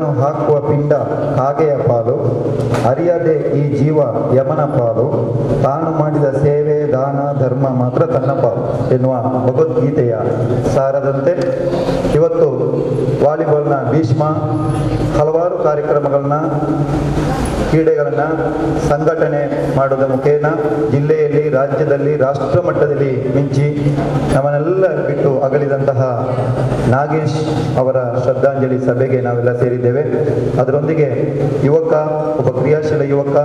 ಅವನು ಹಾಕುವ ಪಿಂಡ ಕಾಗೆಯ ಪಾಲು, ಅರಿಯದೆ ಈ ಜೀವ ಯಮನ ಪಾಲು, ತಾನು ಮಾಡಿದ ಸೇವೆ ದಾನ ಧರ್ಮ ಮಾತ್ರ ತನ್ನ ಪಾಲು ಎನ್ನುವ ಭಗವದ್ಗೀತೆಯ ಸಾರದಂತೆ ಇವತ್ತು ವಾಲಿಬಾಲ್ನ ಭೀಷ್ಮ ಹಲವಾರು ಕಾರ್ಯಕ್ರಮಗಳನ್ನ ಕ್ರೀಡೆಗಳನ್ನು ಸಂಘಟನೆ ಮಾಡೋದ್ರ ಮುಖೇನ ಜಿಲ್ಲೆಯಲ್ಲಿ, ರಾಜ್ಯದಲ್ಲಿ, ರಾಷ್ಟ್ರ ಮಟ್ಟದಲ್ಲಿ ಮಿಂಚಿ ನಮ್ಮನ್ನೆಲ್ಲ ಬಿಟ್ಟು ಅಗಲಿದಂತಹ ನಾಗೇಶ್ ಅವರ ಶ್ರದ್ಧಾಂಜಲಿ ಸಭೆಗೆ ನಾವೆಲ್ಲ ಸೇರಿದ್ದೇವೆ. ಅದರೊಂದಿಗೆ ಒಬ್ಬ ಕ್ರಿಯಾಶೀಲ ಯುವಕ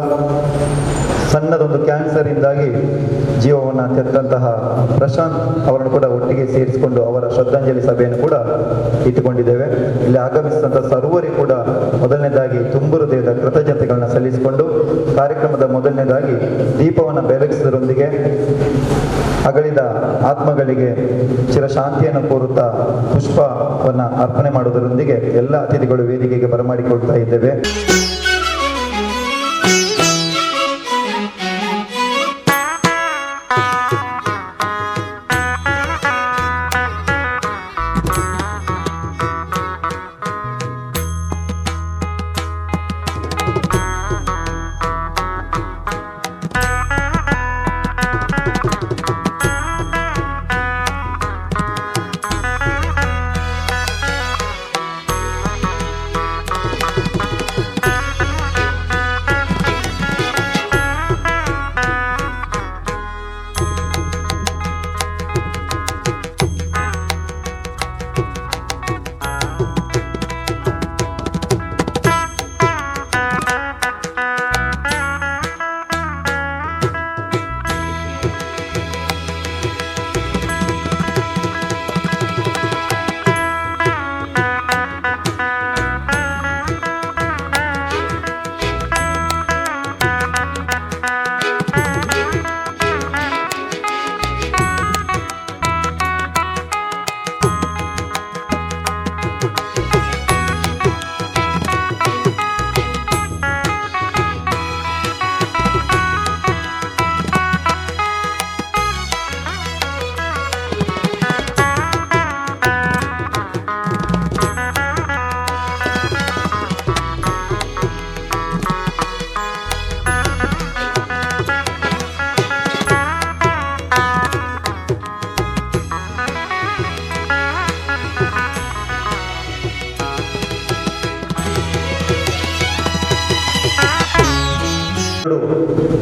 ಸಣ್ಣದೊಂದು ಕ್ಯಾನ್ಸರಿಂದಾಗಿ ಜೀವವನ್ನು ತೆತ್ತಂತಹ ಪ್ರಶಾಂತ್ ಅವರನ್ನು ಕೂಡ ಒಟ್ಟಿಗೆ ಸೇರಿಸಿಕೊಂಡು ಅವರ ಶ್ರದ್ಧಾಂಜಲಿ ಸಭೆಯನ್ನು ಕೂಡ ಇಟ್ಟುಕೊಂಡಿದ್ದೇವೆ. ಇಲ್ಲಿ ಆಗಮಿಸಿದಂಥ ಸರ್ವರಿಗೂ ಕೂಡ ಮೊದಲನೇದಾಗಿ ತುಂಬು ಹೃದಯದ ಕೃತಜ್ಞತೆಗಳನ್ನ ಸಲ್ಲಿಸಿಕೊಂಡು ಕಾರ್ಯಕ್ರಮದ ಮೊದಲನೇದಾಗಿ ದೀಪವನ್ನು ಬೆಳಗಿಸುವುದರೊಂದಿಗೆ ಅಗಲಿದ ಆತ್ಮಗಳಿಗೆ ಚಿರಶಾಂತಿಯನ್ನು ಕೋರುತ್ತಾ ಪುಷ್ಪವನ್ನು ಅರ್ಪಣೆ ಮಾಡುವುದರೊಂದಿಗೆ ಎಲ್ಲ ಅತಿಥಿಗಳು ವೇದಿಕೆಗೆ ಬರಮಾಡಿಕೊಳ್ತಾ ಇದ್ದೇವೆ.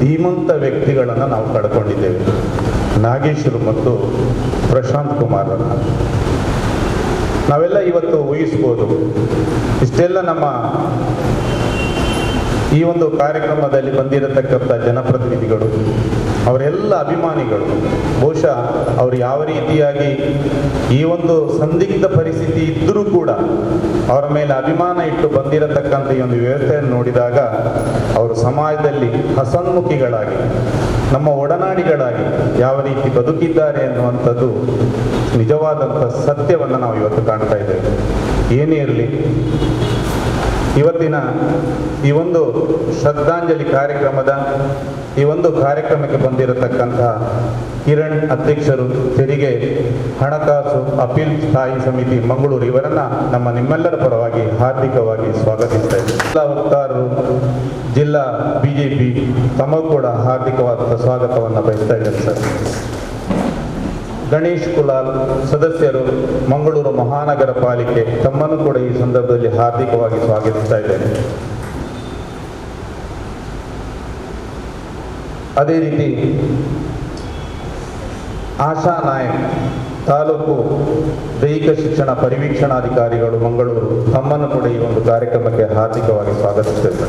ಧೀಮಂತ ವ್ಯಕ್ತಿಗಳನ್ನು ನಾವು ಕಳ್ಕೊಂಡಿದ್ದೇವೆ, ನಾಗೇಶ್ವರು ಮತ್ತು ಪ್ರಶಾಂತ್ ಕುಮಾರ್. ನಾವೆಲ್ಲ ಇವತ್ತು ಊಹಿಸ್ಬೋದು, ಇಷ್ಟೆಲ್ಲ ನಮ್ಮ ಈ ಒಂದು ಕಾರ್ಯಕ್ರಮದಲ್ಲಿ ಬಂದಿರತಕ್ಕಂಥ ಜನಪ್ರತಿನಿಧಿಗಳು, ಅವರೆಲ್ಲ ಅಭಿಮಾನಿಗಳು, ಬಹುಶಃ ಅವರು ಯಾವ ರೀತಿಯಾಗಿ ಈ ಒಂದು ಸಂದಿಗ್ಧ ಪರಿಸ್ಥಿತಿ ಇದ್ದರೂ ಕೂಡ ಅವರ ಮೇಲೆ ಅಭಿಮಾನ ಇಟ್ಟು ಬಂದಿರತಕ್ಕಂಥ ಈ ಒಂದು ವ್ಯವಸ್ಥೆಯನ್ನು ನೋಡಿದಾಗ ಅವರು ಸಮಾಜದಲ್ಲಿ ಹಸನ್ಮುಖಿಗಳಾಗಿ, ನಮ್ಮ ಒಡನಾಡಿಗಳಾಗಿ ಯಾವ ರೀತಿ ಬದುಕಿದ್ದಾರೆ ಅನ್ನುವಂಥದ್ದು ನಿಜವಾದಂಥ ಸತ್ಯವನ್ನು ನಾವು ಇವತ್ತು ಕಾಣ್ತಾ ಇದ್ದೇವೆ. ಏನೇ ಇರಲಿ, ಇವತ್ತಿನ ಈ ಒಂದು ಶ್ರದ್ಧಾಂಜಲಿ ಕಾರ್ಯಕ್ರಮದ ಈ ಒಂದು ಕಾರ್ಯಕ್ರಮಕ್ಕೆ ಬಂದಿರತಕ್ಕಂಥ ಕಿರಣ್ ಅಧ್ಯಕ್ಷರು, ತೆರಿಗೆ ಹಣಕಾಸು ಅಪೀಲ್ ಸ್ಥಾಯಿ ಸಮಿತಿ ಮಂಗಳೂರು, ಇವರನ್ನ ನಿಮ್ಮೆಲ್ಲರ ಪರವಾಗಿ ಹಾರ್ದಿಕವಾಗಿ ಸ್ವಾಗತಿಸ್ತಾ ಇದ್ದೇವೆ. ಜಿಲ್ಲಾ ವಕ್ತಾರರು, ಜಿಲ್ಲಾ ಬಿಜೆಪಿ ತಮಗೂ ಕೂಡ ಹಾರ್ದಿಕವಾದ ಸ್ವಾಗತವನ್ನು ಬಯಸ್ತಾ ಇದ್ದಾರೆ ಸರ್. ಗಣೇಶ್ ಕುಲಾಲ್ ಸದಸ್ಯರು, ಮಂಗಳೂರು ಮಹಾನಗರ ಪಾಲಿಕೆ, ತಮ್ಮನ್ನು ಕೂಡ ಈ ಸಂದರ್ಭದಲ್ಲಿ ಹಾರ್ದಿಕವಾಗಿ ಸ್ವಾಗತಿಸ್ತಾ ಇದ್ದೇನೆ. ಅದೇ ರೀತಿ ಆಶಾ ನಾಯಕ್, ತಾಲೂಕು ದೈಹಿಕ ಶಿಕ್ಷಣ ಪರಿವೀಕ್ಷಣಾಧಿಕಾರಿಗಳು ಮಂಗಳೂರು, ತಮ್ಮನ್ನು ಕೂಡ ಈ ಒಂದು ಕಾರ್ಯಕ್ರಮಕ್ಕೆ ಹಾರ್ದಿಕವಾಗಿ ಸ್ವಾಗತಿಸುತ್ತೇವೆ.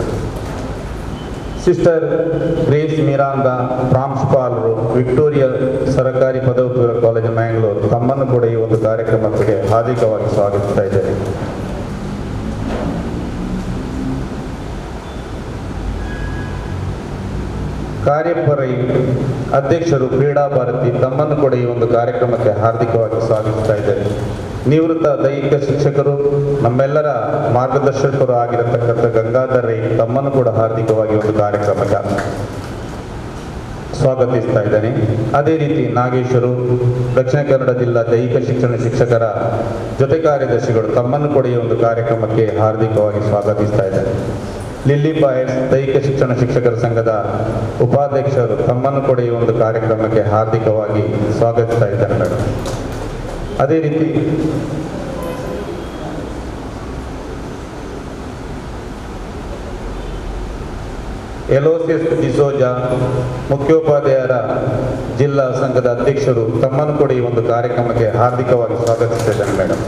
ಸಿಸ್ಟರ್ ಗ್ರೇಸ್ ಮಿರಾಂದಾ, ಪ್ರಾಂಶುಪಾಲರು, ವಿಕ್ಟೋರಿಯಾ ಸರ್ಕಾರಿ ಪದವಿ ಪೂರ್ವ ಕಾಲೇಜು ಮ್ಯಾಂಗ್ಳೂರು, ತಮ್ಮನ್ನು ಕೂಡ ಈ ಒಂದು ಕಾರ್ಯಕ್ರಮಕ್ಕೆ ಹಾರ್ದಿಕವಾಗಿ ಸ್ವಾಗತಿಸ್ತಾ ಇದ್ದೇನೆ. ಕಾರ್ಯಪರೈ ಅಧ್ಯಕ್ಷರು ಕ್ರೀಡಾ ಭಾರತಿ, ತಮ್ಮನ್ನು ಕೂಡ ಈ ಒಂದು ಕಾರ್ಯಕ್ರಮಕ್ಕೆ ಹಾರ್ದಿಕವಾಗಿ ಸ್ವಾಗತಿಸ್ತಾ ಇದ್ದೇನೆ. ನಿವೃತ್ತ ದೈಹಿಕ ಶಿಕ್ಷಕರು, ನಮ್ಮೆಲ್ಲರ ಮಾರ್ಗದರ್ಶಕರು ಆಗಿರತಕ್ಕಂಥ ಗಂಗಾಧರ್ ರೈ, ತಮ್ಮನ್ನು ಕೂಡ ಹಾರ್ದಿಕವಾಗಿ ಒಂದು ಕಾರ್ಯಕ್ರಮಕ್ಕೆ. ಸ್ವಾಗತಿಸ್ತಾ ಇದ್ದೇನೆ. ಅದೇ ರೀತಿ ನಾಗೇಶ್ವರು ದಕ್ಷಿಣ ಕನ್ನಡ ಜಿಲ್ಲಾ ದೈಹಿಕ ಶಿಕ್ಷಣ ಶಿಕ್ಷಕರ ಜೊತೆ ಕಾರ್ಯದರ್ಶಿಗಳು ತಮ್ಮನ್ನು ಕೊಡಿ ಒಂದು ಕಾರ್ಯಕ್ರಮಕ್ಕೆ ಹಾರ್ದಿಕವಾಗಿ ಸ್ವಾಗತಿಸ್ತಾ ಇದ್ದಾರೆ. ಲಿಲ್ಲಿ ಬಾಯ್ಸ್ ದೈಹಿಕ ಶಿಕ್ಷಣ ಶಿಕ್ಷಕರ ಸಂಘದ ಉಪಾಧ್ಯಕ್ಷರು ತಮ್ಮನ್ನು ಕೊಡಿ ಒಂದು ಕಾರ್ಯಕ್ರಮಕ್ಕೆ ಹಾರ್ದಿಕವಾಗಿ ಸ್ವಾಗತಿಸ್ತಾ ಇದ್ದಾರೆ ಮೇಡಮ್. ಅದೇ ರೀತಿ ಎಲೋಸಿಯಸ್ ಡಿಸೋಜಾ ಮುಖ್ಯೋಪಾಧ್ಯಾಯರ ಜಿಲ್ಲಾ ಸಂಘದ ಅಧ್ಯಕ್ಷರು ತಮ್ಮನ್ನು ಕೊಡಿ ಒಂದು ಕಾರ್ಯಕ್ರಮಕ್ಕೆ ಹಾರ್ದಿಕವಾಗಿ ಸ್ವಾಗತಿಸಿದ್ದಾರೆ ಮೇಡಮ್.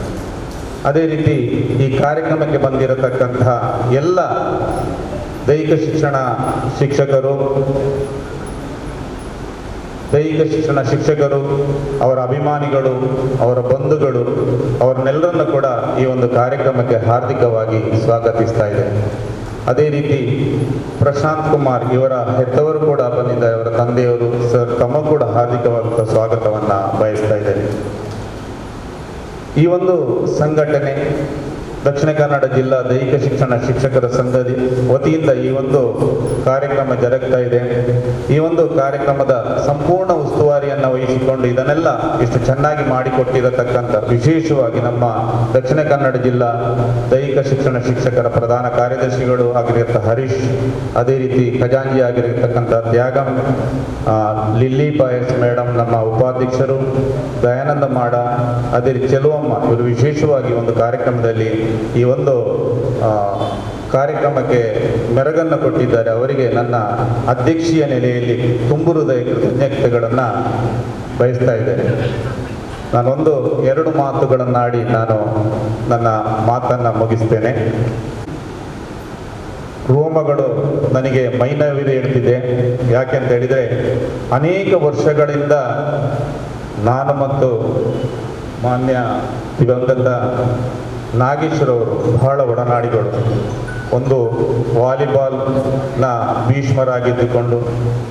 ಅದೇ ರೀತಿ ಈ ಕಾರ್ಯಕ್ರಮಕ್ಕೆ ಬಂದಿರತಕ್ಕಂತಹ ಎಲ್ಲ ದೈಹಿಕ ಶಿಕ್ಷಣ ಶಿಕ್ಷಕರು, ಅವರ ಅಭಿಮಾನಿಗಳು, ಅವರ ಬಂಧುಗಳು, ಅವರನ್ನೆಲ್ಲರನ್ನು ಕೂಡ ಈ ಒಂದು ಕಾರ್ಯಕ್ರಮಕ್ಕೆ ಹಾರ್ದಿಕವಾಗಿ ಸ್ವಾಗತಿಸ್ತಾ ಇದೆ. ಅದೇ ರೀತಿ ಪ್ರಶಾಂತ್ ಕುಮಾರ್ ಇವರ ಹೆತ್ತವರು ಕೂಡ ಬಂದಿದ್ದಾರೆ, ಅವರ ತಂದೆಯವರು ಸರ್ ತಮ್ಮ ಕೂಡ ಹಾರ್ದಿಕವಾದ ಸ್ವಾಗತವನ್ನು ಬಯಸ್ತಾ ಇದ್ದೇನೆ. ಈ ಒಂದು ಸಂಘಟನೆ ದಕ್ಷಿಣ ಕನ್ನಡ ಜಿಲ್ಲಾ ದೈಹಿಕ ಶಿಕ್ಷಣ ಶಿಕ್ಷಕರ ಸಂಘದ ವತಿಯಿಂದ ಈ ಒಂದು ಕಾರ್ಯಕ್ರಮ ಜರುಗ್ತಾ ಇದೆ. ಈ ಒಂದು ಕಾರ್ಯಕ್ರಮದ ಸಂಪೂರ್ಣ ಉಸ್ತುವಾರಿಯನ್ನು ವಹಿಸಿಕೊಂಡು ಇದನ್ನೆಲ್ಲ ಇಷ್ಟು ಚೆನ್ನಾಗಿ ಮಾಡಿಕೊಟ್ಟಿರತಕ್ಕಂಥ ವಿಶೇಷವಾಗಿ ನಮ್ಮ ದಕ್ಷಿಣ ಕನ್ನಡ ಜಿಲ್ಲಾ ದೈಹಿಕ ಶಿಕ್ಷಣ ಶಿಕ್ಷಕರ ಪ್ರಧಾನ ಕಾರ್ಯದರ್ಶಿಗಳು ಆಗಿರತಕ್ಕ ಹರೀಶ್, ಅದೇ ರೀತಿ ಖಜಾಂಜಿ ಆಗಿರತಕ್ಕಂಥ ತ್ಯಾಗಂ, ಲಿಲ್ಲಿ ಬಾಯಸ್ ಮೇಡಮ್ ನಮ್ಮ ಉಪಾಧ್ಯಕ್ಷರು, ದಯಾನಂದ ಮಾಡ, ಅದೇ ರೀತಿ ಚೆಲುವಮ್ಮ, ಇವರು ವಿಶೇಷವಾಗಿ ಒಂದು ಕಾರ್ಯಕ್ರಮದಲ್ಲಿ ಈ ಒಂದು ಕಾರ್ಯಕ್ರಮಕ್ಕೆ ಮೆರಗನ್ನು ಕೊಟ್ಟಿದ್ದಾರೆ. ಅವರಿಗೆ ನನ್ನ ಅಧ್ಯಕ್ಷೀಯ ನೆಲೆಯಲ್ಲಿ ತುಂಬು ಹೃದಯ ಕೃತಜ್ಞತೆಗಳನ್ನು ಬಯಸ್ತಾ ಇದ್ದೇನೆ. ನಾನೊಂದು 2 ಮಾತುಗಳನ್ನಾಡಿ ನಾನು ನನ್ನ ಮಾತನ್ನು ಮುಗಿಸ್ತೇನೆ. ರೋಮಗಳು ನನಗೆ ಮೈನವಿದೆ ಹೇಳ್ತಿದೆ. ಯಾಕೆಂತ ಹೇಳಿದರೆ ಅನೇಕ ವರ್ಷಗಳಿಂದ ನಾನು ಮತ್ತು ಮಾನ್ಯ ದಿವಂಗತ ನಾಗೇಶ್ವರವರು ಬಹಳ ಒಡನಾಡಿಗಳು. ಒಂದು ವಾಲಿಬಾಲ್ನ ಭೀಷ್ಮರಾಗಿದ್ದುಕೊಂಡು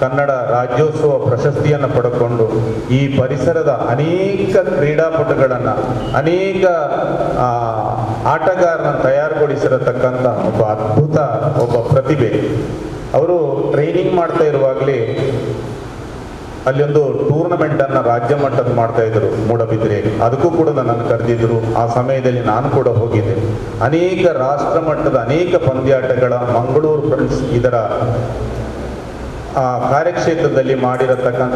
ಕನ್ನಡ ರಾಜ್ಯೋತ್ಸವ ಪ್ರಶಸ್ತಿಯನ್ನು ಪಡೆದುಕೊಂಡು ಈ ಪರಿಸರದ ಅನೇಕ ಕ್ರೀಡಾಪಟುಗಳನ್ನು, ಅನೇಕ ಆಟಗಾರರನ್ನು ತಯಾರುಗೊಳಿಸಿರತಕ್ಕಂಥ ಒಬ್ಬ ಪ್ರತಿಭೆ. ಅವರು ಟ್ರೈನಿಂಗ್ ಮಾಡ್ತಾ ಇರುವಾಗಲೇ ಅಲ್ಲಿ ಒಂದು ಟೂರ್ನಮೆಂಟನ್ನು ರಾಜ್ಯ ಮಟ್ಟದ ಮಾಡ್ತಾ ಇದ್ರು ಮೂಡಬಿದ್ರೆ. ಅದಕ್ಕೂ ಕೂಡ ನನ್ನನ್ನು ಕರೆದಿದ್ರು. ಆ ಸಮಯದಲ್ಲಿ ನಾನು ಕೂಡ ಹೋಗಿದ್ದೆ. ಅನೇಕ ರಾಷ್ಟ್ರ ಮಟ್ಟದ ಅನೇಕ ಪಂದ್ಯಾಟಗಳ ಮಂಗಳೂರು ಫ್ರೆಂಡ್ಸ್ ಇದರ ಕಾರ್ಯಕ್ಷೇತ್ರದಲ್ಲಿ ಮಾಡಿರತಕ್ಕಂಥ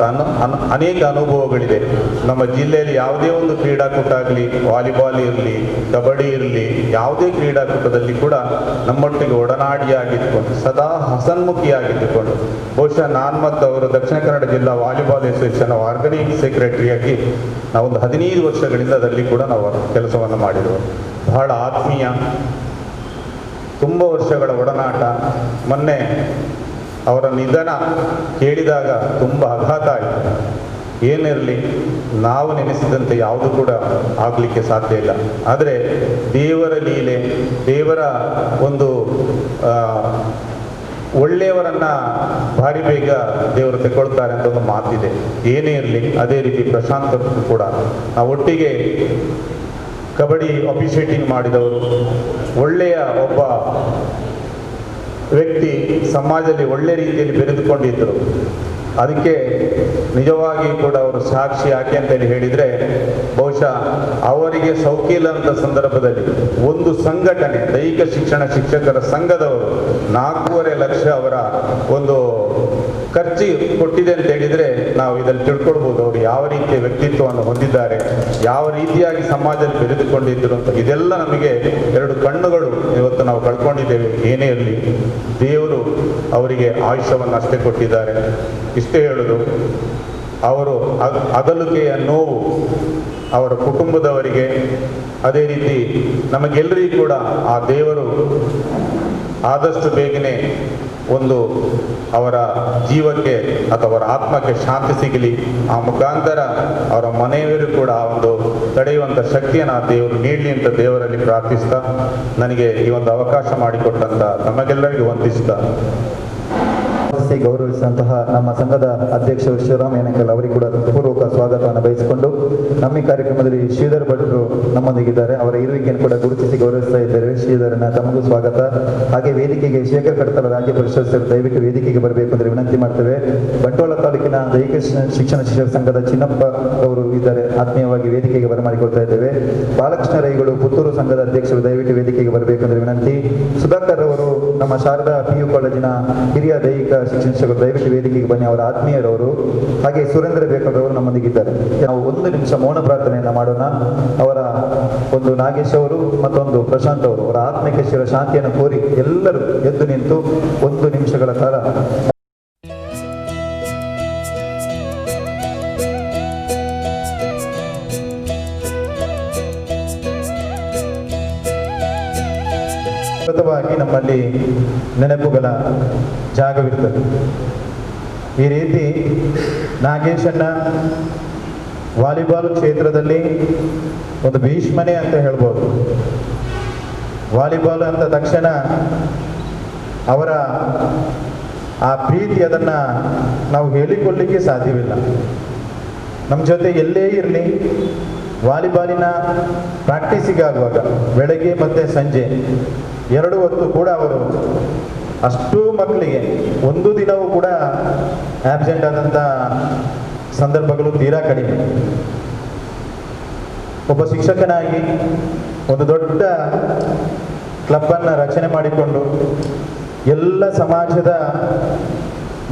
ಅನೇಕ ಅನುಭವಗಳಿದೆ. ನಮ್ಮ ಜಿಲ್ಲೆಯಲ್ಲಿ ಯಾವುದೇ ಒಂದು ಕ್ರೀಡಾಕೂಟ ಆಗಲಿ, ವಾಲಿಬಾಲ್ ಇರಲಿ, ಕಬಡ್ಡಿ ಇರಲಿ, ಯಾವುದೇ ಕ್ರೀಡಾಕೂಟದಲ್ಲಿ ಕೂಡ ನಮ್ಮೊಟ್ಟಿಗೆ ಒಡನಾಡಿಯಾಗಿದ್ದುಕೊಂಡು ಸದಾ ಹಸನ್ಮುಖಿಯಾಗಿದ್ದುಕೊಂಡು, ಬಹುಶಃ ನಾನು ಮತ್ತು ಅವರು ದಕ್ಷಿಣ ಕನ್ನಡ ಜಿಲ್ಲಾ ವಾಲಿಬಾಲ್ ಅಸೋಸಿಯೇಷನ್ ಆರ್ಗನೈಸಿಂಗ್ ಸೆಕ್ರೆಟರಿಯಾಗಿ ನಾವೊಂದು 15 ವರ್ಷಗಳಿಂದ ಅದರಲ್ಲಿ ಕೂಡ ನಾವು ಕೆಲಸವನ್ನು ಮಾಡಿದೆವು. ಬಹಳ ಆತ್ಮೀಯ, ತುಂಬ ವರ್ಷಗಳ ಒಡನಾಟ. ಮೊನ್ನೆ ಅವರ ನಿಧನ ಕೇಳಿದಾಗ ತುಂಬ ಆಘಾತ ಆಯಿತು. ಏನಿರಲಿ, ನಾವು ನೆನೆಸಿದಂತೆ ಯಾವುದು ಕೂಡ ಆಗಲಿಕ್ಕೆ ಸಾಧ್ಯ ಇಲ್ಲ. ಆದರೆ ದೇವರ ಲೀಲೆ, ದೇವರ ಒಂದು ಒಳ್ಳೆಯವರನ್ನು ಭಾರಿ ಬೇಗ ದೇವರು ತೆಗೊಳ್ತಾರೆ ಅಂತ ಒಂದು ಮಾತಿದೆ. ಏನೇ ಇರಲಿ, ಅದೇ ರೀತಿ ಪ್ರಶಾಂತ್ ಕೂಡ ನಾವು ಒಟ್ಟಿಗೆ ಕಬಡ್ಡಿ ಅಫಿಷಿಯೇಟಿಂಗ್ ಮಾಡಿದವರು, ಒಳ್ಳೆಯ ಒಬ್ಬ ವ್ಯಕ್ತಿ, ಸಮಾಜದಲ್ಲಿ ಒಳ್ಳೆ ರೀತಿಯಲ್ಲಿ ಬೆರೆದುಕೊಂಡಿದ್ದರು. ಅದಕ್ಕೆ ನಿಜವಾಗಿ ಕೂಡ ಅವರು ಸಾಕ್ಷಿ. ಯಾಕೆ ಅಂತೇಳಿ ಹೇಳಿದರೆ, ಬಹುಶಃ ಅವರಿಗೆ ಸೌಖ್ಯಿಲ್ಲಂಥ ಸಂದರ್ಭದಲ್ಲಿ ಒಂದು ಸಂಘಟನೆ ದೈಹಿಕ ಶಿಕ್ಷಣ ಶಿಕ್ಷಕರ ಸಂಘದವರು 4.5 ಲಕ್ಷ ಅವರ ಒಂದು ಖರ್ಚು ಕೊಟ್ಟಿದೆ ಅಂತ ಹೇಳಿದರೆ ನಾವು ಇದನ್ನು ತಿಳ್ಕೊಳ್ಬೋದು ಅವರು ಯಾವ ರೀತಿಯ ವ್ಯಕ್ತಿತ್ವವನ್ನು ಹೊಂದಿದ್ದಾರೆ, ಯಾವ ರೀತಿಯಾಗಿ ಸಮಾಜದಲ್ಲಿ ಬೆರೆದುಕೊಂಡಿದ್ದರು ಅಂತ. ಇದೆಲ್ಲ ನಮಗೆ 2 ಕಣ್ಣುಗಳು ಇವತ್ತು ನಾವು ಕಳ್ಕೊಂಡಿದ್ದೇವೆ. ಏನೇ ಇರಲಿ, ದೇವರು ಅವರಿಗೆ ಆಯುಷ್ಯವನ್ನು ಅಷ್ಟೇ ಕೊಟ್ಟಿದ್ದಾರೆ. ಇಷ್ಟೇ ಹೇಳುದು, ಅವರು ಅಗಲಿಕೆಯ ನೋವು ಅವರ ಕುಟುಂಬದವರಿಗೆ, ಅದೇ ರೀತಿ ನಮಗೆಲ್ಲರಿಗೂ ಕೂಡ ಆ ದೇವರು ಆದಷ್ಟು ಬೇಗನೆ ಒಂದು ಅವರ ಜೀವಕ್ಕೆ ಅಥವಾ ಅವರ ಆತ್ಮಕ್ಕೆ ಶಾಂತಿ ಸಿಗಲಿ, ಆ ಮುಖಾಂತರ ಅವರ ಮನೆಯವರು ಕೂಡ ಆ ಒಂದು ತಡೆಯುವಂಥ ಶಕ್ತಿಯನ್ನು ದೇವರು ನೀಡಲಿ ಅಂತ ದೇವರಲ್ಲಿ ಪ್ರಾರ್ಥಿಸ್ತಾ, ನನಗೆ ಈ ಒಂದು ಅವಕಾಶ ಮಾಡಿಕೊಟ್ಟಂತ ತಮಗೆಲ್ಲರಿಗೂ ವಂದಿಸ್ತಾ ಗುರುತಿಸಿ ಗೌರವಿಸಿದಂತಹ ನಮ್ಮ ಸಂಘದ ಅಧ್ಯಕ್ಷರು ಶಿವರಾಮ್ ಏನಕಲ್ ಅವರಿಗೆ ಕೂಡ ಪೂರ್ವಕ ಸ್ವಾಗತವನ್ನು ಬಯಸಿಕೊಂಡು ನಮ್ಮ ಈ ಕಾರ್ಯಕ್ರಮದಲ್ಲಿ ಶ್ರೀಧರ್ ಭಟ್ರು ನಮ್ಮೊಂದಿಗಿದ್ದಾರೆ. ಅವರ ಇರುವಿಕೆಯನ್ನು ಕೂಡ ಗುರುತಿಸಿ ಗೌರವಿಸ್ತಾ ಇದ್ದೇವೆ. ಶ್ರೀಧರನ ತಮಗೂ ಸ್ವಾಗತ. ಹಾಗೆ ವೇದಿಕೆಗೆ ಶೇಖರ್ ಕಡ್ತಲ ರಾಜ್ಯ ಪರಿಷತ್ ಸದಸ್ಯರು ದಯವಿಟ್ಟು ವೇದಿಕೆಗೆ ಬರಬೇಕು ಅಂದರೆ ವಿನಂತಿ ಮಾಡ್ತೇವೆ. ಬಂಟ್ವಾಳ ತಾಲೂಕಿನ ದೈಹಿಕ ಶಿಕ್ಷಣ ಶಿಕ್ಷಕ ಸಂಘದ ಚಿನ್ನಪ್ಪ ಅವರು ಇದ್ದಾರೆ, ಆತ್ಮೀಯವಾಗಿ ವೇದಿಕೆಗೆ ಬರಮಾಡಿಕೊಳ್ತಾ ಇದ್ದೇವೆ. ಬಾಲಕೃಷ್ಣ ರೈಗಳು ಪುತ್ತೂರು ಸಂಘದ ಅಧ್ಯಕ್ಷರು ದಯವಿಟ್ಟು ವೇದಿಕೆಗೆ ಬರಬೇಕೆಂದರೆ ವಿನಂತಿ. ಸುಧಾಕರ್ ಅವರು ನಮ್ಮ ಶಾರದಾ PU ಕಾಲೇಜಿನ ಹಿರಿಯ ದೈಹಿಕ ಶಿಕ್ಷಣ ಶಿಕ್ಷಕರು ದಯವಿಟ್ಟು ವೇದಿಕೆಗೆ ಬನ್ನಿ, ಅವರ ಆತ್ಮೀಯರವರು. ಹಾಗೆ ಸುರೇಂದ್ರ ಬೇಕರವರು ನಮ್ಮೊಂದಿಗಿದ್ದಾರೆ. ನಾವು 1 ನಿಮಿಷ ಮೌನ ಪ್ರಾರ್ಥನೆಯನ್ನ ಮಾಡೋಣ. ಅವರ ಒಂದು ನಾಗೇಶ್ ಅವರು ಮತ್ತೊಂದು ಪ್ರಶಾಂತ್ ಅವರು ಅವರ ಆತ್ಮಕ್ಕೆ ಶಿರ ಶಾಂತಿಯನ್ನು ಕೋರಿ ಎಲ್ಲರೂ ಎದ್ದು ನಿಂತು 1 ನಿಮಿಷಗಳ ಕಾಲ ನಮ್ಮಲ್ಲಿ ನೆನಪುಗಳ ಜಾಗವಿರ್ತದೆ. ಈ ರೀತಿ ನಾಗೇಶನ್ನ ವಾಲಿಬಾಲ್ ಕ್ಷೇತ್ರದಲ್ಲಿ ಒಂದು ಭೀಷ್ಮನೆ ಅಂತ ಹೇಳ್ಬೋದು. ವಾಲಿಬಾಲ್ ಅಂತ ತಕ್ಷಣ ಅವರ ಆ ಪ್ರೀತಿ ಅದನ್ನು ನಾವು ಹೇಳಿಕೊಳ್ಳಲಿಕ್ಕೆ ಸಾಧ್ಯವಿಲ್ಲ. ನಮ್ಮ ಜೊತೆ ಎಲ್ಲೇ ಇರಲಿ, ವಾಲಿಬಾಲಿನ ಪ್ರಾಕ್ಟೀಸಿಗಾಗುವಾಗ ಬೆಳಗ್ಗೆ ಮತ್ತು ಸಂಜೆ 2 ಹೊತ್ತು ಕೂಡ ಅವರು ಅಷ್ಟೂ ಮಕ್ಕಳಿಗೆ ಒಂದು ದಿನವೂ ಕೂಡ ಆಬ್ಸೆಂಟ್ ಆದಂಥ ಸಂದರ್ಭಗಳು ತೀರಾ ಕಡಿಮೆ. ಒಬ್ಬ ಶಿಕ್ಷಕನಾಗಿ ಒಂದು ದೊಡ್ಡ ಕ್ಲಬ್ಬನ್ನು ರಚನೆ ಮಾಡಿಕೊಂಡು ಎಲ್ಲ ಸಮಾಜದ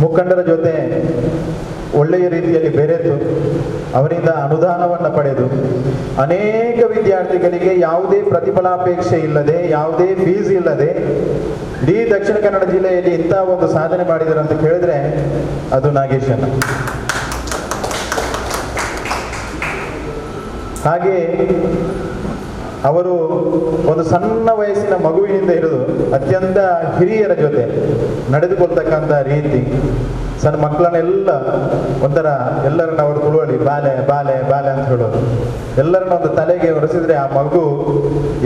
ಮುಖಂಡರ ಜೊತೆ ಒಳ್ಳೆಯ ರೀತಿಯಲ್ಲಿ ಬೆರೆತು ಅವರಿಂದ ಅನುದಾನವನ್ನು ಪಡೆದು ಅನೇಕ ವಿದ್ಯಾರ್ಥಿಗಳಿಗೆ ಯಾವುದೇ ಪ್ರತಿಫಲಾಪೇಕ್ಷೆ ಇಲ್ಲದೆ, ಯಾವುದೇ ಫೀಸ್ ಇಲ್ಲದೆ ಇಡೀ ದಕ್ಷಿಣ ಕನ್ನಡ ಜಿಲ್ಲೆಯಲ್ಲಿ ಇಂಥ ಒಂದು ಸಾಧನೆ ಮಾಡಿದರು ಅಂತ ಕೇಳಿದ್ರೆ ಅದು ನಾಗೇಶನ. ಹಾಗೆ ಅವರು ಒಂದು ಸಣ್ಣ ವಯಸ್ಸಿನ ಮಗುವಿನಿಂದ ಹಿಡಿದು ಅತ್ಯಂತ ಹಿರಿಯರ ಜೊತೆ ನಡೆದುಕೊಳ್ತಕ್ಕಂಥ ರೀತಿ, ಸಣ್ಣ ಮಕ್ಕಳನ್ನೆಲ್ಲ ಒಂಥರ ಎಲ್ಲರನ್ನ ಅವರು ತುಳುವಳಿ ಬಾಲೆ ಬಾಲೆ ಬಾಲೆ ಅಂತ ಹೇಳೋದು. ಎಲ್ಲರನ್ನ ಒಂದು ತಲೆಗೆ ಒರೆಸಿದ್ರೆ ಆ ಮಗು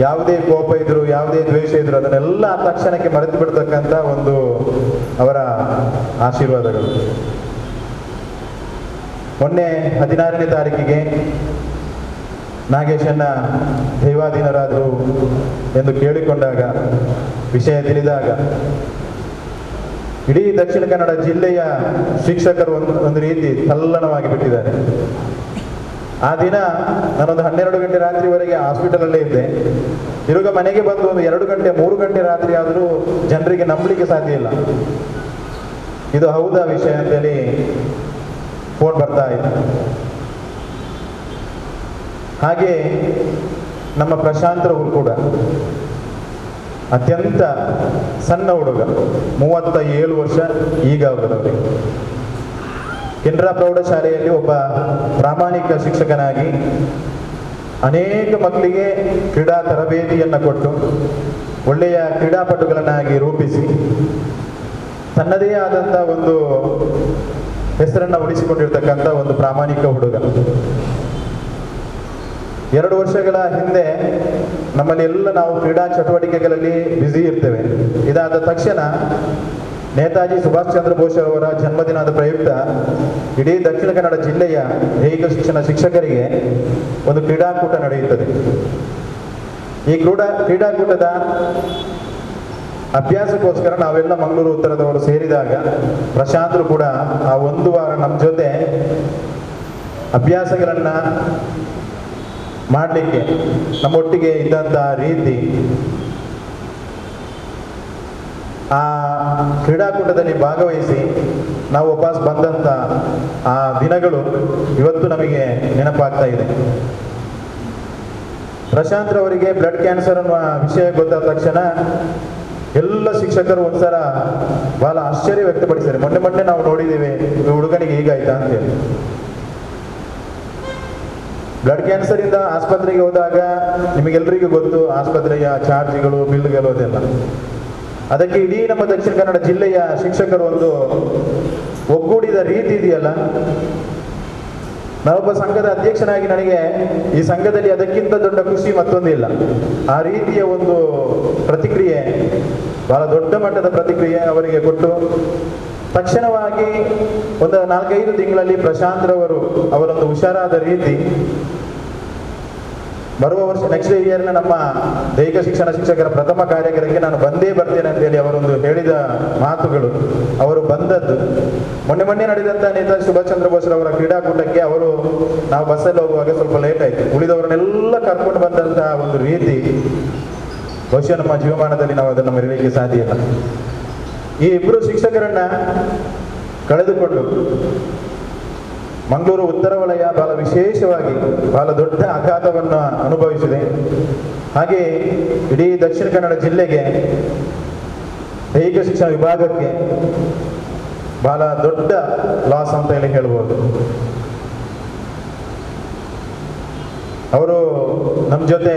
ಯಾವುದೇ ಕೋಪ ಇದ್ರು, ಯಾವುದೇ ದ್ವೇಷ ಇದ್ರು ಅದನ್ನೆಲ್ಲ ಆ ತಕ್ಷಣಕ್ಕೆ ಮರೆತು ಬಿಡ್ತಕ್ಕಂಥ ಒಂದು ಅವರ ಆಶೀರ್ವಾದಗಳು. ಮೊನ್ನೆ 16ನೇ ತಾರೀಕಿಗೆ ನಾಗೇಶನ್ನ ದೈವಾಧೀನರಾದರು ಎಂದು ಕೇಳಿಕೊಂಡಾಗ, ವಿಷಯ ತಿಳಿದಾಗ ಇಡೀ ದಕ್ಷಿಣ ಕನ್ನಡ ಜಿಲ್ಲೆಯ ಶಿಕ್ಷಕರು ಒಂದು ರೀತಿ ತಲ್ಲಣವಾಗಿ ಬಿಟ್ಟಿದ್ದಾರೆ. ಆ ದಿನ ನಾನೊಂದು 12 ಗಂಟೆ ರಾತ್ರಿವರೆಗೆ ಹಾಸ್ಪಿಟಲಲ್ಲೇ ಇದ್ದೆ. ತಿರುಗ ಮನೆಗೆ ಬಂದು ಒಂದು 2 ಗಂಟೆ 3 ಗಂಟೆ ರಾತ್ರಿ ಆದರೂ ಜನರಿಗೆ ನಂಬಲಿಕ್ಕೆ ಸಾಧ್ಯ ಇಲ್ಲ. ಇದು ಹೌದಾ ವಿಷಯ ಅಂತೇಳಿ ಫೋನ್ ಬರ್ತಾ ಇತ್ತು. ಹಾಗೆ ನಮ್ಮ ಪ್ರಶಾಂತರವರು ಕೂಡ ಅತ್ಯಂತ ಸಣ್ಣ ಹುಡುಗ, 37 ವರ್ಷ ಈಗ ಅವರವರಿಗೆ. ಕೆನರಾ ಪ್ರೌಢಶಾಲೆಯಲ್ಲಿ ಒಬ್ಬ ಪ್ರಾಮಾಣಿಕ ಶಿಕ್ಷಕನಾಗಿ ಅನೇಕ ಮಕ್ಕಳಿಗೆ ಕ್ರೀಡಾ ತರಬೇತಿಯನ್ನು ಕೊಟ್ಟು ಒಳ್ಳೆಯ ಕ್ರೀಡಾಪಟುಗಳನ್ನಾಗಿ ರೂಪಿಸಿ ತನ್ನದೇ ಆದಂಥ ಒಂದು ಹೆಸರನ್ನು ಉಳಿಸಿಕೊಂಡಿರ್ತಕ್ಕಂಥ ಒಂದು ಪ್ರಾಮಾಣಿಕ ಹುಡುಗ. 2 ವರ್ಷಗಳ ಹಿಂದೆ ನಮ್ಮಲ್ಲಿ ಎಲ್ಲ ನಾವು ಕ್ರೀಡಾ ಚಟುವಟಿಕೆಗಳಲ್ಲಿ ಬ್ಯುಸಿ ಇರ್ತೇವೆ. ಇದಾದ ತಕ್ಷಣ ನೇತಾಜಿ ಸುಭಾಷ್ ಚಂದ್ರ ಬೋಸ್ ಅವರ ಜನ್ಮದಿನದ ಪ್ರಯುಕ್ತ ಇಡೀ ದಕ್ಷಿಣ ಕನ್ನಡ ಜಿಲ್ಲೆಯ ದೈಹಿಕ ಶಿಕ್ಷಣ ಶಿಕ್ಷಕರಿಗೆ ಒಂದು ಕ್ರೀಡಾಕೂಟ ನಡೆಯುತ್ತದೆ. ಈ ಕ್ರೀಡಾಕೂಟದ ಅಭ್ಯಾಸಕ್ಕೋಸ್ಕರ ನಾವೆಲ್ಲ ಮಂಗಳೂರು ಉತ್ತರದವರು ಸೇರಿದಾಗ ಪ್ರಶಾಂತರು ಕೂಡ ಆ 1 ವಾರ ನಮ್ಮ ಜೊತೆ ಅಭ್ಯಾಸಗಳನ್ನು ಮಾಡಲಿಕ್ಕೆ ನಮ್ಮೊಟ್ಟಿಗೆ ಇದ್ದಂಥ ರೀತಿ, ಆ ಕ್ರೀಡಾಕೂಟದಲ್ಲಿ ಭಾಗವಹಿಸಿ ನಾವು ವಾಪಸ್ ಬಂದಂಥ ಆ ದಿನಗಳು ಇವತ್ತು ನಮಗೆ ನೆನಪಾಗ್ತಾ ಇದೆ. ಪ್ರಶಾಂತ್ರವರಿಗೆ ಬ್ಲಡ್ ಕ್ಯಾನ್ಸರ್ ಅನ್ನುವ ವಿಷಯ ಗೊತ್ತಾದ ತಕ್ಷಣ ಎಲ್ಲ ಶಿಕ್ಷಕರು ಒಂದ್ಸಲ ಬಹಳ ಆಶ್ಚರ್ಯ ವ್ಯಕ್ತಪಡಿಸಿದ್ದಾರೆ. ಮೊನ್ನೆ ನಾವು ನೋಡಿದ್ದೇವೆ ಈ ಹುಡುಗನಿಗೆ ಹೀಗಾಯ್ತಾ ಅಂತೇಳಿ. ಬ್ಲಡ್ ಕ್ಯಾನ್ಸರ್ ಇಂದ ಆಸ್ಪತ್ರೆಗೆ ಹೋದಾಗ ನಿಮಗೆಲ್ಲರಿಗೂ ಗೊತ್ತು ಆಸ್ಪತ್ರೆಯ ಚಾರ್ಜ್ಗಳು, ಬಿಲ್ಗಳು ಅದೆಲ್ಲ. ಅದಕ್ಕೆ ಇಡೀ ನಮ್ಮ ದಕ್ಷಿಣ ಕನ್ನಡ ಜಿಲ್ಲೆಯ ಶಿಕ್ಷಕರು ಒಂದು ಒಗ್ಗೂಡಿದ ರೀತಿ ಇದೆಯಲ್ಲ. ನಾನೊಬ್ಬ ಸಂಘದ ಅಧ್ಯಕ್ಷನಾಗಿ ನನಗೆ ಈ ಸಂಘದಲ್ಲಿ ಅದಕ್ಕಿಂತ ದೊಡ್ಡ ಖುಷಿ ಮತ್ತೊಂದಿಲ್ಲ. ಆ ರೀತಿಯ ಒಂದು ಪ್ರತಿಕ್ರಿಯೆ, ಬಹಳ ದೊಡ್ಡ ಮಟ್ಟದ ಪ್ರತಿಕ್ರಿಯೆ ಅವರಿಗೆ ಕೊಟ್ಟು ತಕ್ಷಣವಾಗಿ ಒಂದು 4-5 ತಿಂಗಳಲ್ಲಿ ಪ್ರಶಾಂತ್ರವರು ಅವರೊಂದು ಹುಷಾರಾದ ರೀತಿ ಬರುವ ವರ್ಷ ನೆಕ್ಸ್ಟ್ ಇಯರ್ನ ನಮ್ಮ ದೈಹಿಕ ಶಿಕ್ಷಣ ಶಿಕ್ಷಕರ ಪ್ರಥಮ ಕಾರ್ಯಕ್ರಮಕ್ಕೆ ನಾನು ಬಂದೇ ಬರ್ತೇನೆ ಅಂತೇಳಿ ಅವರೊಂದು ಹೇಳಿದ ಮಾತುಗಳು, ಅವರು ಬಂದದ್ದು ಮೊನ್ನೆ ನಡೆದಂಥ ನೇತಾಜಿ ಸುಭಾಷ್ ಚಂದ್ರ ಬೋಸ್ ಅವರ ಕ್ರೀಡಾಕೂಟಕ್ಕೆ ಅವರು ನಾವು ಬಸ್ಸಲ್ಲಿ ಹೋಗುವಾಗ ಸ್ವಲ್ಪ ಲೇಟ್ ಆಯಿತು, ಉಳಿದವರನ್ನೆಲ್ಲ ಕರ್ಕೊಂಡು ಬಂದಂತಹ ಒಂದು ರೀತಿ ಬಹುಶಃ ನಮ್ಮ ಜೀವಮಾನದಲ್ಲಿ ನಾವು ಅದನ್ನು ಮರೆಯಲಿಕ್ಕೆ ಸಾಧ್ಯ ಇಲ್ಲ. ಈ ಇಬ್ಬರು ಶಿಕ್ಷಕರನ್ನ ಕಳೆದುಕೊಂಡು ಮಂಗಳೂರು ಉತ್ತರ ವಲಯ ಬಹಳ ವಿಶೇಷವಾಗಿ ಬಹಳ ದೊಡ್ಡ ಆಘಾತವನ್ನು ಅನುಭವಿಸಿದೆ. ಹಾಗೆ ಇಡೀ ದಕ್ಷಿಣ ಕನ್ನಡ ಜಿಲ್ಲೆಗೆ ದೈಹಿಕ ಶಿಕ್ಷಣ ವಿಭಾಗಕ್ಕೆ ಬಹಳ ದೊಡ್ಡ ಲಾಸ್ ಅಂತ ಹೇಳಿ ಹೇಳ್ಬೋದು. ಅವರು ನಮ್ಮ ಜೊತೆ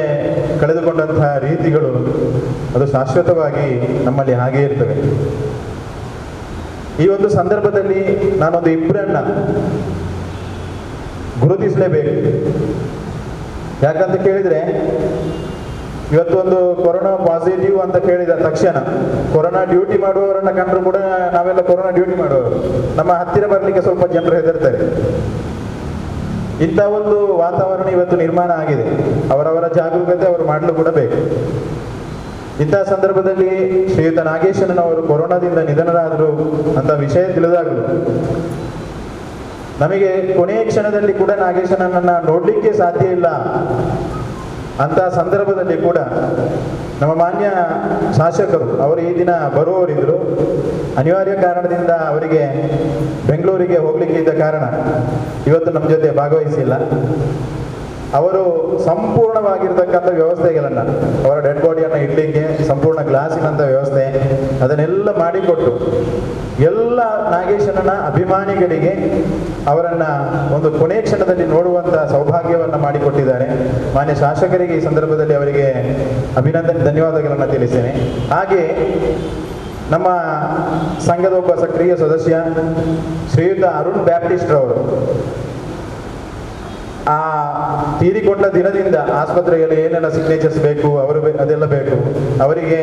ಕಳೆದುಕೊಂಡಂತಹ ರೀತಿಗಳು ಅದು ಶಾಶ್ವತವಾಗಿ ನಮ್ಮಲ್ಲಿ ಹಾಗೇ ಇರ್ತವೆ. ಈ ಒಂದು ಸಂದರ್ಭದಲ್ಲಿ ನಾನೊಂದು ಇಬ್ಬರನ್ನ ಗುರುತಿಸಲೇಬೇಕು. ಯಾಕಂತ ಕೇಳಿದ್ರೆ ಇವತ್ತು ಒಂದು ಕೊರೋನಾ ಪಾಸಿಟಿವ್ ಅಂತ ಕೇಳಿದ ತಕ್ಷಣ ಕೊರೋನಾ ಡ್ಯೂಟಿ ಮಾಡುವವರನ್ನ ಕಂಡ್ರು ಕೂಡ ನಾವೆಲ್ಲ ಕೊರೋನಾ ಡ್ಯೂಟಿ ಮಾಡುವವರು, ನಮ್ಮ ಹತ್ತಿರ ಬರಲಿಕ್ಕೆ ಸ್ವಲ್ಪ ಜನರು ಹೆದರ್ತಾರೆ. ಇಂಥ ಒಂದು ವಾತಾವರಣ ಇವತ್ತು ನಿರ್ಮಾಣ ಆಗಿದೆ. ಅವರವರ ಜಾಗರೂಕತೆ ಅವರು ಮಾಡಲು ಕೂಡ ಬೇಕು. ಇಂತಹ ಸಂದರ್ಭದಲ್ಲಿ ಶ್ರೀಯುತ ನಾಗೇಶನವರು ಕೊರೋನಾದಿಂದ ನಿಧನರಾದರು ಅಂತ ವಿಷಯ ತಿಳಿದಾಗಲು ನಮಗೆ ಕೊನೆಯ ಕ್ಷಣದಲ್ಲಿ ಕೂಡ ನಾಗೇಶನನ್ನ ನೋಡ್ಲಿಕ್ಕೆ ಸಾಧ್ಯ ಇಲ್ಲ ಅಂತ ಸಂದರ್ಭದಲ್ಲಿ ಕೂಡ ನಮ್ಮ ಮಾನ್ಯ ಶಾಸಕರು ಅವರು ಈ ದಿನ ಬರುವವರಿದ್ರು, ಅನಿವಾರ್ಯ ಕಾರಣದಿಂದ ಅವರಿಗೆ ಬೆಂಗಳೂರಿಗೆ ಹೋಗ್ಲಿಕ್ಕೆ ಇದ್ದ ಕಾರಣ ಇವತ್ತು ನಮ್ಮ ಜೊತೆ ಭಾಗವಹಿಸಿಲ್ಲ. ಅವರು ಸಂಪೂರ್ಣವಾಗಿರ್ತಕ್ಕಂಥ ವ್ಯವಸ್ಥೆಗಳನ್ನ ಅವರ ಡೆಡ್ ಬಾಡಿಯನ್ನು ಇಡ್ಲಿಕ್ಕೆ ಸಂಪೂರ್ಣ ಗ್ಲಾಸಿನಂಥ ವ್ಯವಸ್ಥೆ ಅದನ್ನೆಲ್ಲ ಮಾಡಿಕೊಟ್ಟು ಎಲ್ಲ ನಾಗೇಶನನ ಅಭಿಮಾನಿಗಳಿಗೆ ಅವರನ್ನ ಒಂದು ಕೊನೆ ಕ್ಷಣದಲ್ಲಿ ನೋಡುವಂತ ಸೌಭಾಗ್ಯವನ್ನ ಮಾಡಿಕೊಟ್ಟಿದ್ದಾರೆ. ಮಾನ್ಯ ಶಾಸಕರಿಗೆ ಈ ಸಂದರ್ಭದಲ್ಲಿ ಅವರಿಗೆ ಅಭಿನಂದನೆ ಧನ್ಯವಾದಗಳನ್ನು ತಿಳಿಸ್ತೇನೆ. ಹಾಗೆ ನಮ್ಮ ಸಂಘದ ಒಬ್ಬ ಸಕ್ರಿಯ ಸದಸ್ಯ ಶ್ರೀಯುತ ಅರುಣ್ ಬ್ಯಾಪ್ಟಿಸ್ಟ್ ರವರು ಆ ತೀರಿಕೊಂಡ ದಿನದಿಂದ ಆಸ್ಪತ್ರೆಯಲ್ಲಿ ಏನೆಲ್ಲ ಸಿಗ್ನೇಚರ್ಸ್ ಬೇಕು ಅದೆಲ್ಲ ಬೇಕು. ಅವರಿಗೆ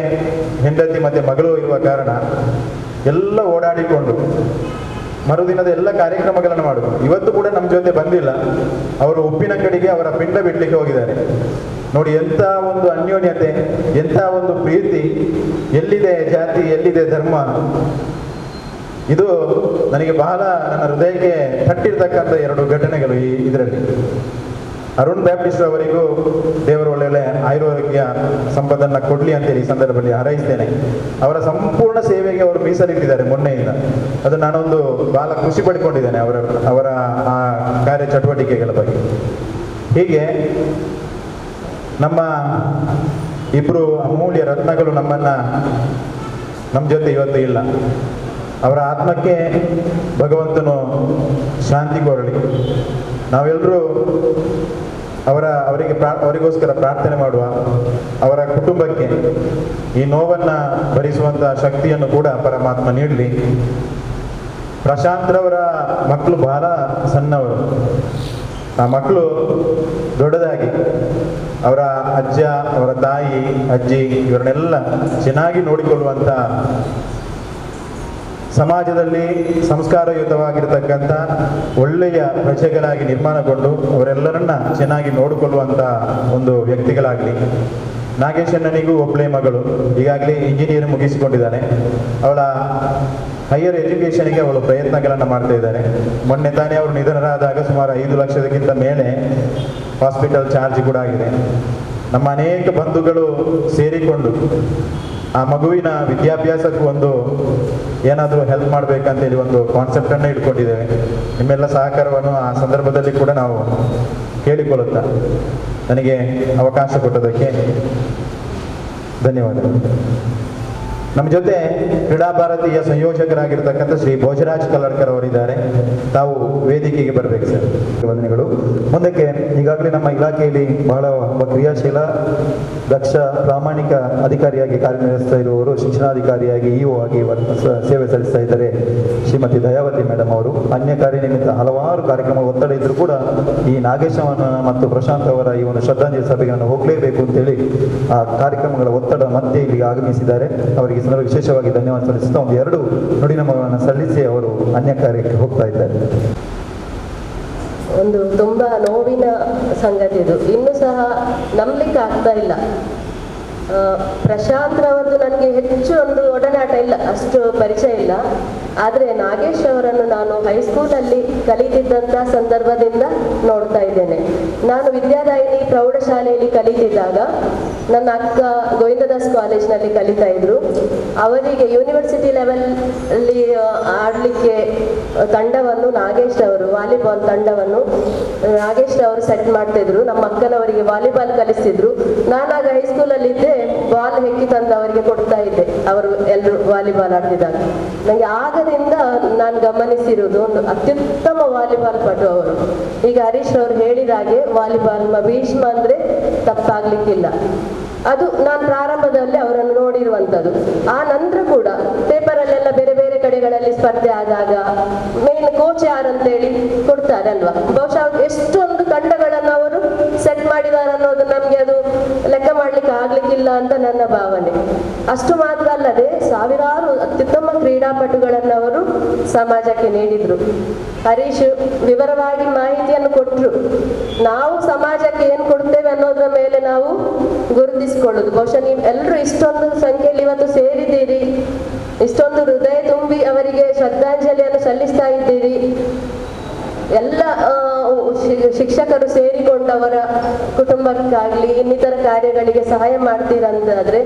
ಹೆಂಡತಿ ಮತ್ತೆ ಮಗಳು ಇರುವ ಕಾರಣ ಎಲ್ಲ ಓಡಾಡಿಕೊಂಡು ಮರುದಿನದ ಎಲ್ಲ ಕಾರ್ಯಕ್ರಮಗಳನ್ನು ಮಾಡುವುದು. ಇವತ್ತು ಕೂಡ ನಮ್ಮ ಜೊತೆ ಬಂದಿಲ್ಲ. ಅವರು ಉಪ್ಪಿನ ಕಡೆಗೆ ಅವರ ಪಿಂಡ ಬಿಡ್ಲಿಕ್ಕೆ ಹೋಗಿದ್ದಾರೆ. ನೋಡಿ ಎಂಥ ಒಂದು ಅನ್ಯೋನ್ಯತೆ, ಎಂಥ ಒಂದು ಪ್ರೀತಿ, ಎಲ್ಲಿದೆ ಜಾತಿ, ಎಲ್ಲಿದೆ ಧರ್ಮ. ಇದು ನನಗೆ ಬಹಳ ನನ್ನ ಹೃದಯಕ್ಕೆ ತಟ್ಟಿರ್ತಕ್ಕಂಥ 2 ಘಟನೆಗಳು ಇದರಲ್ಲಿ. ಅರುಣ್ ಬ್ಯಾಪ್ಟಿಸ್ಟ್ ಅವರಿಗೂ ದೇವರು ಒಳ್ಳೆ ಆಯುರ್ವೇದ ಸಂಪದನ್ನ ಕೊಡ್ಲಿ ಅಂತೇಳಿ ಈ ಸಂದರ್ಭದಲ್ಲಿ ಹಾರೈಸ್ತೇನೆ. ಅವರ ಸಂಪೂರ್ಣ ಸೇವೆಗೆ ಅವರು ಮೀಸಲಿಟ್ಟಿದ್ದಾರೆ ಮೊನ್ನೆಯಿಂದ. ಅದು ನಾನೊಂದು ಬಹಳ ಖುಷಿ ಪಡ್ಕೊಂಡಿದ್ದೇನೆ ಅವರ ಆ ಕಾರ್ಯ ಚಟುವಟಿಕೆಗಳ ಬಗ್ಗೆ. ಹೀಗೆ ನಮ್ಮ ಇಬ್ರು ಅಮೂಲ್ಯ ರತ್ನಗಳು ನಮ್ಮ ಜೊತೆ ಇವತ್ತು ಇಲ್ಲ. ಅವರ ಆತ್ಮಕ್ಕೆ ಭಗವಂತನು ಶಾಂತಿ ಕೋರಲಿ. ನಾವೆಲ್ಲರೂ ಅವರಿಗೋಸ್ಕರ ಪ್ರಾರ್ಥನೆ ಮಾಡುವ. ಅವರ ಕುಟುಂಬಕ್ಕೆ ಈ ನೋವನ್ನು ಭರಿಸುವಂತಹ ಶಕ್ತಿಯನ್ನು ಕೂಡ ಪರಮಾತ್ಮ ನೀಡಲಿ. ಪ್ರಶಾಂತ್ರವರ ಮಕ್ಕಳು ಬಹಳ ಸಣ್ಣವರು. ಆ ಮಕ್ಕಳು ದೊಡ್ಡದಾಗಿ ಅವರ ಅಜ್ಜ, ಅವರ ತಾಯಿ, ಅಜ್ಜಿ ಇವರನ್ನೆಲ್ಲ ಚೆನ್ನಾಗಿ ನೋಡಿಕೊಳ್ಳುವಂತ, ಸಮಾಜದಲ್ಲಿ ಸಂಸ್ಕಾರಯುತವಾಗಿರತಕ್ಕಂಥ ಒಳ್ಳೆಯ ಪ್ರಜೆಗಳಾಗಿ ನಿರ್ಮಾಣಗೊಂಡು ಅವರೆಲ್ಲರನ್ನ ಚೆನ್ನಾಗಿ ನೋಡಿಕೊಳ್ಳುವಂಥ ಒಂದು ವ್ಯಕ್ತಿಗಳಾಗಲಿ. ನಾಗೇಶಣ್ಣನಿಗೂ ಒಬ್ಬಳೇ ಮಗಳು, ಈಗಾಗಲೇ ಇಂಜಿನಿಯರ್ ಮುಗಿಸಿಕೊಂಡಿದ್ದಾನೆ. ಅವಳ ಹೈಯರ್ ಎಜುಕೇಷನ್ಗೆ ಅವಳು ಪ್ರಯತ್ನಗಳನ್ನು ಮಾಡ್ತಾ ಇದ್ದಾರೆ. ಮೊನ್ನೆ ತಾನೇ ಅವರು ನಿಧನರಾದಾಗ ಸುಮಾರು 5 ಲಕ್ಷದಕ್ಕಿಂತ ಮೇಲೆ ಹಾಸ್ಪಿಟಲ್ ಚಾರ್ಜ್ ಕೂಡ ಆಗಿದೆ. ನಮ್ಮ ಅನೇಕ ಬಂಧುಗಳು ಸೇರಿಕೊಂಡು ಆ ಮಗುವಿನ ವಿದ್ಯಾಭ್ಯಾಸಕ್ಕೂ ಒಂದು ಏನಾದರೂ ಹೆಲ್ಪ್ ಮಾಡಬೇಕಂತೇಳಿ ಒಂದು ಕಾನ್ಸೆಪ್ಟನ್ನು ಇಟ್ಕೊಂಡಿದ್ದೇವೆ. ನಿಮ್ಮೆಲ್ಲ ಸಹಕಾರವನ್ನು ಆ ಸಂದರ್ಭದಲ್ಲಿ ಕೂಡ ನಾವು ಕೇಳಿಕೊಳ್ಳುತ್ತಾ ನನಗೆ ಅವಕಾಶ ಕೊಟ್ಟದಕ್ಕೆ ಧನ್ಯವಾದಗಳು. ನಮ್ಮ ಜೊತೆ ಕ್ರೀಡಾ ಭಾರತೀಯ ಸಂಯೋಜಕರಾಗಿರ್ತಕ್ಕಂಥ ಶ್ರೀ ಭೋಜರಾಜ್ ಕಲ್ಲಡ್ಕರ್ ಅವರಿದ್ದಾರೆ. ತಾವು ವೇದಿಕೆಗೆ ಬರಬೇಕು ಸರ್. ವಂದನೆಗಳು. ಮುಂದಕ್ಕೆ ಈಗಾಗಲೇ ನಮ್ಮ ಇಲಾಖೆಯಲ್ಲಿ ಬಹಳ ಒಬ್ಬ ಕ್ರಿಯಾಶೀಲ, ದಕ್ಷ, ಪ್ರಾಮಾಣಿಕ ಅಧಿಕಾರಿಯಾಗಿ ಕಾರ್ಯನಿರ್ವಹಿಸ್ತಾ ಇರುವವರು, ಶಿಕ್ಷಣಾಧಿಕಾರಿಯಾಗಿ ಇಒ ಆಗಿ ಸೇವೆ ಸಲ್ಲಿಸ್ತಾ ಇದ್ದಾರೆ ಶ್ರೀಮತಿ ದಯಾವತಿ ಮೇಡಮ್ ಅವರು. ಅನ್ಯ ಕಾರ್ಯನಿಮಿತ್ತ ಹಲವಾರು ಕಾರ್ಯಕ್ರಮ ಒತ್ತಡ ಇದ್ರೂ ಕೂಡ ಈ ನಾಗೇಶವನ ಮತ್ತು ಪ್ರಶಾಂತ್ ಅವರ ಈ ಒಂದು ಶ್ರದ್ಧಾಂಜಲಿ ಸಭೆಗೆ ನಾನು ಹೋಗಲೇಬೇಕು ಅಂತೇಳಿ ಆ ಕಾರ್ಯಕ್ರಮಗಳ ಒತ್ತಡ ಮಧ್ಯೆ ಇಲ್ಲಿಗೆ ಆಗಮಿಸಿದ್ದಾರೆ. ಅವರಿಗೆ ಸಂದರ್ಭ ವಿಶೇಷವಾಗಿ ಧನ್ಯವಾದ ಸಲ್ಲಿಸುತ್ತಾ ಒಂದು 2 ನುಡಿನ ಮಗಳನ್ನು ಸಲ್ಲಿಸಿ ಅವರು ಅನ್ಯ ಕಾರ್ಯಕ್ಕೆ ಹೋಗ್ತಾ ಇದ್ದಾರೆ. ಒಂದು ತುಂಬ ನೋವಿನ ಸಂಗತಿ ಇದು, ಇನ್ನೂ ಸಹ ನಂಬಲಿಕ್ಕೆ ಆಗ್ತಾ ಇಲ್ಲ. ಪ್ರಶಾಂತ್ ರವರದ್ದು ನನಗೆ ಹೆಚ್ಚು ಒಂದು ಒಡನಾಟ ಇಲ್ಲ, ಅಷ್ಟು ಪರಿಚಯ ಇಲ್ಲ. ಆದರೆ ನಾಗೇಶ್ ಅವರನ್ನು ನಾನು ಹೈಸ್ಕೂಲಲ್ಲಿ ಕಲಿತಿದ್ದಂಥ ಸಂದರ್ಭದಿಂದ ನೋಡ್ತಾ ಇದ್ದೇನೆ. ನಾನು ವಿದ್ಯಾದಾಯಿನಿ ಪ್ರೌಢಶಾಲೆಯಲ್ಲಿ ಕಲಿತಿದ್ದಾಗ ನನ್ನ ಅಕ್ಕ ಗೋವಿಂದದಾಸ್ ಕಾಲೇಜ್ನಲ್ಲಿ ಕಲಿತಾ ಇದ್ರು. ಅವರಿಗೆ ಯೂನಿವರ್ಸಿಟಿ ಲೆವೆಲ್ ಅಲ್ಲಿ ಆಡಲಿಕ್ಕೆ ತಂಡವನ್ನು ನಾಗೇಶ್ ಅವರು, ವಾಲಿಬಾಲ್ ತಂಡವನ್ನು ನಾಗೇಶ್ ಅವರು ಸೆಟ್ ಮಾಡ್ತಿದ್ರು. ನಮ್ಮ ಅಕ್ಕನವರಿಗೆ ವಾಲಿಬಾಲ್ ಕಲಿಸ್ತಿದ್ರು. ನಾನಾಗ ಹೈಸ್ಕೂಲಲ್ಲಿದ್ದೆ, ಬಾಲ್ ಹೆಕ್ಕಿ ತಂದು ಅವರಿಗೆ ಕೊಡ್ತಾ ಇದ್ದೆ, ಅವರು ಎಲ್ಲರೂ ವಾಲಿಬಾಲ್ ಆಡ್ತಿದ್ದಾಗ. ನನಗೆ ಆಗದಿಂದ ನಾನು ಗಮನಿಸಿರುವುದು ಒಂದು ಅತ್ಯುತ್ತಮ ವಾಲಿಬಾಲ್ ಪಟು ಅವರು. ಈಗ ಹರೀಶ್ ಅವರು ಹೇಳಿದ ಹಾಗೆ ವಾಲಿಬಾಲ್ ಭೀಷ್ಮ ಅಂದ್ರೆ ತಪ್ಪಾಗ್ಲಿಕ್ಕಿಲ್ಲ. ಅದು ನಾನು ಪ್ರಾರಂಭದಲ್ಲಿ ಅವರನ್ನು ನೋಡಿರುವಂಥದ್ದು. ಆ ನಂತರ ಕೂಡ ಪೇಪರಲ್ಲೆಲ್ಲ ಬೇರೆ ಬೇರೆ ಕಡೆಗಳಲ್ಲಿ ಸ್ಪರ್ಧೆ ಆದಾಗ ಮೇನ್ ಕೋಚ್ ಯಾರಂತೇಳಿ ಕೊಡ್ತಾರಲ್ವಾ, ಬಹುಶಃ ಎಷ್ಟೊಂದು ತಂಡಗಳನ್ನು ಅವರು ಸೆಟ್ ಮಾಡಿದ್ದಾರೆ ಅನ್ನೋದು ನಮಗೆ ಅದು ಲೆಕ್ಕ ಮಾಡ್ಲಿಕ್ಕೆ ಆಗ್ಲಿಕ್ಕಿಲ್ಲ ಅಂತ ನನ್ನ ಭಾವನೆ. ಅಷ್ಟು ಮಾತ್ರ ಅಲ್ಲದೆ ಸಾವಿರಾರು ಅತ್ಯುತ್ತಮ ಕ್ರೀಡಾಪಟುಗಳನ್ನು ಅವರು ಸಮಾಜಕ್ಕೆ ನೀಡಿದ್ರು. ಹರೀಶ್ ವಿವರವಾಗಿ ಮಾಹಿತಿಯನ್ನು ಕೊಟ್ಟರು. ನಾವು ಸಮಾಜಕ್ಕೆ ಏನು ಕೊಡ್ತೇವೆ ಅನ್ನೋದ್ರ ಮೇಲೆ ನಾವು ಗುರುತಿಸಿಕೊಳ್ಳುದು. ಬಹುಶಃ ನೀವು ಎಲ್ಲರೂ ಇಷ್ಟೊಂದು ಸಂಖ್ಯೆಯಲ್ಲಿ ಇವತ್ತು ಸೇರಿದ್ದೀರಿ, ಇಷ್ಟೊಂದು ಹೃದಯ ತುಂಬಿ ಅವರಿಗೆ ಶ್ರದ್ಧಾಂಜಲಿಯನ್ನು ಸಲ್ಲಿಸ್ತಾ ಇದ್ದೀರಿ. ಎಲ್ಲ ಶಿಕ್ಷಕರು ಸೇರಿಕೊಂಡು ಅವರ ಕುಟುಂಬಕ್ಕಾಗ್ಲಿ ಇನ್ನಿತರ ಕಾರ್ಯಗಳಿಗೆ ಸಹಾಯ ಮಾಡ್ತೀರಂತಾದ್ರೆ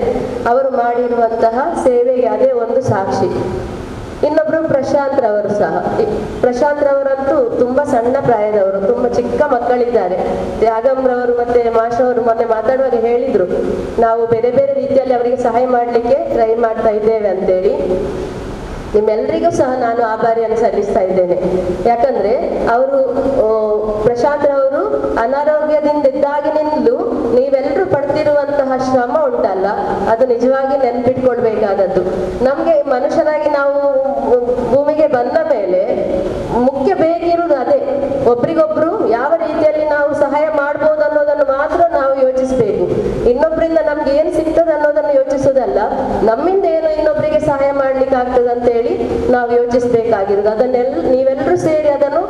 ಅವರು ಮಾಡಿರುವಂತಹ ಸೇವೆಗೆ ಅದೇ ಒಂದು ಸಾಕ್ಷಿ. ಇನ್ನೊಬ್ರು ಪ್ರಶಾಂತ್ ರವರು ಸಹ. ಪ್ರಶಾಂತ್ ರವರಂತೂ ತುಂಬಾ ಸಣ್ಣ ಪ್ರಾಯದವರು, ತುಂಬಾ ಚಿಕ್ಕ ಮಕ್ಕಳಿದ್ದಾರೆ. ತ್ಯಾಗಂರವರು ಮತ್ತೆ ಮಾಷವರು ಮೊನ್ನೆ ಮಾತಾಡುವಾಗ ಹೇಳಿದ್ರು, ನಾವು ಬೇರೆ ಬೇರೆ ರೀತಿಯಲ್ಲಿ ಅವರಿಗೆ ಸಹಾಯ ಮಾಡ್ಲಿಕ್ಕೆ ಟ್ರೈ ಮಾಡ್ತಾ ಇದ್ದೇವೆ ಅಂತೇಳಿ. ನಿಮ್ಮೆಲ್ಲರಿಗೂ ಸಹ ನಾನು ಆಭಾರಿಯನ್ನು ಸಲ್ಲಿಸ್ತಾ ಇದ್ದೇನೆ. ಯಾಕಂದ್ರೆ ಅವರು ಪ್ರಶಾಂತ್ ರವರು ಅನಾರೋಗ್ಯದಿಂದ ಇದ್ದಾಗಿನಿಂದಲೂ ನೀವೆಲ್ಲರೂ ಪಡ್ತಿರುವಂತಹ ಶ್ರಮ ಉಂಟಲ್ಲ, ಅದು ನಿಜವಾಗಿ ನೆನ್ಪಿಟ್ಕೊಳ್ಬೇಕಾದದ್ದು. ನಮ್ಗೆ ಮನುಷ್ಯನಾಗಿ ನಾವು ಭೂಮಿಗೆ ಬಂದ ಮೇಲೆ ಮುಖ್ಯ ಬೇಕಿರುವುದು ಅದೇ, ಒಬ್ರಿಗೊಬ್ರು ಯಾವ ರೀತಿಯಲ್ಲಿ ನಾವು ಸಹಾಯ ಮಾಡ್ಬೋದು ಅನ್ನೋದನ್ನು ಮಾತ್ರ ನಾವು ಯೋಚಿಸ್ಬೇಕು. ಇನ್ನೊಬ್ಬರಿಂದ ನಮ್ಗೆ ಏನ್ ಸಿಗ್ತದೆ ಅನ್ನೋದನ್ನು ಯೋಚಿಸೋದಲ್ಲ, ನಮ್ಮಿಂದ ಏನು ಇನ್ನೊಬ್ಬರಿಗೆ ಸಹಾಯ ಮಾಡ್ಲಿಕ್ಕೆ ಆಗ್ತದೆ ಅಂತ ಹೇಳಿ ನಾವು ಯೋಚಿಸ್ಬೇಕಾಗಿರೋದು. ನೀವೆಲ್ಲರೂ ಸೇರಿ ಅದನ್ನು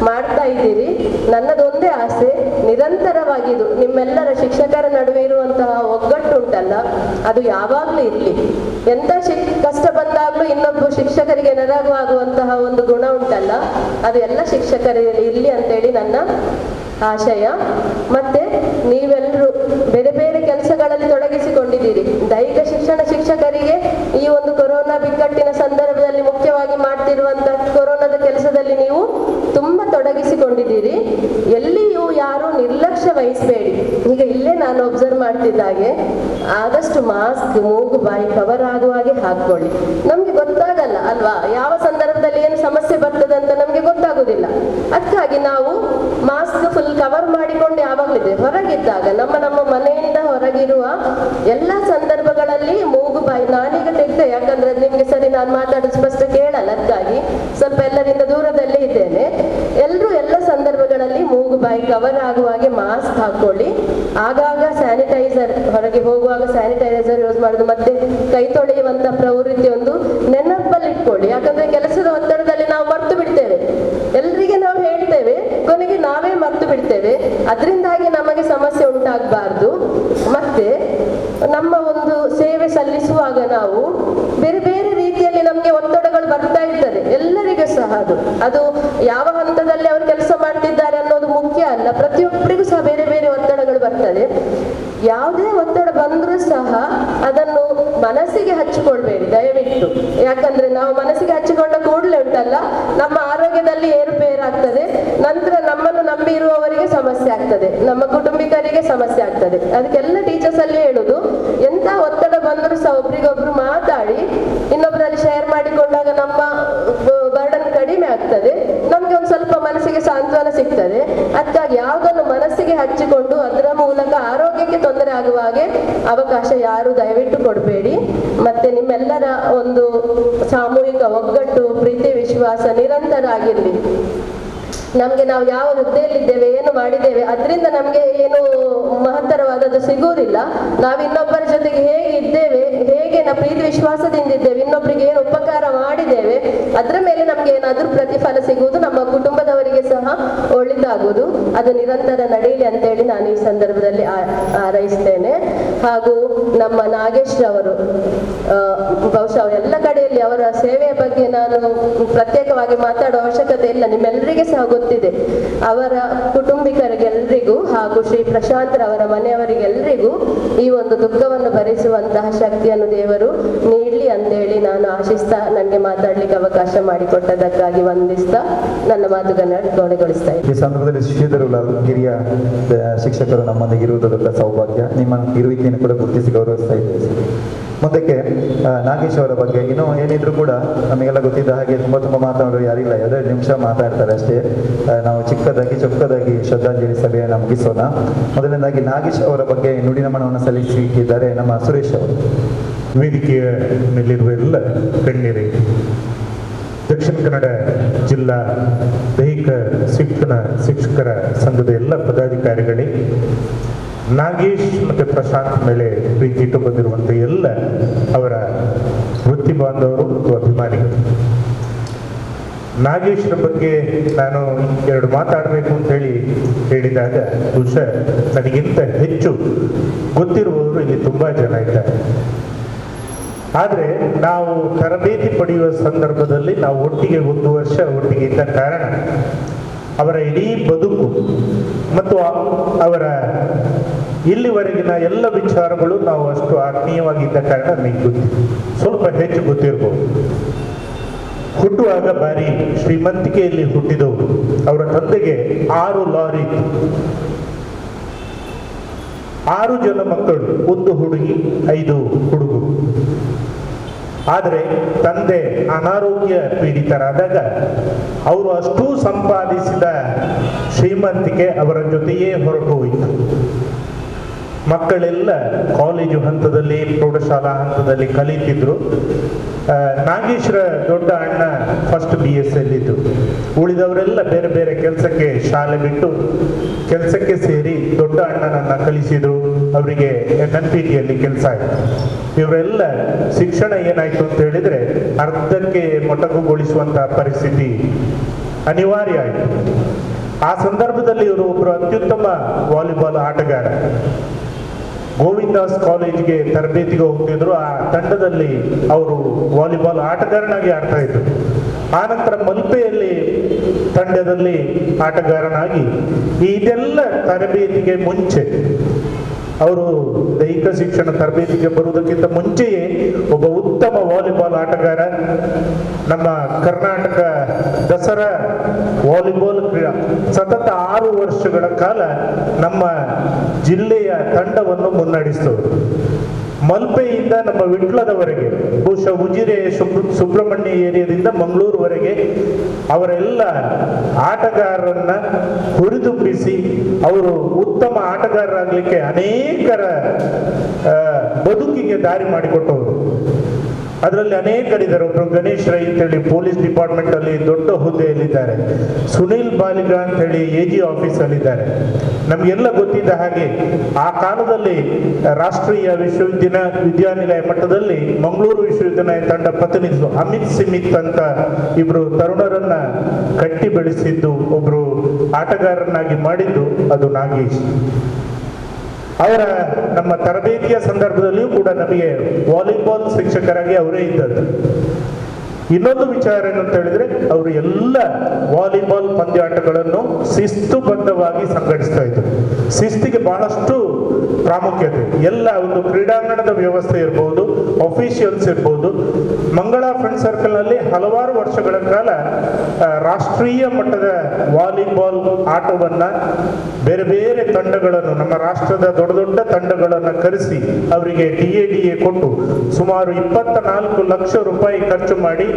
ಮಾಡ್ತಾ ಇದ್ದೀರಿ. ನನ್ನದೊಂದೇ ಆಸೆ, ನಿರಂತರವಾಗಿದ್ದು ನಿಮ್ಮೆಲ್ಲರ ಶಿಕ್ಷಕರ ನಡುವೆ ಇರುವಂತಹ ಒಗ್ಗಟ್ಟು ಉಂಟಲ್ಲ, ಅದು ಯಾವಾಗ್ಲೂ ಇರ್ಲಿ. ಎಂತ ಕಷ್ಟ ಬಂದಾಗ್ಲೂ ಇನ್ನೊಬ್ಬ ಶಿಕ್ಷಕರಿಗೆ ನೆರವಾಗುವಂತಹ ಒಂದು ಗುಣ ಉಂಟಲ್ಲ, ಅದು ಎಲ್ಲ ಶಿಕ್ಷಕರಲ್ಲಿ ಇರ್ಲಿ ಅಂತೇಳಿ ನನ್ನ ಆಶಯ. ಮತ್ತೆ ನೀವೆಲ್ಲರೂ ಬೇರೆ ಬೇರೆ ಕೆಲಸಗಳಲ್ಲಿ ತೊಡಗಿಸಿಕೊಂಡಿದ್ದೀರಿ. ದೈಹಿಕ ಶಿಕ್ಷಣ ಶಿಕ್ಷಕರಿಗೆ ಈ ಒಂದು ಕೊರೋನಾ ಬಿಕ್ಕಟ್ಟಿನ ಸಂದರ್ಭದಲ್ಲಿ ಮುಖ್ಯವಾಗಿ ಮಾಡ್ತಿರುವಂತಹ ಕೊರೋನಾದ ಕೆಲಸದಲ್ಲಿ ನೀವು ತುಂಬಾ ತೊಡಗಿಸಿಕೊಂಡಿದ್ದೀರಿ. ಎಲ್ಲಿಯೂ ಯಾರು ನಿರ್ಲಕ್ಷ್ಯ ವಹಿಸಬೇಡಿ. ಈಗ ಇಲ್ಲೇ ನಾನು ಒಬ್ಸರ್ವ್ ಮಾಡ್ತಿದ್ದಾಗೆ ಆದಷ್ಟು ಮಾಸ್ಕ್, ಮೂಗು, ಬಾಯಿ ಕವರ್ ಆಗುವ ಹಾಗೆ ಹಾಕೊಳ್ಳಿ. ನಮ್ಗೆ ಗೊತ್ತಾಗಲ್ಲ ಅಲ್ವಾ, ಯಾವ ಸಂದರ್ಭದಲ್ಲಿ ಏನು ಸಮಸ್ಯೆ ಬರ್ತದೆ ಅಂತ ನಮ್ಗೆ ಗೊತ್ತಾಗುದಿಲ್ಲ. ಅದಕ್ಕಾಗಿ ನಾವು ಮಾಸ್ಕ್ ಫುಲ್ ಕವರ್ ಮಾಡಿಕೊಂಡು ಯಾವಾಗಲಿದೆ ಹೊರಗಿದ್ದಾಗ ನಮ್ಮ ಮನೆಯಿಂದ ಹೊರಗಿರುವ ಎಲ್ಲ ಸಂದರ್ಭಗಳಲ್ಲಿ ಮೂಗು ಬಾಯಿ ನಾನೀಗ ತೆಗ್ದೆ, ಯಾಕಂದ್ರೆ ನಿಮ್ಗೆ ಸರಿ ನಾನು ಮಾತಾಡೋದು ಸ್ಪಷ್ಟ ಕೇಳಲ್ಲ, ಅದಕ್ಕಾಗಿ ಸ್ವಲ್ಪ ಎಲ್ಲರಿಂದ ದೂರದಲ್ಲೇ ಇದ್ದೇನೆ. ಎಲ್ಲರೂ ಎಲ್ಲ ಸಂದರ್ಭಗಳಲ್ಲಿ ಮೂಗು ಬಾಯಿ ಕವರ್ ಆಗುವ ಹಾಗೆ ಮಾಸ್ಕ್ ಹಾಕೊಳ್ಳಿ. ಆಗಾಗ ಸ್ಯಾನಿಟೈಸರ್, ಹೊರಗೆ ಹೋಗುವಾಗ ಸ್ಯಾನಿಟೈಸರ್ ಯೂಸ್ ಮಾಡುದು, ಮತ್ತೆ ಕೈ ತೊಳೆಯುವಂತ ಪ್ರವೃತ್ತಿ ಒಂದು ನೆನಪಲ್ಲಿ ಇಟ್ಕೊಳ್ಳಿ. ಯಾಕಂದ್ರೆ ಕೆಲಸದ ಒತ್ತಡದಲ್ಲಿ ನಾವು ಮರ್ತು ಬಿಡ್ತೇವೆ, ಎಲ್ರಿಗೆ ನಾವು ಹೇಳ್ತೇವೆ, ಕೊನೆಗೆ ನಾವೇ ಮರ್ತು ಬಿಡ್ತೇವೆ. ಅದರಿಂದಾಗಿ ನಮಗೆ ಸಮಸ್ಯೆ ಉಂಟಾಗಬಾರ್ದು. ಮತ್ತೆ ನಮ್ಮ ಒಂದು ಸೇವೆ ಸಲ್ಲಿಸುವಾಗ ನಾವು ಬೇರೆ ಬೇರೆ ರೀತಿಯಲ್ಲಿ ನಮ್ಗೆ ಒತ್ತಡಗಳು ಬರ್ತಾ ಇರ್ತದೆ, ಎಲ್ಲರಿಗೂ ಸಹ ಅದು ಯಾವ ಹಂತದಲ್ಲಿ ಅವರು ಕೆಲಸ ಮಾಡ್ತಿದ್ದಾರೆ ಅನ್ನೋದು ಮುಖ್ಯ ಅಲ್ಲ, ಪ್ರತಿಯೊಬ್ಬರಿಗೂ ಸಹ ಬೇರೆ ಬೇರೆ ಒತ್ತಡಗಳು ಬರ್ತದೆ. ಯಾವುದೇ ಒತ್ತಡ ಬಂದ್ರೂ ಸಹ ಅದನ್ನು ಮನಸ್ಸಿಗೆ ಹಚ್ಚಿಕೊಳ್ಬೇಡಿ ದಯವಿಟ್ಟು. ಯಾಕಂದ್ರೆ ನಾವು ಮನಸ್ಸಿಗೆ ಹಚ್ಚಿಕೊಂಡ ಕೂಡಲೇ ಉಂಟಲ್ಲ, ನಮ್ಮ ಆರೋಗ್ಯದಲ್ಲಿ ಏರುಪೇರಾಗ್ತದೆ. ನಂತರ ನಮ್ಮನ್ನು ನಂಬಿ ಇರುವವರಿಗೆ ಸಮಸ್ಯೆ ಆಗ್ತದೆ, ನಮ್ಮ ಕುಟುಂಬಿಕರಿಗೆ ಸಮಸ್ಯೆ ಆಗ್ತದೆ. ಅದಕ್ಕೆಲ್ಲ ಟೀಚರ್ಸ್ ಅಲ್ಲಿ ಹೇಳುದು, ಎಂತ ಒತ್ತಡ ಬಂದರೂ ಸಹ ಒಬ್ರಿಗೊಬ್ರು ಮಾತಾಡಿ ಇನ್ನೊಬ್ಬರಲ್ಲಿ ಶೇರ್ ಮಾಡಿಕೊಂಡಾಗ ನಮ್ಮ ಬರ್ಡನ್ ಕಡಿಮೆ ಆಗ್ತದೆ, ನಮ್ಗೆ ಒಂದು ಸ್ವಲ್ಪ ಮನಸ್ಸಿಗೆ ಸಾಂತ್ವನ ಸಿಗ್ತದೆ. ಅದಕ್ಕಾಗಿ ಯಾವುದನ್ನು ಮನಸ್ಸಿಗೆ ಹಚ್ಚಿಕೊಂಡು ಅದರ ಮೂಲಕ ಆರೋಗ್ಯಕ್ಕೆ ತೊಂದರೆ ಆಗುವ ಹಾಗೆ ಅವಕಾಶ ಯಾರು ದಯವಿಟ್ಟು ಕೊಡಬೇಡಿ. ಮತ್ತೆ ನಿಮ್ಮೆಲ್ಲರ ಒಂದು ಸಾಮೂಹಿಕ ಒಗ್ಗಟ್ಟು, ಪ್ರೀತಿ, ವಿಶ್ವಾಸ ನಿರಂತರ ಆಗಿರ್ಲಿ. ನಮ್ಗೆ ನಾವು ಯಾವ ಹುದ್ದೆಯಲ್ಲಿದ್ದೇವೆ, ಏನು ಮಾಡಿದ್ದೇವೆ, ಅದರಿಂದ ನಮ್ಗೆ ಏನು ಮಹತ್ತರವಾದದ್ದು ಸಿಗುವುದಿಲ್ಲ. ನಾವು ಇನ್ನೊಬ್ಬರ ಜೊತೆಗೆ ಹೇಗೆ ಇದ್ದೇವೆ, ಹೇಗೆ ಪ್ರೀತಿ ವಿಶ್ವಾಸದಿಂದ ಇದ್ದೇವೆ, ಇನ್ನೊಬ್ಬರಿಗೆ ಏನು ಉಪಕಾರ ಮಾಡಿದ್ದೇವೆ, ಅದರ ಮೇಲೆ ನಮ್ಗೆ ಏನಾದ್ರೂ ಪ್ರತಿಫಲ ಸಿಗುವುದು, ನಮ್ಮ ಕುಟುಂಬದವರಿಗೆ ಸಹ ಒಳಿತಾಗುವುದು, ಅದು ನಿರಂತರ ನಡೆಯಲಿ ಅಂತೇಳಿ ನಾನು ಈ ಸಂದರ್ಭದಲ್ಲಿ ಹಾರೈಸ್ತೇನೆ. ಹಾಗೂ ನಮ್ಮ ನಾಗೇಶ್ ಅವರು ಬಹುಶಃ ಎಲ್ಲ ಕಡೆಯಲ್ಲಿ ಅವರ ಸೇವೆಯ ಬಗ್ಗೆ ನಾನು ಪ್ರತ್ಯೇಕವಾಗಿ ಮಾತಾಡುವ ಅವಶ್ಯಕತೆ ಇಲ್ಲ, ನಿಮ್ಮೆಲ್ಲರಿಗೆ ಸಹ ಗೊತ್ತಿದೆ. ಅವರ ಕುಟುಂಬಿಕರಿಗೆಲ್ಲರಿಗೂ ಹಾಗೂ ಶ್ರೀ ಪ್ರಶಾಂತ್ ರವರ ಮನೆಯವರಿಗೆಲ್ಲರಿಗೂ ಈ ಒಂದು ದುಃಖವನ್ನು ಭರಿಸುವಂತಹ ಶಕ್ತಿಯನ್ನು ದೇವರು ನೀಡಲಿ ಅಂತೇಳಿ ನಾನು ಆಶಿಸ್ತಾ ನನಗೆ ಮಾತಾಡ್ಲಿಕ್ಕೆ ಅವಕಾಶ ಮಾಡಿಕೊಟ್ಟದಕ್ಕಾಗಿ ವಂದಿಸ್ತಾ ನನ್ನ ಮಾತುಗಳನ್ನು ಕೊನೆಗೊಳಿಸ್ತಾ ಇದ್ದೀನಿ. ಈ ಸಂದರ್ಭದಲ್ಲಿ ಶ್ರೀಧರುಲಾಲ್ ಹಿರಿಯ ಶಿಕ್ಷಕರು ನಮ್ಮೊಂದಿಗೆ ಇರುವುದು ದೊಡ್ಡ ಸೌಭಾಗ್ಯ. ನಿಮ್ಮ ಇರುವಿಕೆಯನ್ನು ಕೂಡ ಗುರುತಿಸಿ ಗೌರವಿಸ್ತಾ ಇದ್ದೇವೆ. ಮುಂದಕ್ಕೆ ನಾಗೇಶ್ ಅವರ ಬಗ್ಗೆ ಇನ್ನೂ ಏನಿದ್ರು ಕೂಡ ನಮಗೆಲ್ಲ ಗೊತ್ತಿದ್ದ ಹಾಗೆ ತುಂಬ ಮಾತಾಡೋರು ಯಾರಿಲ್ಲ, 2 ನಿಮಿಷ ಮಾತಾಡ್ತಾರೆ ಅಷ್ಟೇ. ನಾವು ಚೊಕ್ಕದಾಗಿ ಶ್ರದ್ಧಾಂಜಲಿ ಸಭೆಯನ್ನು ಮುಗಿಸೋಣ. ಮೊದಲನೇದಾಗಿ ನಾಗೇಶ್ ಅವರ ಬಗ್ಗೆ ನುಡಿನಮನವನ್ನು ಸಲ್ಲಿಸಿದ್ದಾರೆ ನಮ್ಮ ಸುರೇಶ್ ಅವರು. ವೇದಿಕೆಯ ಮೇಲಿರುವ ಎಲ್ಲ ಗಣ್ಯರೇ, ದಕ್ಷಿಣ ಕನ್ನಡ ಜಿಲ್ಲಾ ದೈಹಿಕ ಶಿಕ್ಷಕರ ಸಂಘದ ಎಲ್ಲ ಪದಾಧಿಕಾರಿಗಳೇ, ನಾಗೇಶ್ ಮತ್ತು ಪ್ರಶಾಂತ್ ಮೇಲೆ ಪ್ರೀತಿ ಇಟ್ಟು ಬಂದಿರುವಂಥ ಎಲ್ಲ ಅವರ ವೃತ್ತಿ ಬಾಂಧವರು ಮತ್ತು ಅಭಿಮಾನಿಗಳು, ನಾಗೇಶ್ರ ಬಗ್ಗೆ ನಾನು 2 ಮಾತಾಡಬೇಕು ಅಂತ ಹೇಳಿದಾಗ ಬಹುಶಃ ನನಗಿಂತ ಹೆಚ್ಚು ಗೊತ್ತಿರುವವರು ಇಲ್ಲಿ ತುಂಬಾ ಜನ ಇದ್ದಾರೆ. ಆದರೆ ನಾವು ತರಬೇತಿ ಪಡೆಯುವ ಸಂದರ್ಭದಲ್ಲಿ ನಾವು ಒಟ್ಟಿಗೆ 1 ವರ್ಷ ಒಟ್ಟಿಗೆ ಇದ್ದ ಕಾರಣ ಅವರ ಇಡೀ ಬದುಕು ಮತ್ತು ಅವರ ಇಲ್ಲಿವರೆಗಿನ ಎಲ್ಲ ವಿಚಾರಗಳು ನಾವು ಅಷ್ಟು ಆತ್ಮೀಯವಾಗಿದ್ದ ಕಾರಣ ನಮಗೆ ಗೊತ್ತಿದೆ, ಸ್ವಲ್ಪ ಹೆಚ್ಚು ಗೊತ್ತಿರ್ಬೋದು. ಹುಟ್ಟುವಾಗ ಬಾರಿ ಶ್ರೀಮಂತಿಕೆಯಲ್ಲಿ ಹುಟ್ಟಿದವರು. ಅವರ ತಂದೆಗೆ 6 ಲಾರಿ, 6 ಜನ ಮಕ್ಕಳು, 1 ಹುಡುಗಿ 5 ಹುಡುಗರು. ಆದರೆ ತಂದೆ ಅನಾರೋಗ್ಯ ಪೀಡಿತರಾದಾಗ ಅವರು ಅಷ್ಟೂ ಸಂಪಾದಿಸಿದ ಶ್ರೀಮಂತಿಕೆ ಅವರ ಜೊತೆಯೇ ಹೊರಟು ಹೋಯಿತು. ಮಕ್ಕಳೆಲ್ಲ ಕಾಲೇಜು ಹಂತದಲ್ಲಿ, ಪ್ರೌಢಶಾಲಾ ಹಂತದಲ್ಲಿ ಕಲಿತಿದ್ರು. ನಾಗೇಶ್ರ ದೊಡ್ಡ ಅಣ್ಣ ಫಸ್ಟ್ BS ಇದ್ರು. ಉಳಿದವರೆಲ್ಲ ಬೇರೆ ಬೇರೆ ಕೆಲಸಕ್ಕೆ ಶಾಲೆ ಬಿಟ್ಟು ಕೆಲಸಕ್ಕೆ ಸೇರಿ ದೊಡ್ಡ ಅಣ್ಣನನ್ನ ಕಲಿಸಿದ್ರು. ಅವರಿಗೆ NNPTಯಲ್ಲಿ ಕೆಲಸ ಆಯಿತು. ಇವರೆಲ್ಲ ಶಿಕ್ಷಣ ಏನಾಯ್ತು ಅಂತ ಹೇಳಿದ್ರೆ ಅರ್ಧಕ್ಕೆ ಮೊಟಕುಗೊಳಿಸುವಂತಹ ಪರಿಸ್ಥಿತಿ ಅನಿವಾರ್ಯ ಆಯಿತು. ಆ ಸಂದರ್ಭದಲ್ಲಿ ಇವರು ಒಬ್ಬರು ಅತ್ಯುತ್ತಮ ವಾಲಿಬಾಲ್ ಆಟಗಾರ. ಗೋವಿಂದಾಸ್ ಕಾಲೇಜ್ಗೆ ತರಬೇತಿಗೆ ಹೋಗ್ತಿದ್ರು. ಆ ತಂಡದಲ್ಲಿ ಅವರು ವಾಲಿಬಾಲ್ ಆಟಗಾರನಾಗಿ ಆಡ್ತಾ ಇದ್ರು. ಆನಂತರ ಮಲ್ಪೆಯಲ್ಲಿ ತಂಡದಲ್ಲಿ ಆಟಗಾರನಾಗಿ ಇದೆಲ್ಲ ತರಬೇತಿಗೆ ಮುಂಚೆ, ಅವರು ದೈಹಿಕ ಶಿಕ್ಷಣ ತರಬೇತಿಗೆ ಬರುವುದಕ್ಕಿಂತ ಮುಂಚೆಯೇ ಒಬ್ಬ ಉತ್ತಮ ವಾಲಿಬಾಲ್ ಆಟಗಾರ. ನಮ್ಮ ಕರ್ನಾಟಕ ದಸರಾ ವಾಲಿಬಾಲ್ ಕ್ರೀಡಾ ಸತತ 6 ವರ್ಷಗಳ ಕಾಲ ನಮ್ಮ ಜಿಲ್ಲೆಯ ತಂಡವನ್ನು ಮುನ್ನಡೆಸಿದವರು. ಮಲ್ಪೆಯಿಂದ ನಮ್ಮ ವಿಟ್ಲದವರೆಗೆ, ಬಹುಶಃ ಉಜಿರೆ ಸುಬ್ರಹ್ಮಣ್ಯ ಏರಿಯಾದಿಂದ ಮಂಗಳೂರುವರೆಗೆ ಅವರೆಲ್ಲ ಆಟಗಾರರನ್ನ ಹುರಿದುಂಬಿಸಿ ಅವರು ಉತ್ತಮ ಆಟಗಾರರಾಗಲಿಕ್ಕೆ ಅನೇಕರ ಬದುಕಿಗೆ ದಾರಿ ಮಾಡಿಕೊಟ್ಟವರು. ಅದರಲ್ಲಿ ಅನೇಕರಿದ್ದಾರೆ. ಒಬ್ಬರು ಗಣೇಶ್ ರೈ ಅಂತೇಳಿ ಪೊಲೀಸ್ ಡಿಪಾರ್ಟ್ಮೆಂಟ್ ಅಲ್ಲಿ ದೊಡ್ಡ ಹುದ್ದೆಯಲ್ಲಿದ್ದಾರೆ. ಸುನೀಲ್ ಬಾಲಿಗಾ ಅಂತ ಹೇಳಿ AG ಆಫೀಸಲ್ಲಿದ್ದಾರೆ. ನಮಗೆಲ್ಲ ಗೊತ್ತಿದ್ದ ಹಾಗೆ ಆ ಕಾಲದಲ್ಲಿ ರಾಷ್ಟ್ರೀಯ ವಿದ್ಯಾನಿಲಯ ಮಟ್ಟದಲ್ಲಿ ಮಂಗಳೂರು ವಿಶ್ವವಿದ್ಯಾಲಯ ತಂಡ ಪ್ರತಿನಿಧಿಸಿದ ಅಮಿತ್ ಸಿಮಿತ್ ಅಂತ ಇಬ್ರು ತರುಣರನ್ನ ಕಟ್ಟಿ ಬೆಳೆಸಿದ್ದು, ಒಬ್ರು ಆಟಗಾರರನ್ನಾಗಿ ಮಾಡಿದ್ದು ಅದು ನಾಗೇಶ್. ಅವರ ನಮ್ಮ ತರಬೇತಿಯ ಸಂದರ್ಭದಲ್ಲಿಯೂ ಕೂಡ ನಮಗೆ ವಾಲಿಬಾಲ್ ಶಿಕ್ಷಕರಾಗಿ ಅವರೇ ಇದ್ದದ್ದು. ಇನ್ನೊಂದು ವಿಚಾರ ಏನಂತ ಹೇಳಿದ್ರೆ, ಅವರು ಎಲ್ಲ ವಾಲಿಬಾಲ್ ಪಂದ್ಯಾಟಗಳನ್ನು ಶಿಸ್ತುಬದ್ಧವಾಗಿ ಸಂಘಟಿಸ್ತಾ ಇದ್ರು. ಶಿಸ್ತಿಗೆ ಬಹಳಷ್ಟು ಪ್ರಾಮುಖ್ಯತೆ. ಎಲ್ಲ ಒಂದು ಕ್ರೀಡಾಂಗಣದ ವ್ಯವಸ್ಥೆ ಇರ್ಬೋದು, ಅಫಿಷಿಯಲ್ಸ್ ಇರ್ಬೋದು. ಮಂಗಳ ಫ್ರೆಂಡ್ ಸರ್ಕಲ್ ನಲ್ಲಿ ಹಲವಾರು ವರ್ಷಗಳ ಕಾಲ ರಾಷ್ಟ್ರೀಯ ಮಟ್ಟದ ವಾಲಿಬಾಲ್ ಆಟವನ್ನ ಬೇರೆ ಬೇರೆ ತಂಡಗಳನ್ನು, ನಮ್ಮ ರಾಷ್ಟ್ರದ ದೊಡ್ಡ ದೊಡ್ಡ ತಂಡಗಳನ್ನು ಕರೆಸಿ ಅವರಿಗೆ DA ಕೊಟ್ಟು ಸುಮಾರು 24 ಲಕ್ಷ ರೂಪಾಯಿ ಖರ್ಚು ಮಾಡಿ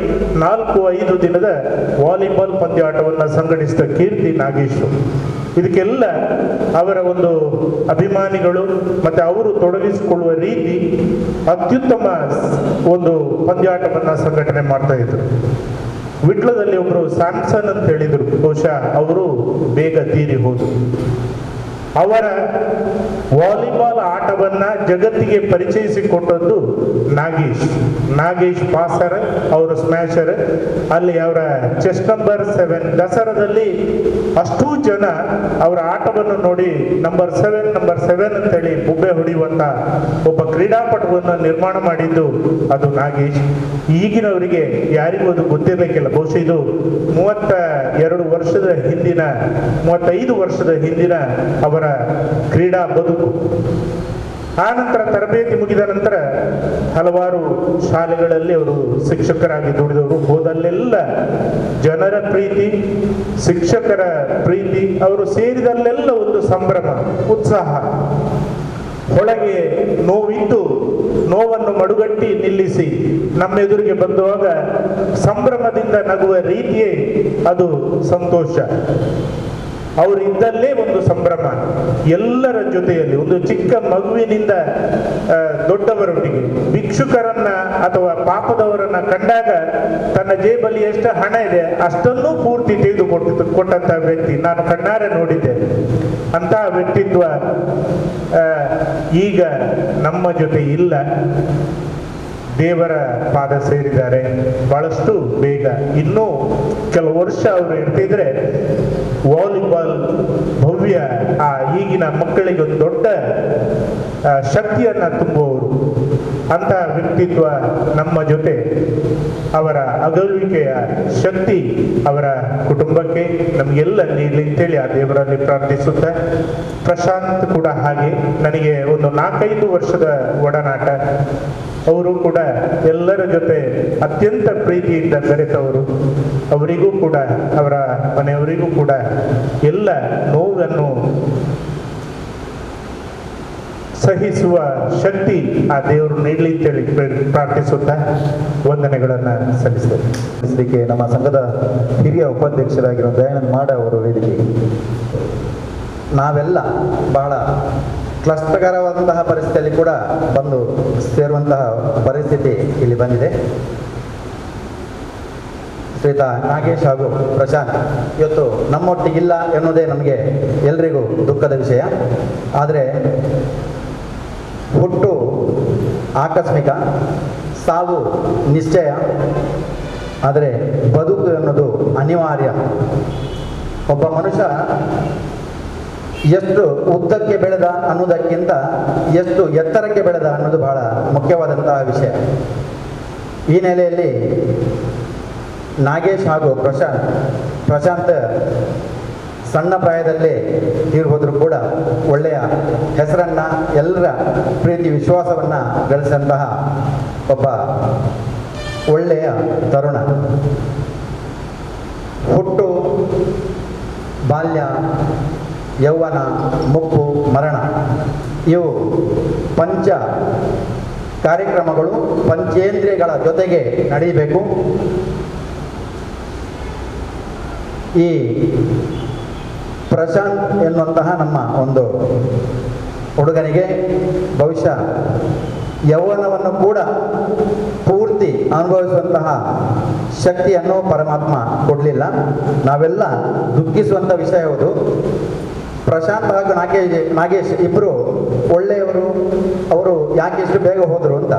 4-5 ದಿನದ ವಾಲಿಬಾಲ್ ಪಂದ್ಯಾಟವನ್ನು ಸಂಘಟಿಸಿದ ಕೀರ್ತಿ ನಾಗೇಶ್. ಇದಕ್ಕೆಲ್ಲ ಅವರ ಒಂದು ಅಭಿಮಾನಿಗಳು ಮತ್ತೆ ಅವರು ತೊಡಗಿಸಿಕೊಳ್ಳುವ ರೀತಿ ಅತ್ಯುತ್ತಮ ಒಂದು ಪಂದ್ಯಾಟವನ್ನ ಸಂಘಟನೆ ಮಾಡ್ತಾ ಇದ್ರು. ವಿಟ್ಲದಲ್ಲಿ ಒಬ್ರು ಸ್ಯಾಮ್ಸನ್ ಅಂತ ಹೇಳಿದ್ರು, ಬಹುಶಃ ಅವರು ಬೇಗ ತೀರಿ ಹೋದ್ರು. ಅವರ ವಾಲಿಬಾಲ್ ಆಟವನ್ನ ಜಗತ್ತಿಗೆ ಪರಿಚಯಿಸಿಕೊಟ್ಟದ್ದು ನಾಗೇಶ್ ಪಾಸರ್, ಅವರು ಸ್ಮ್ಯಾಶರ್. ಅಲ್ಲಿ ಅವರ ಚೆಸ್ ನಂಬರ್ 7 ದಸರಾದಲ್ಲಿ ಅಷ್ಟೂ ಜನ ಅವರ ಆಟವನ್ನು ನೋಡಿ ನಂಬರ್ 7 ಅಂತೇಳಿ ಬುಬ್ಬೆ ಹೊಡೆಯುವಂತ ಒಬ್ಬ ಕ್ರೀಡಾಪಟುವನ್ನು ನಿರ್ಮಾಣ ಮಾಡಿದ್ದು ಅದು ನಾಗೇಶ್. ಈಗಿನವರಿಗೆ ಯಾರಿಗೂ ಅದು ಗೊತ್ತಿರಲಿಕ್ಕಿಲ್ಲ. ಬಹುಶಃ ಇದು 35 ವರ್ಷದ ಹಿಂದಿನ ಅವರ ಕ್ರೀಡಾ ಬದುಕು. ಆ ನಂತರ ತರಬೇತಿ ಮುಗಿದ ನಂತರ ಹಲವಾರು ಶಾಲೆಗಳಲ್ಲಿ ಅವರು ಶಿಕ್ಷಕರಾಗಿ ದುಡಿದವರು. ಹೋದಲ್ಲೆಲ್ಲ ಜನರ ಪ್ರೀತಿ, ಶಿಕ್ಷಕರ ಪ್ರೀತಿ, ಅವರು ಸೇರಿದಲ್ಲೆಲ್ಲ ಒಂದು ಸಂಭ್ರಮ, ಉತ್ಸಾಹ. ಒಳಗೆ ನೋವಿದ್ದು ನೋವನ್ನು ಮಡುಗಟ್ಟಿ ನಿಲ್ಲಿಸಿ ನಮ್ಮೆದುರಿಗೆ ಬಂದುವಾಗ ಸಂಭ್ರಮದಿಂದ ನಗುವ ರೀತಿಯೇ ಅದು ಸಂತೋಷ. ಅವರಿದ್ದಲ್ಲೇ ಒಂದು ಸಂಭ್ರಮ. ಎಲ್ಲರ ಜೊತೆಯಲ್ಲಿ ಒಂದು ಚಿಕ್ಕ ಮಗುವಿನಿಂದ ದೊಡ್ಡವರೊಟ್ಟಿಗೆ ಭಿಕ್ಷುಕರನ್ನ ಅಥವಾ ಪಾಪದವರನ್ನ ಕಂಡಾಗ ತನ್ನ ಜೇಬಲ್ಲಿ ಎಷ್ಟು ಹಣ ಇದೆ ಅಷ್ಟನ್ನೂ ಪೂರ್ತಿ ಕೊಟ್ಟಂತ ವ್ಯಕ್ತಿ ನಾನು ಕಣ್ಣಾರೆ ನೋಡಿದ್ದೆ. ಅಂತ ವ್ಯಕ್ತಿತ್ವ ಈಗ ನಮ್ಮ ಜೊತೆ ಇಲ್ಲ. ದೇವರ ಪಾದ ಸೇರಿದ್ದಾರೆ. ಬಹಳಷ್ಟು ಬೇಗ ಇನ್ನೂ ಕೆಲವು ವರ್ಷ ಅವರು ಇರ್ತಿದ್ರೆ ವಾಲಿಬಾಲ್ ಭವ್ಯ ಈಗಿನ ಮಕ್ಕಳಿಗೆ ಒಂದು ದೊಡ್ಡ ಶಕ್ತಿಯನ್ನ ತುಂಬುವವರು. ಅಂತ ವ್ಯಕ್ತಿತ್ವ ನಮ್ಮ ಜೊತೆ, ಅವರ ಅಗಲುವಿಕೆಯ ಶಕ್ತಿ ಅವರ ಕುಟುಂಬಕ್ಕೆ ನಮಗೆಲ್ಲ ನೀಡಲಿ ಅಂತೇಳಿ ಆ ದೇವರಲ್ಲಿ ಪ್ರಾರ್ಥಿಸುತ್ತಾ, ಪ್ರಶಾಂತ್ ಕೂಡ ಹಾಗೆ ನನಗೆ ಒಂದು 4-5 ವರ್ಷದ ಒಡನಾಟ. ಅವರು ಕೂಡ ಎಲ್ಲರ ಜೊತೆ ಅತ್ಯಂತ ಪ್ರೀತಿಯಿಂದ ಬೆರೆತವರು. ಅವರಿಗೂ ಕೂಡ ಅವರ ಮನೆಯವರಿಗೂ ಕೂಡ ಎಲ್ಲ ನೋವನ್ನು ಸಹಿಸುವ ಶಕ್ತಿ ಆ ದೇವರು ನೀಡಲಿ ಅಂತೇಳಿ ಪ್ರಾರ್ಥಿಸುತ್ತಾ ವಂದನೆಗಳನ್ನು ಸಲ್ಲಿಸ್ತೇನೆ. ನಮ್ಮ ಸಂಘದ ಹಿರಿಯ ಉಪಾಧ್ಯಕ್ಷರಾಗಿರುವ ದಯಾನಂದ್ ಮಾಡ ಅವರು ವೇದಿಕೆಗೆ. ನಾವೆಲ್ಲ ಬಹಳ ಕ್ಲಿಷ್ಟಕರವಾದಂತಹ ಪರಿಸ್ಥಿತಿಯಲ್ಲಿ ಕೂಡ ಬಂದು ಸೇರುವಂತಹ ಪರಿಸ್ಥಿತಿ ಇಲ್ಲಿ ಬಂದಿದೆ. ಶ್ರೀಯುತ ನಾಗೇಶ್ ಹಾಗೂ ಪ್ರಶಾಂತ್ ಇವತ್ತು ನಮ್ಮೊಟ್ಟಿಗಿಲ್ಲ ಎನ್ನುವುದೇ ನಮಗೆ ಎಲ್ರಿಗೂ ದುಃಖದ ವಿಷಯ. ಆದರೆ ಹುಟ್ಟು ಆಕಸ್ಮಿಕ, ಸಾವು ನಿಶ್ಚಯ, ಆದರೆ ಬದುಕು ಎನ್ನುವುದು ಅನಿವಾರ್ಯ. ಒಬ್ಬ ಮನುಷ್ಯ ಎಷ್ಟು ಉದ್ದಕ್ಕೆ ಬೆಳೆದ ಅನ್ನೋದಕ್ಕಿಂತ ಎಷ್ಟು ಎತ್ತರಕ್ಕೆ ಬೆಳೆದ ಅನ್ನೋದು ಬಹಳ ಮುಖ್ಯವಾದಂತಹ ವಿಷಯ. ಈ ನೆಲೆಯಲ್ಲಿ ನಾಗೇಶ್ ಹಾಗೂ ಪ್ರಶಾಂತ್ ಸಣ್ಣ ಪ್ರಾಯದಲ್ಲೇ ತೀರ್ಹೋದ್ರೂ ಕೂಡ ಒಳ್ಳೆಯ ಹೆಸರನ್ನು, ಎಲ್ಲರ ಪ್ರೀತಿ ವಿಶ್ವಾಸವನ್ನು ಗಳಿಸಿದಂತಹ ಒಬ್ಬ ಒಳ್ಳೆಯ ತರುಣ. ಹುಟ್ಟು, ಬಾಲ್ಯ, ಯೌವನ, ಮುಪ್ಪು, ಮರಣ ಇವು ಪಂಚ ಕಾರ್ಯಕ್ರಮಗಳು ಪಂಚೇಂದ್ರಿಯಗಳ ಜೊತೆಗೆ ನಡೀಬೇಕು. ಈ ಪ್ರಶಾಂತ್ ಎನ್ನುವಂತಹ ನಮ್ಮ ಒಂದು ಹುಡುಗನಿಗೆ ಬಹುಶಃ ಯೌವನವನ್ನು ಕೂಡ ಪೂರ್ತಿ ಅನುಭವಿಸುವಂತಹ ಶಕ್ತಿಯನ್ನು ಪರಮಾತ್ಮ ಕೊಡಲಿಲ್ಲ. ನಾವೆಲ್ಲ ದುಃಖಿಸುವಂಥ ವಿಷಯ ಹೌದು. ಪ್ರಶಾಂತ್ ಹಾಗೂ ನಾಗೇಶ್ ಇಬ್ಬರು ಒಳ್ಳೆಯವರು, ಅವರು ಯಾಕೆ ಇಷ್ಟು ಬೇಗ ಹೋದರು ಅಂತ.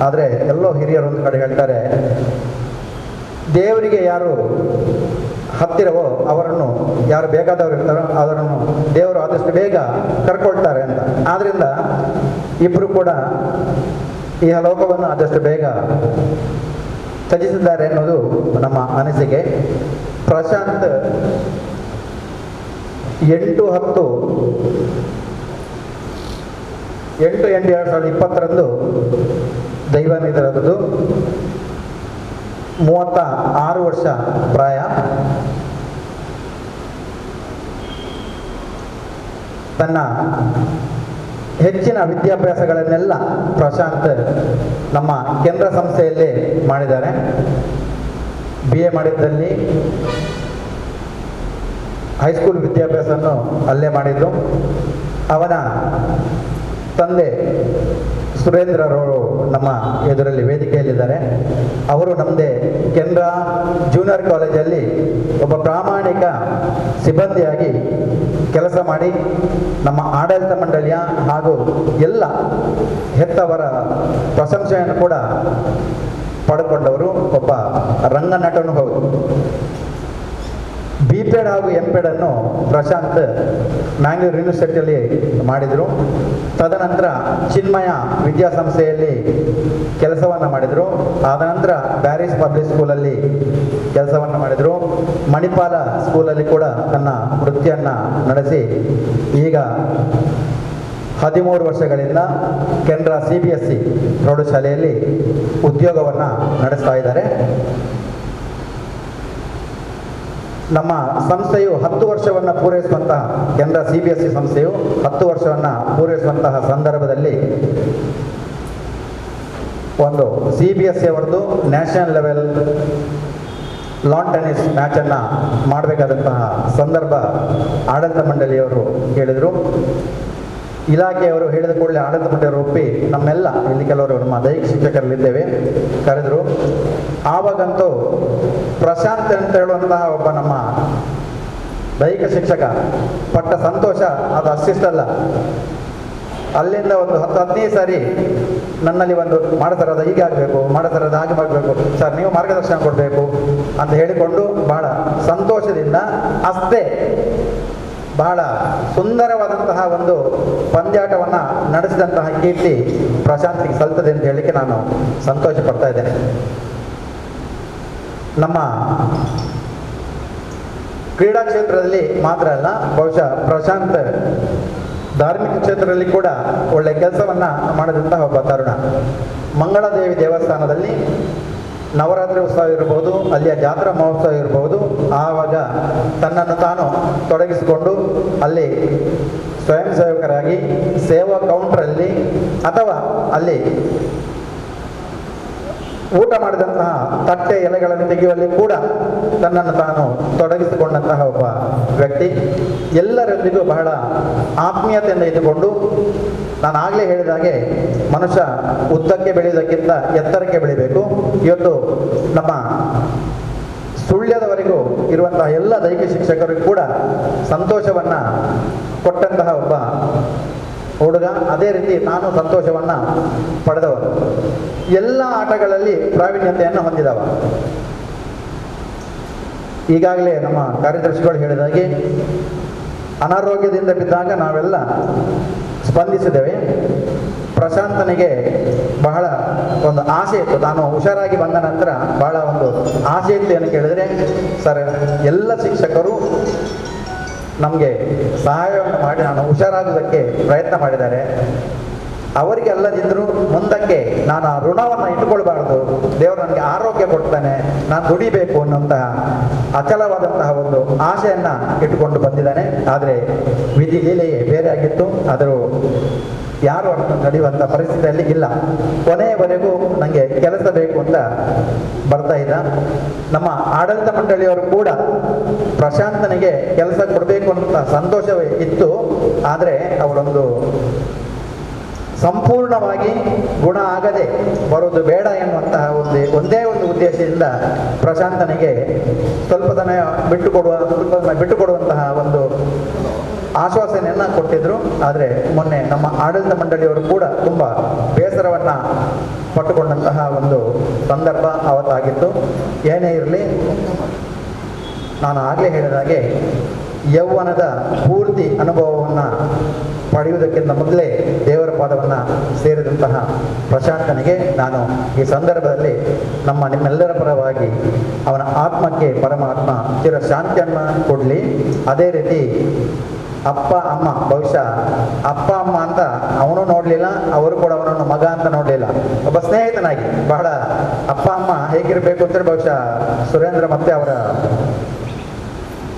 ಆದರೆ ಎಲ್ಲೋ ಹಿರಿಯರು ಒಂದು ಕಡೆ ಹೇಳ್ತಾರೆ, ದೇವರಿಗೆ ಯಾರು ಹತ್ತಿರವೋ ಅವರನ್ನು, ಯಾರು ಬೇಕಾದವರು ಇರ್ತಾರೋ ಅವರನ್ನು ದೇವರು ಆದಷ್ಟು ಬೇಗ ಕರ್ಕೊಳ್ತಾರೆ ಅಂತ. ಆದ್ದರಿಂದ ಇಬ್ಬರು ಕೂಡ ಈ ಲೋಕವನ್ನು ಆದಷ್ಟು ಬೇಗ ತ್ಯಜಿಸಿದ್ದಾರೆ ಅನ್ನೋದು ನಮ್ಮ ಅನಿಸಿಕೆ. ಪ್ರಶಾಂತ್ 8/8/2020 ದೈವ ನಿಧನದ್ದು. 36 ವರ್ಷ ಪ್ರಾಯ. ತನ್ನ ಹೆಚ್ಚಿನ ವಿದ್ಯಾಭ್ಯಾಸಗಳನ್ನೆಲ್ಲ ಪ್ರಶಾಂತ್ ನಮ್ಮ ಕೇಂದ್ರ ಸಂಸ್ಥೆಯಲ್ಲೇ ಮಾಡಿದ್ದಾರೆ. BA ಮಾಡಿದ್ದಲ್ಲಿ ಹೈಸ್ಕೂಲ್ ವಿದ್ಯಾಭ್ಯಾಸವನ್ನು ಅಲ್ಲೇ ಮಾಡಿದ್ರು. ಅವನ ತಂದೆ ಸುರೇಂದ್ರರವರು ನಮ್ಮ ಎದುರಲ್ಲಿ ವೇದಿಕೆಯಲ್ಲಿದ್ದಾರೆ. ಅವರು ನಮ್ಮದೇ ಕೆನರಾ ಜೂನಿಯರ್ ಕಾಲೇಜಲ್ಲಿ ಒಬ್ಬ ಪ್ರಾಮಾಣಿಕ ಸಿಬ್ಬಂದಿಯಾಗಿ ಕೆಲಸ ಮಾಡಿ ನಮ್ಮ ಆಡಳಿತ ಮಂಡಳಿಯ ಹಾಗೂ ಎಲ್ಲ ಹೆತ್ತವರ ಪ್ರಶಂಸೆಯನ್ನು ಕೂಡ ಪಡೆದುಕೊಂಡವರು. ಒಬ್ಬ ರಂಗನಟನೂ ಹೌದು. ಬಿಪೆಡ್ ಹಾಗೂ ಎಂಪೆಡ್ ಅನ್ನು ಪ್ರಶಾಂತ್ ಮ್ಯಾಂಗ್ಳೂರು ಯೂನಿವರ್ಸಿಟಿಯಲ್ಲಿ ಮಾಡಿದರು. ತದನಂತರ ಚಿನ್ಮಯ ವಿದ್ಯಾಸಂಸ್ಥೆಯಲ್ಲಿ ಕೆಲಸವನ್ನು ಮಾಡಿದರು. ಆದ ನಂತರ ಪ್ಯಾರಿಸ್ ಪಬ್ಲಿಕ್ ಸ್ಕೂಲಲ್ಲಿ ಕೆಲಸವನ್ನು ಮಾಡಿದರು. ಮಣಿಪಾಲ ಸ್ಕೂಲಲ್ಲಿ ಕೂಡ ತನ್ನ ವೃತ್ತಿಯನ್ನು ನಡೆಸಿ ಈಗ 13 ವರ್ಷಗಳಿಂದ ಕೆನರಾ CBSE ಪ್ರೌಢಶಾಲೆಯಲ್ಲಿ ಉದ್ಯೋಗವನ್ನು ನಡೆಸ್ತಾ ಇದ್ದಾರೆ. ನಮ್ಮ ಸಂಸ್ಥೆಯು 10 ವರ್ಷವನ್ನು ಪೂರೈಸುವಂತಹ ಕೆನರಾ CBSE ಸಂಸ್ಥೆಯು 10 ವರ್ಷವನ್ನು ಪೂರೈಸುವಂತಹ ಸಂದರ್ಭದಲ್ಲಿ ಒಂದು CBSE ಅವರದ್ದು ನ್ಯಾಷನಲ್ ಲೆವೆಲ್ ಲಾನ್ ಟೆನ್ನಿಸ್ ಮ್ಯಾಚನ್ನು ಮಾಡಬೇಕಾದಂತಹ ಸಂದರ್ಭ ಆಡಳಿತ ಮಂಡಳಿಯವರು ಹೇಳಿದರು. ಇಲಾಖೆಯವರು ಹೇಳಿದ ಕೂಡಲೇ ಆಡಳಿತ ಮಂಡಳಿಯವರು ಒಪ್ಪಿ ನಮ್ಮೆಲ್ಲ ಇಲ್ಲಿ ಕೆಲವರು ನಮ್ಮ ದೈಹಿಕ ಶಿಕ್ಷಕರಲ್ಲಿದ್ದೇವೆ ಕರೆದರು. ಆವಾಗಂತೂ ಪ್ರಶಾಂತ್ ಅಂತ ಹೇಳುವಂತಹ ಒಬ್ಬ ನಮ್ಮ ದೈಹಿಕ ಶಿಕ್ಷಕ ಪಟ್ಟ ಸಂತೋಷ ಅದು ಅಷ್ಟಿಷ್ಟಲ್ಲ. ಅಲ್ಲಿಂದ ಒಂದು 10-15 ಸಾರಿ ನನ್ನಲ್ಲಿ ಒಂದು ಮಾಡತರದ ಹೀಗೆ ಆಗಬೇಕು, ಮಾಡತರದ ಹಾಗೆ ಮಾಡಬೇಕು, ಸರ್ ನೀವು ಮಾರ್ಗದರ್ಶನ ಕೊಡಬೇಕು ಅಂತ ಹೇಳಿಕೊಂಡು ಬಹಳ ಸಂತೋಷದಿಂದ ಅಷ್ಟೇ ಬಹಳ ಸುಂದರವಾದಂತಹ ಒಂದು ಪಂದ್ಯಾಟವನ್ನು ನಡೆಸಿದಂತಹ ಕೀರ್ತಿ ಪ್ರಶಾಂತಿಗೆ ಸಲ್ತದೆ ಅಂತ ಹೇಳಲಿಕ್ಕೆ ನಾನು ಸಂತೋಷ ಪಡ್ತಾ ಇದ್ದೇನೆ. ನಮ್ಮ ಕ್ರೀಡಾ ಕ್ಷೇತ್ರದಲ್ಲಿ ಮಾತ್ರ ಅಲ್ಲ, ಬಹುಶಃ ಪ್ರಶಾಂತ್ ಧಾರ್ಮಿಕ ಕ್ಷೇತ್ರದಲ್ಲಿ ಕೂಡ ಒಳ್ಳೆ ಕೆಲಸವನ್ನು ಮಾಡಿದಂತಹ ಒಬ್ಬ ತರುಣ. ಮಂಗಳದೇವಿ ದೇವಸ್ಥಾನದಲ್ಲಿ ನವರಾತ್ರಿ ಉತ್ಸವ ಇರಬಹುದು, ಅಲ್ಲಿಯ ಜಾತ್ರಾ ಮಹೋತ್ಸವ ಇರಬಹುದು, ಆವಾಗ ತನ್ನನ್ನು ತಾನು ತೊಡಗಿಸಿಕೊಂಡು ಅಲ್ಲಿ ಸ್ವಯಂ ಸೇವಕರಾಗಿ ಸೇವಾ ಕೌಂಟ್ರಲ್ಲಿ ಅಥವಾ ಅಲ್ಲಿ ಊಟ ಮಾಡಿದಂತಹ ತಟ್ಟೆ ಎಲೆಗಳನ್ನು ತೆಗೆಯುವಲ್ಲಿ ಕೂಡ ತನ್ನನ್ನು ತಾನು ತೊಡಗಿಸಿಕೊಂಡಂತಹ ಒಬ್ಬ ವ್ಯಕ್ತಿ. ಎಲ್ಲರೊಂದಿಗೂ ಬಹಳ ಆತ್ಮೀಯತೆಯಿಂದ ಇದ್ದುಕೊಂಡು, ನಾನು ಆಗಲೇ ಹೇಳಿದ ಹಾಗೆ ಮನುಷ್ಯ ಉದ್ದಕ್ಕೆ ಬೆಳೆಯುವುದಕ್ಕಿಂತ ಎತ್ತರಕ್ಕೆ ಬೆಳಿಬೇಕು. ಇವತ್ತು ನಮ್ಮ ಸುಳ್ಯದವರೆಗೂ ಇರುವಂತಹ ಎಲ್ಲ ದೈಹಿಕ ಶಿಕ್ಷಕರಿಗೂ ಕೂಡ ಸಂತೋಷವನ್ನು ಕೊಟ್ಟಂತಹ ಒಬ್ಬ ಹುಡುಗ. ಅದೇ ರೀತಿ ನಾನು ಸಂತೋಷವನ್ನು ಪಡೆದವರು. ಎಲ್ಲ ಆಟಗಳಲ್ಲಿ ಪ್ರಾವೀಣ್ಯತೆಯನ್ನು ಹೊಂದಿದವ. ಈಗಾಗಲೇ ನಮ್ಮ ಕಾರ್ಯದರ್ಶಿಗಳು ಹೇಳಿದಾಗೆ ಅನಾರೋಗ್ಯದಿಂದ ಬಿದ್ದಾಗ ನಾವೆಲ್ಲ ಸ್ಪಂದಿಸಿದ್ದೇವೆ. ಪ್ರಶಾಂತನಿಗೆ ಬಹಳ ಒಂದು ಆಸೆ ಇತ್ತು. ನಾನು ಹುಷಾರಾಗಿ ಬಂದ ನಂತರ ಬಹಳ ಒಂದು ಆಸೆ ಇತ್ತು. ಏನು ಕೇಳಿದರೆ, ಸರ್ ಎಲ್ಲ ಶಿಕ್ಷಕರು ನಮಗೆ ಸಹಾಯವನ್ನು ಮಾಡಿ ನಾನು ಹುಷಾರಾಗುವುದಕ್ಕೆ ಪ್ರಯತ್ನ ಮಾಡಿದ್ದಾರೆ. ಅವರಿಗೆ ಅಲ್ಲದಿದ್ದರೂ ಮುಂದಕ್ಕೆ ನಾನು ಆ ಋಣವನ್ನು ಇಟ್ಟುಕೊಳ್ಬಾರ್ದು, ದೇವರು ನನಗೆ ಆರೋಗ್ಯ ಕೊಡ್ತಾನೆ, ನಾನು ದುಡಿಬೇಕು ಅನ್ನೋಂತಹ ಅಚಲವಾದಂತಹ ಒಂದು ಆಸೆಯನ್ನು ಇಟ್ಟುಕೊಂಡು ಬಂದಿದ್ದಾನೆ. ಆದರೆ ವಿಧಿ ಲೀಲೆಯೇ ಬೇರೆ ಆಗಿತ್ತು. ಆದರೂ ಯಾರು ಅದನ್ನು ನಡೆಯುವಂಥ ಪರಿಸ್ಥಿತಿಯಲ್ಲಿ ಇಲ್ಲ. ಕೊನೆಯವರೆಗೂ ನನಗೆ ಕೆಲಸ ಬೇಕು ಅಂತ ಬರ್ತಾ ಇದ್ದ. ನಮ್ಮ ಆಡಳಿತ ಮಂಡಳಿಯವರು ಕೂಡ ಪ್ರಶಾಂತನಿಗೆ ಕೆಲಸ ಕೊಡಬೇಕು ಅಂತ ಸಂತೋಷವೇ ಇತ್ತು. ಆದರೆ ಅವರೊಂದು ಸಂಪೂರ್ಣವಾಗಿ ಗುಣ ಆಗದೆ ಬರೋದು ಬೇಡ ಎನ್ನುವಂತಹ ಒಂದೇ ಒಂದು ಉದ್ದೇಶದಿಂದ ಪ್ರಶಾಂತನಿಗೆ ಸ್ವಲ್ಪ ಸಮಯ ಬಿಟ್ಟುಕೊಡುವಂತಹ ಒಂದು ಆಶ್ವಾಸನೆಯನ್ನು ಕೊಟ್ಟಿದ್ರು. ಆದರೆ ಮೊನ್ನೆ ನಮ್ಮ ಆಡಳಿತ ಮಂಡಳಿಯವರು ಕೂಡ ತುಂಬ ಬೇಸರವನ್ನು ಪಟ್ಟುಕೊಂಡಂತಹ ಒಂದು ಸಂದರ್ಭ ಅವತ್ತಾಗಿತ್ತು. ಏನೇ ಇರಲಿ, ನಾನು ಆಗಲೇ ಹೇಳಿದಾಗೆ ಯೌವನದ ಪೂರ್ತಿ ಅನುಭವವನ್ನು ಪಡೆಯುವುದಕ್ಕಿಂತ ಮೊದಲೇ ದೇವರ ಪಾದವನ್ನು ಸೇರಿದಂತಹ ಪ್ರಶಾಂತನಿಗೆ ನಾನು ಈ ಸಂದರ್ಭದಲ್ಲಿ ನಿಮ್ಮೆಲ್ಲರ ಪರವಾಗಿ ಅವನ ಆತ್ಮಕ್ಕೆ ಪರಮಾತ್ಮ ಚಿರ ಶಾಂತಿಯನ್ನು ಕೊಡಲಿ. ಅದೇ ರೀತಿ ಅಪ್ಪ ಅಮ್ಮ, ಬಹುಶಃ ಅಪ್ಪ ಅಮ್ಮ ಅಂತ ಅವನು ನೋಡಲಿಲ್ಲ, ಅವರು ಕೂಡ ಅವನನ್ನು ಮಗ ಅಂತ ನೋಡಲಿಲ್ಲ. ಒಬ್ಬ ಸ್ನೇಹಿತನಾಗಿ ಬಹಳ ಅಪ್ಪ ಅಮ್ಮ ಹೇಗಿರಬೇಕು ಅಂತೇಳಿ ಬಹುಶಃ ಸುರೇಂದ್ರ ಮತ್ತೆ ಅವರ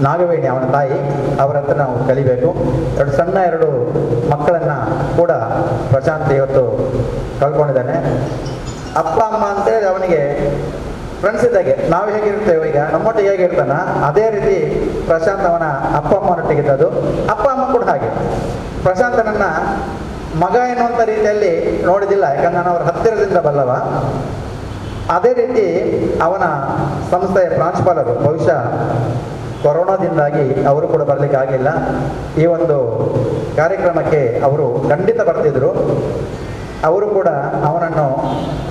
ನಾಗವೇಣಿ ಅವನ ತಾಯಿ ಅವರ ಹತ್ರ ನಾವು ಕಲಿಬೇಕು. ಎರಡು ಮಕ್ಕಳನ್ನು ಕೂಡ ಪ್ರಶಾಂತ್ ಇವತ್ತು ಕಳ್ಕೊಂಡಿದ್ದಾನೆ. ಅಪ್ಪ ಅಮ್ಮ ಅಂತೇಳಿ ಅವನಿಗೆ ಫ್ರೆಂಡ್ಸ್ ಇದ್ದಾಗೆ ನಾವು ಹೇಗಿರ್ತೇವೆ, ಈಗ ನಮ್ಮೊಟ್ಟಿಗೆ ಹೇಗಿರ್ತಾನ ಅದೇ ರೀತಿ ಪ್ರಶಾಂತ್ ಅವನ ಅಪ್ಪ ಅಮ್ಮನೊಟ್ಟಿಗಿದ್ದದು. ಅಪ್ಪ ಅಮ್ಮ ಕೂಡ ಹಾಗೆ ಪ್ರಶಾಂತನನ್ನು ಮಗ ಎನ್ನುವಂಥ ರೀತಿಯಲ್ಲಿ ನೋಡಿದಿಲ್ಲ, ಯಾಕಂದ್ರೆ ನಾನು ಅವರ ಹತ್ತಿರದಿಂದ ಬಲ್ಲವ. ಅದೇ ರೀತಿ ಅವನ ಸಂಸ್ಥೆಯ ಪ್ರಾಂಶುಪಾಲರು ಬಹುಶಃ ಕೊರೋನಾದಿಂದಾಗಿ ಅವರು ಕೂಡ ಬರಲಿಕ್ಕೆ ಆಗಿಲ್ಲ. ಈ ಒಂದು ಕಾರ್ಯಕ್ರಮಕ್ಕೆ ಅವರು ಖಂಡಿತ ಬರ್ತಿದ್ರು. ಅವರು ಕೂಡ ಅವನನ್ನು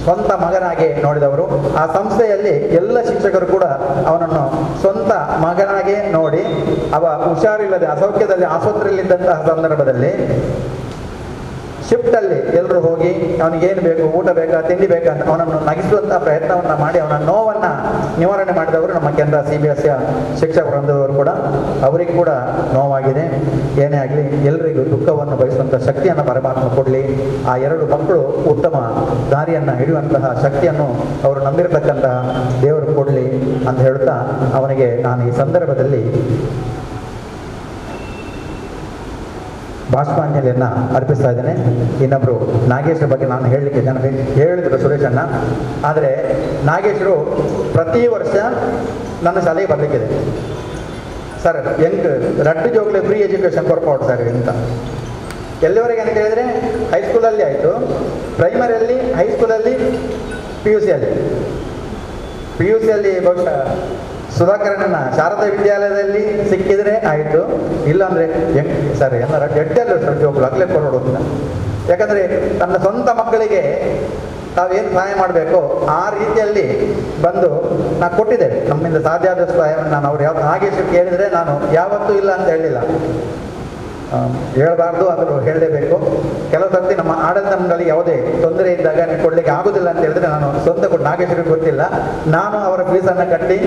ಸ್ವಂತ ಮಗನಾಗಿ ನೋಡಿದವರು. ಆ ಸಂಸ್ಥೆಯಲ್ಲಿ ಎಲ್ಲ ಶಿಕ್ಷಕರು ಕೂಡ ಅವನನ್ನು ಸ್ವಂತ ಮಗನಾಗಿ ನೋಡಿ, ಅವ ಹುಷಾರಿಲ್ಲದೆ ಅಸೌಖ್ಯದಲ್ಲಿ ಆಸ್ಪತ್ರೆಯಲ್ಲಿದ್ದಂತಹ ಸಂದರ್ಭದಲ್ಲಿ ಶಿಫ್ಟಲ್ಲಿ ಎಲ್ಲರೂ ಹೋಗಿ ಅವನಿಗೇನು ಬೇಕು, ಊಟ ಬೇಕಾ, ತಿಂಡಿ ಬೇಕಾ ಅಂತ ಅವನನ್ನು ನಗಿಸುವಂಥ ಪ್ರಯತ್ನವನ್ನು ಮಾಡಿ ಅವನ ನೋವನ್ನು ನಿವಾರಣೆ ಮಾಡಿದವರು ನಮ್ಮ ಕೇಂದ್ರ CBSE ಶಿಕ್ಷಕ ವೃಂದದವರು ಕೂಡ. ಅವರಿಗೆ ಕೂಡ ನೋವಾಗಿದೆ. ಏನೇ ಆಗಲಿ ಎಲ್ಲರಿಗೂ ದುಃಖವನ್ನು ಬಯಸುವಂಥ ಶಕ್ತಿಯನ್ನು ಪರಮಾತ್ಮ ಕೊಡಲಿ. ಆ ಎರಡು ಮಕ್ಕಳು ಉತ್ತಮ ದಾರಿಯನ್ನು ಹಿಡಿಯುವಂತಹ ಶಕ್ತಿಯನ್ನು ಅವರು ನಂಬಿರತಕ್ಕಂತಹ ದೇವರು ಕೊಡಲಿ ಅಂತ ಹೇಳ್ತಾ ಅವನಿಗೆ ನಾನು ಈ ಸಂದರ್ಭದಲ್ಲಿ ಭಾಷಾಂಜಲಿಯನ್ನು ಅರ್ಪಿಸ್ತಾ ಇದ್ದೇನೆ. ಇನ್ನೊಬ್ಬರು ನಾಗೇಶ್ರ ಬಗ್ಗೆ ನಾನು ಹೇಳಲಿಕ್ಕೆ ಹೇಳಿದರು ಸುರೇಶನ್ನ. ಆದರೆ ನಾಗೇಶರು ಪ್ರತಿ ವರ್ಷ ನನ್ನ ಶಾಲೆಗೆ ಬರಲಿಕ್ಕಿದೆ. ಸರ್ ರಡ್ಡು ಜೋಗ್ಲಿ ಫ್ರೀ ಎಜುಕೇಷನ್ ಕೊಡ್ಬೋದು ಸರ್ ಅಂತ. ಎಲ್ಲಿವರೆಗೆ ಅಂತ ಹೇಳಿದರೆ ಹೈಸ್ಕೂಲಲ್ಲಿ ಆಯಿತು, ಪ್ರೈಮರಿಯಲ್ಲಿ, ಹೈಸ್ಕೂಲಲ್ಲಿ, PUCಯಲ್ಲಿ ಬಹುಶಃ ಸುಧಾಕರನನ್ನ ಶಾರದಾ ವಿದ್ಯಾಲಯದಲ್ಲಿ ಸಿಕ್ಕಿದ್ರೆ ಆಯಿತು, ಇಲ್ಲಾಂದರೆ ಸರ್ ಎಲ್ಲ ಎಡ್ಡೆಲ್ಲ ಜೋಗ್ಲು ಅಗ್ಲೇ ಕೊಡೋಡು ಅಂತ. ಯಾಕಂದರೆ ತನ್ನ ಸ್ವಂತ ಮಕ್ಕಳಿಗೆ ತಾವೇನು ಸಹಾಯ ಮಾಡಬೇಕು ಆ ರೀತಿಯಲ್ಲಿ ಬಂದು ನಾನು ಕೊಟ್ಟಿದ್ದೇವೆ. ನಮ್ಮಿಂದ ಸಾಧ್ಯ ಆದಷ್ಟು ಸಹಾಯವನ್ನು ನಾನು ಅವ್ರು ಯಾವ್ದು ನಾಗೇಶ್ವರ ಕೇಳಿದರೆ ನಾನು ಯಾವತ್ತೂ ಇಲ್ಲ ಅಂತ ಹೇಳಿಲ್ಲ. ಹೇಳಬಾರ್ದು, ಆದರೂ ಹೇಳಲೇಬೇಕು. ಕೆಲವು ಸರ್ತಿ ನಮ್ಮ ಆಡಳಿತಗಳಲ್ಲಿ ಯಾವುದೇ ತೊಂದರೆ ಇದ್ದಾಗ ನೀವು ಕೊಡಲಿಕ್ಕೆ ಆಗೋದಿಲ್ಲ ಅಂತ ಹೇಳಿದ್ರೆ ನಾನು ಸ್ವಂತ ಕೊಟ್ಟು ನಾಗೇಶ್ವರಿಗೆ ಗೊತ್ತಿಲ್ಲ, ನಾನು ಅವರ ಫೀಸನ್ನು ಕಟ್ಟಿ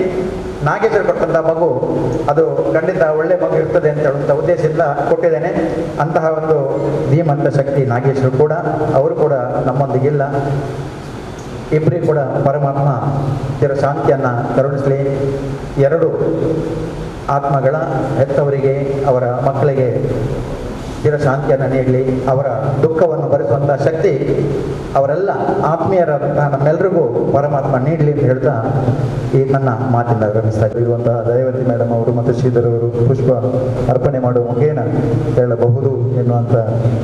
ನಾಗೇಶ್ವರ ಕೊಟ್ಟಂಥ ಮಗು ಅದು ಖಂಡಿತ ಒಳ್ಳೆ ಮಗು ಇರ್ತದೆ ಅಂತ ಹೇಳುವಂಥ ಉದ್ದೇಶದಿಂದ ಕೊಟ್ಟಿದ್ದೇನೆ. ಅಂತಹ ಒಂದು ಧೀಮಂತ ಶಕ್ತಿ ನಾಗೇಶ್ವರು ಕೂಡ, ಅವರು ಕೂಡ ನಮ್ಮೊಂದಿಗಿಲ್ಲ. ಇಬ್ಬರಿಗೂ ಕೂಡ ಪರಮಾತ್ಮ ಚಿರ ಶಾಂತಿಯನ್ನು ಕರುಣಿಸಲಿ. ಎರಡು ಆತ್ಮಗಳ ಹೆತ್ತವರಿಗೆ, ಅವರ ಮಕ್ಕಳಿಗೆ ಚಿರ ಶಾಂತಿಯನ್ನು ನೀಡಲಿ. ಅವರ ದುಃಖವನ್ನು ಭರಿಸುವಂಥ ಶಕ್ತಿ ಅವರೆಲ್ಲ ಆತ್ಮೀಯರಾದಂತಹ ನಮ್ಮೆಲ್ಲರಿಗೂ ಪರಮಾತ್ಮ ನೀಡಲಿ ಅಂತ ಹೇಳ್ತಾ ಈ ನನ್ನ ಮಾತಿನ ಗಮನಿಸ್ತಾ ಇರುವಂತಹ ದಯಾವತಿ ಮೇಡಮ್ ಅವರು ಮತ್ತು ಶ್ರೀಧರ್ ಅವರು ಪುಷ್ಪ ಅರ್ಪಣೆ ಮಾಡುವ ಮುಖೇನ ಹೇಳಬಹುದು ಎನ್ನುವಂಥ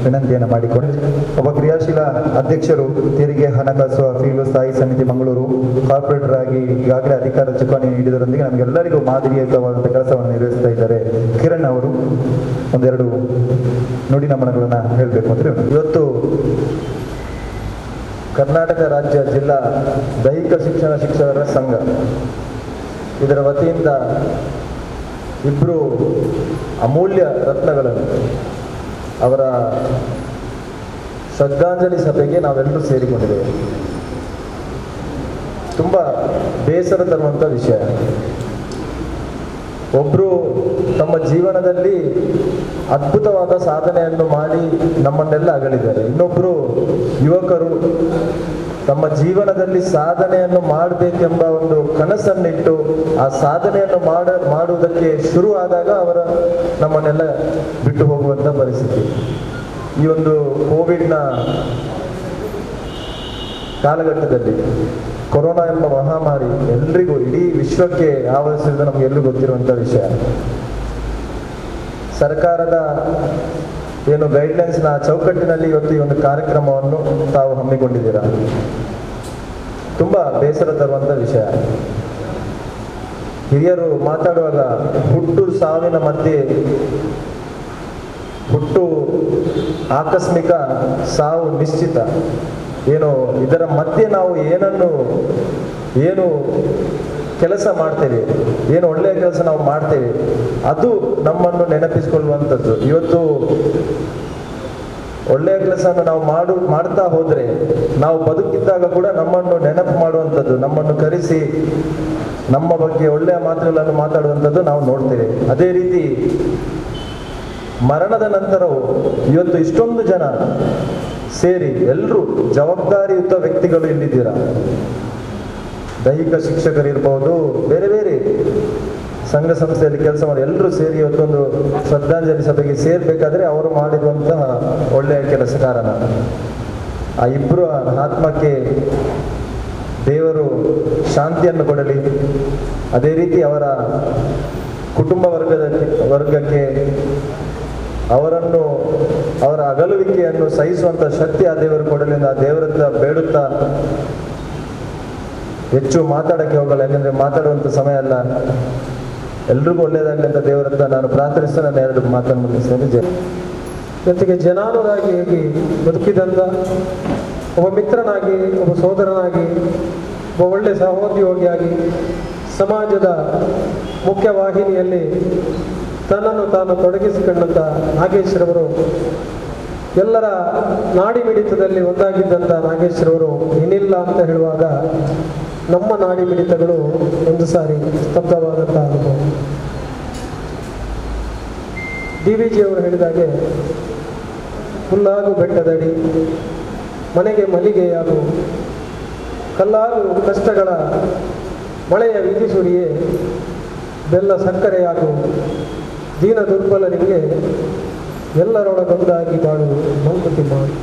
ವಿನಂತಿಯನ್ನು ಮಾಡಿಕೊಂಡು, ಒಬ್ಬ ಕ್ರಿಯಾಶೀಲ ಅಧ್ಯಕ್ಷರು, ತೆರಿಗೆ ಹಣಕಾಸು ಅಪೀಲು ಸ್ಥಾಯಿ ಸಮಿತಿ ಮಂಗಳೂರು ಕಾರ್ಪೊರೇಟರ್ ಆಗಿ ಈಗಾಗಲೇ ಅಧಿಕಾರ ಚುಕ್ಕಾಣಿ ನೀಡಿದರೊಂದಿಗೆ ನಮಗೆಲ್ಲರಿಗೂ ಮಾದರಿಯುತವಾದಂಥ ಕೆಲಸವನ್ನು ನಿರ್ವಹಿಸ್ತಾ ಇದ್ದಾರೆ ಕಿರಣ್ ಅವರು. ಒಂದೆರಡು ನುಡಿ ನಮನಗಳನ್ನು ಹೇಳಬೇಕು ಅಂದರೆ, ಇವತ್ತು ಕರ್ನಾಟಕ ರಾಜ್ಯ ಜಿಲ್ಲಾ ದೈಹಿಕ ಶಿಕ್ಷಣ ಶಿಕ್ಷಕರ ಸಂಘ ಇದರ ವತಿಯಿಂದ ಇಬ್ಬರು ಅಮೂಲ್ಯ ರತ್ನಗಳನ್ನು ಅವರ ಶ್ರದ್ಧಾಂಜಲಿ ಸಭೆಗೆ ನಾವೆಲ್ಲರೂ ಸೇರಿಕೊಂಡಿದ್ದೇವೆ. ತುಂಬ ಬೇಸರ ತರುವಂಥ ವಿಷಯ. ಒಬ್ಬರು ತಮ್ಮ ಜೀವನದಲ್ಲಿ ಅದ್ಭುತವಾದ ಸಾಧನೆಯನ್ನು ಮಾಡಿ ನಮ್ಮನ್ನೆಲ್ಲ ಅಗಲಿದ್ದಾರೆ. ಇನ್ನೊಬ್ಬರು ಯುವಕರು ತಮ್ಮ ಜೀವನದಲ್ಲಿ ಸಾಧನೆಯನ್ನು ಮಾಡಬೇಕೆಂಬ ಒಂದು ಕನಸನ್ನಿಟ್ಟು ಆ ಸಾಧನೆಯನ್ನು ಮಾಡುವುದಕ್ಕೆ ಶುರು ಆದಾಗ ಅವರ ನಮ್ಮನ್ನೆಲ್ಲ ಬಿಟ್ಟು ಹೋಗುವಂಥ ಪರಿಸ್ಥಿತಿ. ಈ ಒಂದು ಕೋವಿಡ್ನ ಕಾಲಘಟ್ಟದಲ್ಲಿ ಕೊರೋನಾ ಎಂಬ ಮಹಾಮಾರಿ ಎಲ್ರಿಗೂ, ಇಡೀ ವಿಶ್ವಕ್ಕೆ ಆವರಿಸಿದ ನಮಗೆಲ್ಲರೂ ಗೊತ್ತಿರುವಂಥ ವಿಷಯ. ಸರ್ಕಾರದ ಏನು ಗೈಡ್ಲೈನ್ಸ್ನ ಚೌಕಟ್ಟಿನಲ್ಲಿ ಇವತ್ತು ಈ ಒಂದು ಕಾರ್ಯಕ್ರಮವನ್ನು ತಾವು ಹಮ್ಮಿಕೊಂಡಿದ್ದೀರಾ. ತುಂಬ ಬೇಸರ ತರುವಂಥ ವಿಷಯ. ಹಿರಿಯರು ಮಾತಾಡುವಾಗ ಹುಟ್ಟು ಸಾವಿನ ಮಧ್ಯೆ, ಹುಟ್ಟು ಆಕಸ್ಮಿಕ, ಸಾವು ನಿಶ್ಚಿತ, ಏನು ಇದರ ಮಧ್ಯೆ ನಾವು ಏನು ಕೆಲಸ ಮಾಡ್ತೇವೆ, ಏನು ಒಳ್ಳೆಯ ಕೆಲಸ ನಾವು ಮಾಡ್ತೇವೆ, ಅದು ನಮ್ಮನ್ನು ನೆನಪಿಸಿಕೊಳ್ಳುವಂಥದ್ದು. ಇವತ್ತು ಒಳ್ಳೆಯ ಕೆಲಸವನ್ನು ನಾವು ಮಾಡ್ತಾ ಹೋದರೆ ನಾವು ಬದುಕಿದ್ದಾಗ ಕೂಡ ನಮ್ಮನ್ನು ನೆನಪು ಮಾಡುವಂಥದ್ದು, ನಮ್ಮನ್ನು ಕರೆಸಿ ನಮ್ಮ ಬಗ್ಗೆ ಒಳ್ಳೆಯ ಮಾತುಗಳನ್ನು ಮಾತಾಡುವಂಥದ್ದು ನಾವು ನೋಡ್ತೇವೆ. ಅದೇ ರೀತಿ ಮರಣದ ನಂತರವೂ ಇವತ್ತು ಇಷ್ಟೊಂದು ಜನ ಸೇರಿ ಎಲ್ಲರೂ ಜವಾಬ್ದಾರಿಯುತ ವ್ಯಕ್ತಿಗಳು ಇಲ್ಲಿದ್ದೀರಾ. ದೈಹಿಕ ಶಿಕ್ಷಕರಿರ್ಬೋದು, ಬೇರೆ ಬೇರೆ ಸಂಘ ಸಂಸ್ಥೆಯಲ್ಲಿ ಕೆಲಸ ಮಾಡಿ ಎಲ್ಲರೂ ಸೇರಿ ಇವತ್ತೊಂದು ಶ್ರದ್ಧಾಂಜಲಿ ಸಭೆಗೆ ಸೇರ್ಬೇಕಾದ್ರೆ ಅವರು ಮಾಡಿರುವಂತಹ ಒಳ್ಳೆಯ ಕೆಲಸ ಕಾರಣ. ಆ ಇಬ್ಬರು ಆತ್ಮಕ್ಕೆ ದೇವರು ಶಾಂತಿಯನ್ನು ಕೊಡಲಿ. ಅದೇ ರೀತಿ ಅವರ ಕುಟುಂಬ ವರ್ಗಕ್ಕೆ ಅವರನ್ನು ಅವರ ಅಗಲುವಿಕೆಯನ್ನು ಸಹಿಸುವಂಥ ಶಕ್ತಿ ಆ ದೇವರು ಕೊಡಲಿಂದ ಆ ದೇವರ ಹತ್ರ ಬೇಡುತ್ತಾ ಹೆಚ್ಚು ಮಾತಾಡೋಕ್ಕೆ ಹೋಗಲ್ಲ, ಯಾಕಂದರೆ ಮಾತಾಡುವಂಥ ಸಮಯ ಅಲ್ಲ. ಎಲ್ರಿಗೂ ಒಳ್ಳೆಯದಾಗಲಿ ಅಂತ ದೇವರ ಹತ್ರ ನಾನು ಪ್ರಾರ್ಥಿಸ್ತಾ ನಾನು ಎರಡು ಮಾತನ್ನು ಮುಗಿಸ್ತೇನೆ. ಜೊತೆಗೆ ಜನಾನುರಾಗಿ ಬದುಕಿದಂಥ ಒಬ್ಬ ಮಿತ್ರನಾಗಿ, ಒಬ್ಬ ಸೋದರನಾಗಿ, ಒಬ್ಬ ಒಳ್ಳೆಯ ಸಹೋದ್ಯೋಗಿಯಾಗಿ ಸಮಾಜದ ಮುಖ್ಯವಾಹಿನಿಯಲ್ಲಿ ತನ್ನನ್ನು ತಾನು ತೊಡಗಿಸಿಕೊಂಡಂಥ ನಾಗೇಶ್ರವರು, ಎಲ್ಲರ ನಾಡಿ ಮಿಡಿತದಲ್ಲಿ ಒಂದಾಗಿದ್ದಂಥ ನಾಗೇಶ್ರವರು ಇನ್ನಿಲ್ಲ ಅಂತ ಹೇಳುವಾಗ ನಮ್ಮ ನಾಡಿ ಮಿಡಿತಗಳು ಒಂದು ಸಾರಿ ಸ್ತಬ್ಧವಾದಂಥ ಅನುಭವ. DVG ಅವರು ಹೇಳಿದಾಗೆ, ಹುಲ್ಲಾಗು ಬೆಟ್ಟದಡಿ ಮನೆಗೆ ಮಲ್ಲಿಗೆಯಾಗು, ಕಲ್ಲಾಗು ಕಷ್ಟಗಳ ಮಳೆಯ ವಿಧಿ ಸುರಿಯೇ, ಬೆಲ್ಲ ಸಕ್ಕರೆಯಾಗು, ದೀನ ದುರ್ಬಲರಿಗೆ ಎಲ್ಲರೊಳಗೊಂದಾಗಿ ಬಾಳು ಮಂಕುತಿ ಮಾಡು.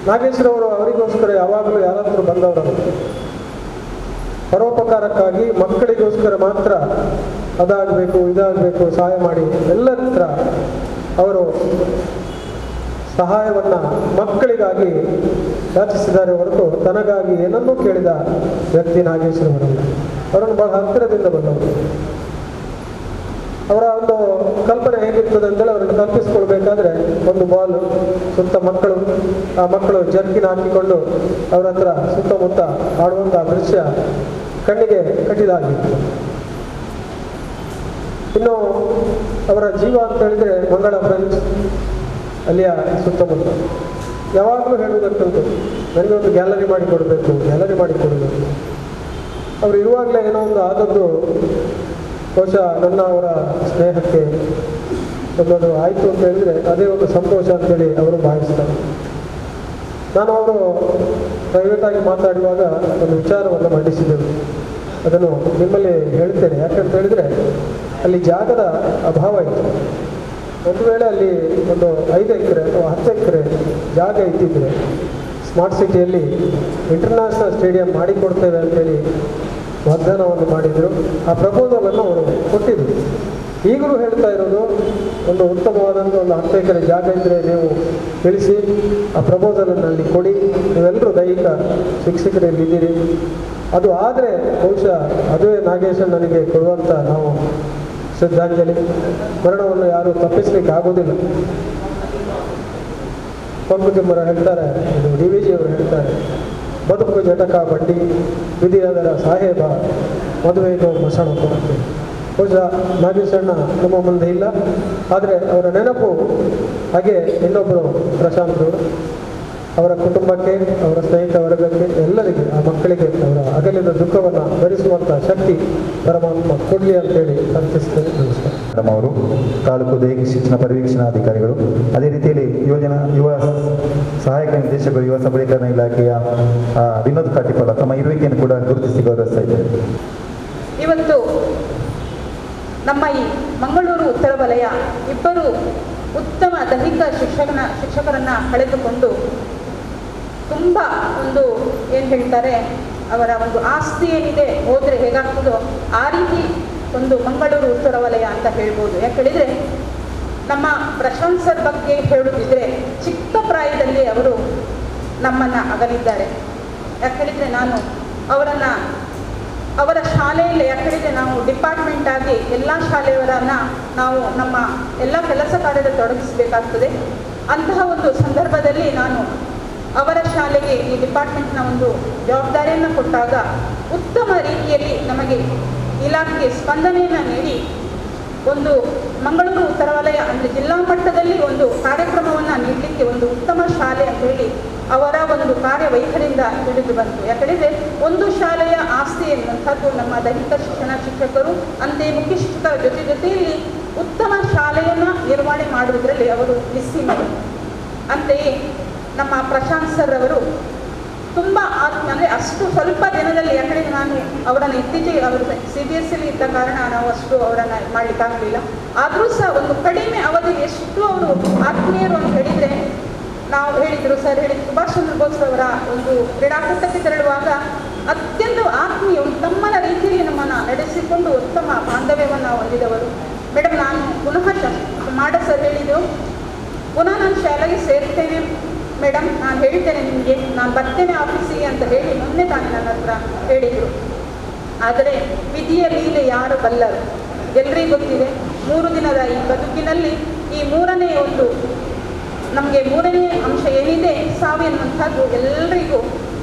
ನಾಗೇಶ್ವರವರು ಅವರಿಗೋಸ್ಕರ ಯಾವಾಗಲೂ ಯಾರಾದರೂ ಬಂದವರನ್ನು ಪರೋಪಕಾರಕ್ಕಾಗಿ ಮಕ್ಕಳಿಗೋಸ್ಕರ ಮಾತ್ರ ಅದಾಗಬೇಕು ಇದಾಗಬೇಕು ಸಹಾಯ ಮಾಡಿ ಎಲ್ಲರ ಹತ್ರ ಅವರು ಸಹಾಯವನ್ನು ಮಕ್ಕಳಿಗಾಗಿ ಯಾಚಿಸಿದ್ದಾರೆ ಹೊರತು ತನಗಾಗಿ ಏನನ್ನೂ ಕೇಳಿದ ವ್ಯಕ್ತಿ ನಾಗೇಶ್ವರವರಲ್ಲ. ಅವರನ್ನು ಬಹಳ ಹತ್ತಿರದಿಂದ ಬಂದವರು. ಅವರ ಒಂದು ಕಲ್ಪನೆ ಹೇಗಿರ್ತದೆ ಅಂತೇಳಿ ಅವರಿಗೆ ಕಲ್ಪಿಸ್ಕೊಳ್ಬೇಕಾದ್ರೆ ಒಂದು ಬಾಲ್ ಸುತ್ತ ಮಕ್ಕಳು, ಆ ಮಕ್ಕಳು ಜರ್ಕಿನ ಹಾಕಿಕೊಂಡು ಅವರ ಹತ್ರ ಸುತ್ತಮುತ್ತ ಆಡುವಂಥ ದೃಶ್ಯ ಕಣ್ಣಿಗೆ ಕಟ್ಟಿದಾಗಿತ್ತು. ಇನ್ನು ಅವರ ಜೀವ ಅಂತ ಹೇಳಿದರೆ ಮಂಗಳ ಫ್ರೆಂಚ್ ಅಲ್ಲಿಯ ಸುತ್ತಮುತ್ತ ಯಾವಾಗಲೂ ಹೇಳುವುದಕ್ಕಂತೂ ನನಗೆ ಒಂದು ಗ್ಯಾಲರಿ ಮಾಡಿ ಕೊಡಬೇಕು, ಗ್ಯಾಲರಿ ಮಾಡಿ ಕೊಡಬೇಕು. ಅವರು ಇರುವಾಗಲೇ ಏನೋ ಒಂದು ಆದದ್ದು ಬಹುಶಃ ನನ್ನ ಅವರ ಸ್ನೇಹಕ್ಕೆ ಒಂದೊಂದು ಆಯಿತು ಅಂತ ಹೇಳಿದರೆ ಅದೇ ಒಂದು ಸಂತೋಷ ಅಂತೇಳಿ ಅವರು ಭಾವಿಸ್ತಾರೆ. ನಾನು ಅವರು ಪ್ರೈವೇಟಾಗಿ ಮಾತಾಡುವಾಗ ಒಂದು ವಿಚಾರವನ್ನು ಮಂಡಿಸಿದರು. ಅದನ್ನು ನಿಮ್ಮಲ್ಲಿ ಹೇಳ್ತೇನೆ. ಯಾಕಂತ ಹೇಳಿದರೆ ಅಲ್ಲಿ ಜಾಗದ ಅಭಾವ ಇತ್ತು. ಒಂದು ವೇಳೆ ಅಲ್ಲಿ ಒಂದು 5 ಎಕರೆ ಅಥವಾ 10 ಎಕರೆ ಜಾಗ ಇದ್ದಿದ್ದರೆ ಸ್ಮಾರ್ಟ್ ಸಿಟಿಯಲ್ಲಿ ಇಂಟರ್ನ್ಯಾಷನಲ್ ಸ್ಟೇಡಿಯಂ ಮಾಡಿಕೊಡ್ತೇವೆ ಅಂತೇಳಿ ವಾಗ್ದಾನವನ್ನು ಮಾಡಿದರು. ಆ ಪ್ರಪೋಸಲನ್ನು ಅವರು ಕೊಟ್ಟಿದ್ದರು. ಈಗಲೂ ಹೇಳ್ತಾ ಇರೋದು, ಒಂದು ಉತ್ತಮವಾದಂಥ ಒಂದು 10 ಎಕರೆ ಜಾಗ ಇದ್ದರೆ ನೀವು ತಿಳಿಸಿ, ಆ ಪ್ರಪೋಸಲನ್ನು ಅಲ್ಲಿ ಕೊಡಿ. ನೀವೆಲ್ಲರೂ ದೈಹಿಕ ಶಿಕ್ಷಕರಲ್ಲಿದ್ದೀರಿ. ಅದು ಆದರೆ ಬಹುಶಃ ಅದುವೇ ನಾಗೇಶನ್ ನನಗೆ ಕೊಡುವಂಥ ನಾವು ಶ್ರದ್ಧಾಂಜಲಿ. ಮರಣವನ್ನು ಯಾರೂ ತಪ್ಪಿಸ್ಲಿಕ್ಕೆ ಆಗೋದಿಲ್ಲ. ಪಂಕುತಿಮ್ಮರ ಹೇಳ್ತಾರೆ, ಇದು DVG ಅವರು ಹೇಳ್ತಾರೆ, ಬದುಕು ಜಟಕ ಬಂಡಿ ವಿಧಿಯಾದರ ಸಾಹೇಬ ಮದುವೆಗೋ ಮಸಣ ಕೊಡುತ್ತೆ. ಬಹುಶಃ ನಾಗೇಶಣ್ಣ ನಮ್ಮ ಮುಂದೆ ಇಲ್ಲ, ಆದರೆ ಅವರ ನೆನಪು ಹಾಗೆ ಇನ್ನೊಬ್ಬರು ಪ್ರಶಾಂತ್ ಗೌಡ, ಅವರ ಕುಟುಂಬಕ್ಕೆ, ಅವರ ಸ್ನೇಹಿತ ವರ್ಗಕ್ಕೆ, ಎಲ್ಲರಿಗೆ, ಆ ಮಕ್ಕಳಿಗೆ ಅವರ ಅಗಲಿದ ದುಃಖವನ್ನು ಭರಿಸುವಂಥ ಶಕ್ತಿ ಪರಮಾತ್ಮ ಕೊಡಲಿ ಅಂತೇಳಿ ಪ್ರಾರ್ಥಿಸ್ತೇನೆ. ನಮಸ್ಕಾರ. ಮೇಡಮ್ ಅವರು ತಾಲೂಕು ದೈಹಿಕ ಶಿಕ್ಷಣ ಪರಿವೀಕ್ಷಣಾಧಿಕಾರಿಗಳು, ಅದೇ ರೀತಿಯಲ್ಲಿ ಯುವ ಸಹಾಯಕ ನಿರ್ದೇಶಕರು, ಯುವ ಸಬಲೀಕರಣ ಇಲಾಖೆಯ ವಿನೋದ್ ಕಾಟಿಪಾಲ ತಮ್ಮ ಇರುವಿಕೆಯನ್ನು ಕೂಡ ಗುರುತಿಸಿ ಗೌರವಿಸ್ತಾ ಇದ್ದಾರೆ. ಇವತ್ತು ನಮ್ಮ ಈ ಮಂಗಳೂರು ಉತ್ತರ ವಲಯ ಇಬ್ಬರು ಉತ್ತಮ ದೈಹಿಕ ಶಿಕ್ಷಕರನ್ನು ಕಳೆದುಕೊಂಡು ತುಂಬ ಒಂದು ಏನು ಹೇಳ್ತಾರೆ, ಅವರ ಒಂದು ಆಸ್ತಿ ಏನಿದೆ ಹೋದರೆ ಹೇಗಾಗ್ತದೋ ಆ ರೀತಿ ಒಂದು ಮಂಗಳೂರು ಉತ್ತರ ವಲಯ ಅಂತ ಹೇಳ್ಬೋದು. ಯಾಕೆ ಹೇಳಿದರೆ, ನಮ್ಮ ಪ್ರಶಾಂತ್ ಸರ್ ಬಗ್ಗೆ ಹೇಳುತ್ತಿದ್ದರೆ ಚಿಕ್ಕ ಪ್ರಾಯದಲ್ಲಿ ಅವರು ನಮ್ಮನ್ನು ಅಗಲಿದ್ದಾರೆ. ಯಾಕೆ ಹೇಳಿದರೆ, ನಾನು ಅವರ ಶಾಲೆಯಲ್ಲಿ, ಯಾಕೆ ಹೇಳಿದರೆ ನಾವು ಡಿಪಾರ್ಟ್ಮೆಂಟ್ ಆಗಿ ಎಲ್ಲ ಶಾಲೆಯವರನ್ನು ನಾವು ನಮ್ಮ ಎಲ್ಲ ಕೆಲಸ ಕಾರ್ಯದಲ್ಲಿ ತೊಡಗಿಸಬೇಕಾಗ್ತದೆ. ಅಂತಹ ಒಂದು ಸಂದರ್ಭದಲ್ಲಿ ನಾನು ಅವರ ಶಾಲೆಗೆ ಈ ಡಿಪಾರ್ಟ್ಮೆಂಟ್ನ ಒಂದು ಜವಾಬ್ದಾರಿಯನ್ನು ಕೊಟ್ಟಾಗ ಉತ್ತಮ ರೀತಿಯಲ್ಲಿ ನಮಗೆ ಇಲಾಖೆಗೆ ಸ್ಪಂದನೆಯನ್ನು ನೀಡಿ ಒಂದು ಮಂಗಳೂರು ಉತ್ತರ ವಲಯ ಅಂದರೆ ಜಿಲ್ಲಾ ಮಟ್ಟದಲ್ಲಿ ಒಂದು ಕಾರ್ಯಕ್ರಮವನ್ನು ನೀಡಲಿಕ್ಕೆ ಒಂದು ಉತ್ತಮ ಶಾಲೆ ಅಂತ ಹೇಳಿ ಅವರ ಒಂದು ಕಾರ್ಯವೈಖರಿಯಿಂದ ತಿಳಿದು ಬಂತು. ಯಾಕಂದರೆ ಒಂದು ಶಾಲೆಯ ಆಸ್ತಿ ಎನ್ನುವಂಥದ್ದು ನಮ್ಮ ದೈಹಿಕ ಶಿಕ್ಷಣ ಶಿಕ್ಷಕರು, ಅಂತೆಯೇ ಮುಖ್ಯ ಶಿಕ್ಷಕರ ಜೊತೆಯಲ್ಲಿ ಉತ್ತಮ ಶಾಲೆಯನ್ನು ನಿರ್ವಹಣೆ ಮಾಡುವುದರಲ್ಲಿ ಅವರು ನಿಸ್ಸೀಮರು. ಅಂತೆಯೇ ನಮ್ಮ ಪ್ರಶಾಂತ್ ಸರ್ ಅವರು ತುಂಬ ಅಂದರೆ ಅಷ್ಟು ಸ್ವಲ್ಪ ದಿನದಲ್ಲಿ, ಯಾಕಂದರೆ ನಾನು ಅವರನ್ನು ಇತ್ತೀಚೆಗೆ ಅವರು CBSE ಇದ್ದ ಕಾರಣ ನಾವು ಅಷ್ಟು ಅವರನ್ನು ಮಾಡಲಿಕ್ಕಾಗಲಿಲ್ಲ. ಆದರೂ ಸಹ ಒಂದು ಕಡಿಮೆ ಅವಧಿ ಎಷ್ಟು ಅವರು ಆತ್ಮೀಯರು ಅಂತ ಹೇಳಿದರೆ, ನಾವು ಹೇಳಿದರು ಸರ್ ಹೇಳಿದ್ರು, ಸುಭಾಷ್ ಚಂದ್ರ ಬೋಸ್ ಅವರ ಒಂದು ಕ್ರೀಡಾಕೂಟಕ್ಕೆ ತೆರಳುವಾಗ ಅತ್ಯಂತ ಆತ್ಮೀಯ ಒಂದು ತಮ್ಮನ ರೀತಿಯಲ್ಲಿ ನಮ್ಮನ್ನು ನಡೆಸಿಕೊಂಡು ಉತ್ತಮ ಬಾಂಧವ್ಯವನ್ನು ಹೊಂದಿದವರು. ಮೇಡಮ್, ನಾನು ಪುನಃ ಮಾಡ ಸರ್ ಹೇಳಿದರು, ಪುನಃ ನಾನು ಶಾಲೆಗೆ ಸೇರ್ತೇನೆ ಮೇಡಮ್, ನಾನು ಹೇಳ್ತೇನೆ ನಿಮಗೆ, ನಾನು ಬರ್ತೇನೆ ಆಫೀಸಿಗೆ ಅಂತ ಹೇಳಿ ಮೊನ್ನೆ ತಾನೇ ನನ್ನ ಹತ್ರ ಹೇಳಿದರು. ಆದರೆ ವಿಧಿಯ ಲೀಲೆ ಯಾರು ಬಲ್ಲರು? ಎಲ್ರಿಗೂ ಗೊತ್ತಿದೆ, 3 ದಿನದ ಈ ಬದುಕಿನಲ್ಲಿ ಈ ಮೂರನೇ ಅಂಶ ಏನಿದೆ, ಸಾವು ಎನ್ನುವಂಥದ್ದು ಎಲ್ಲರಿಗೂ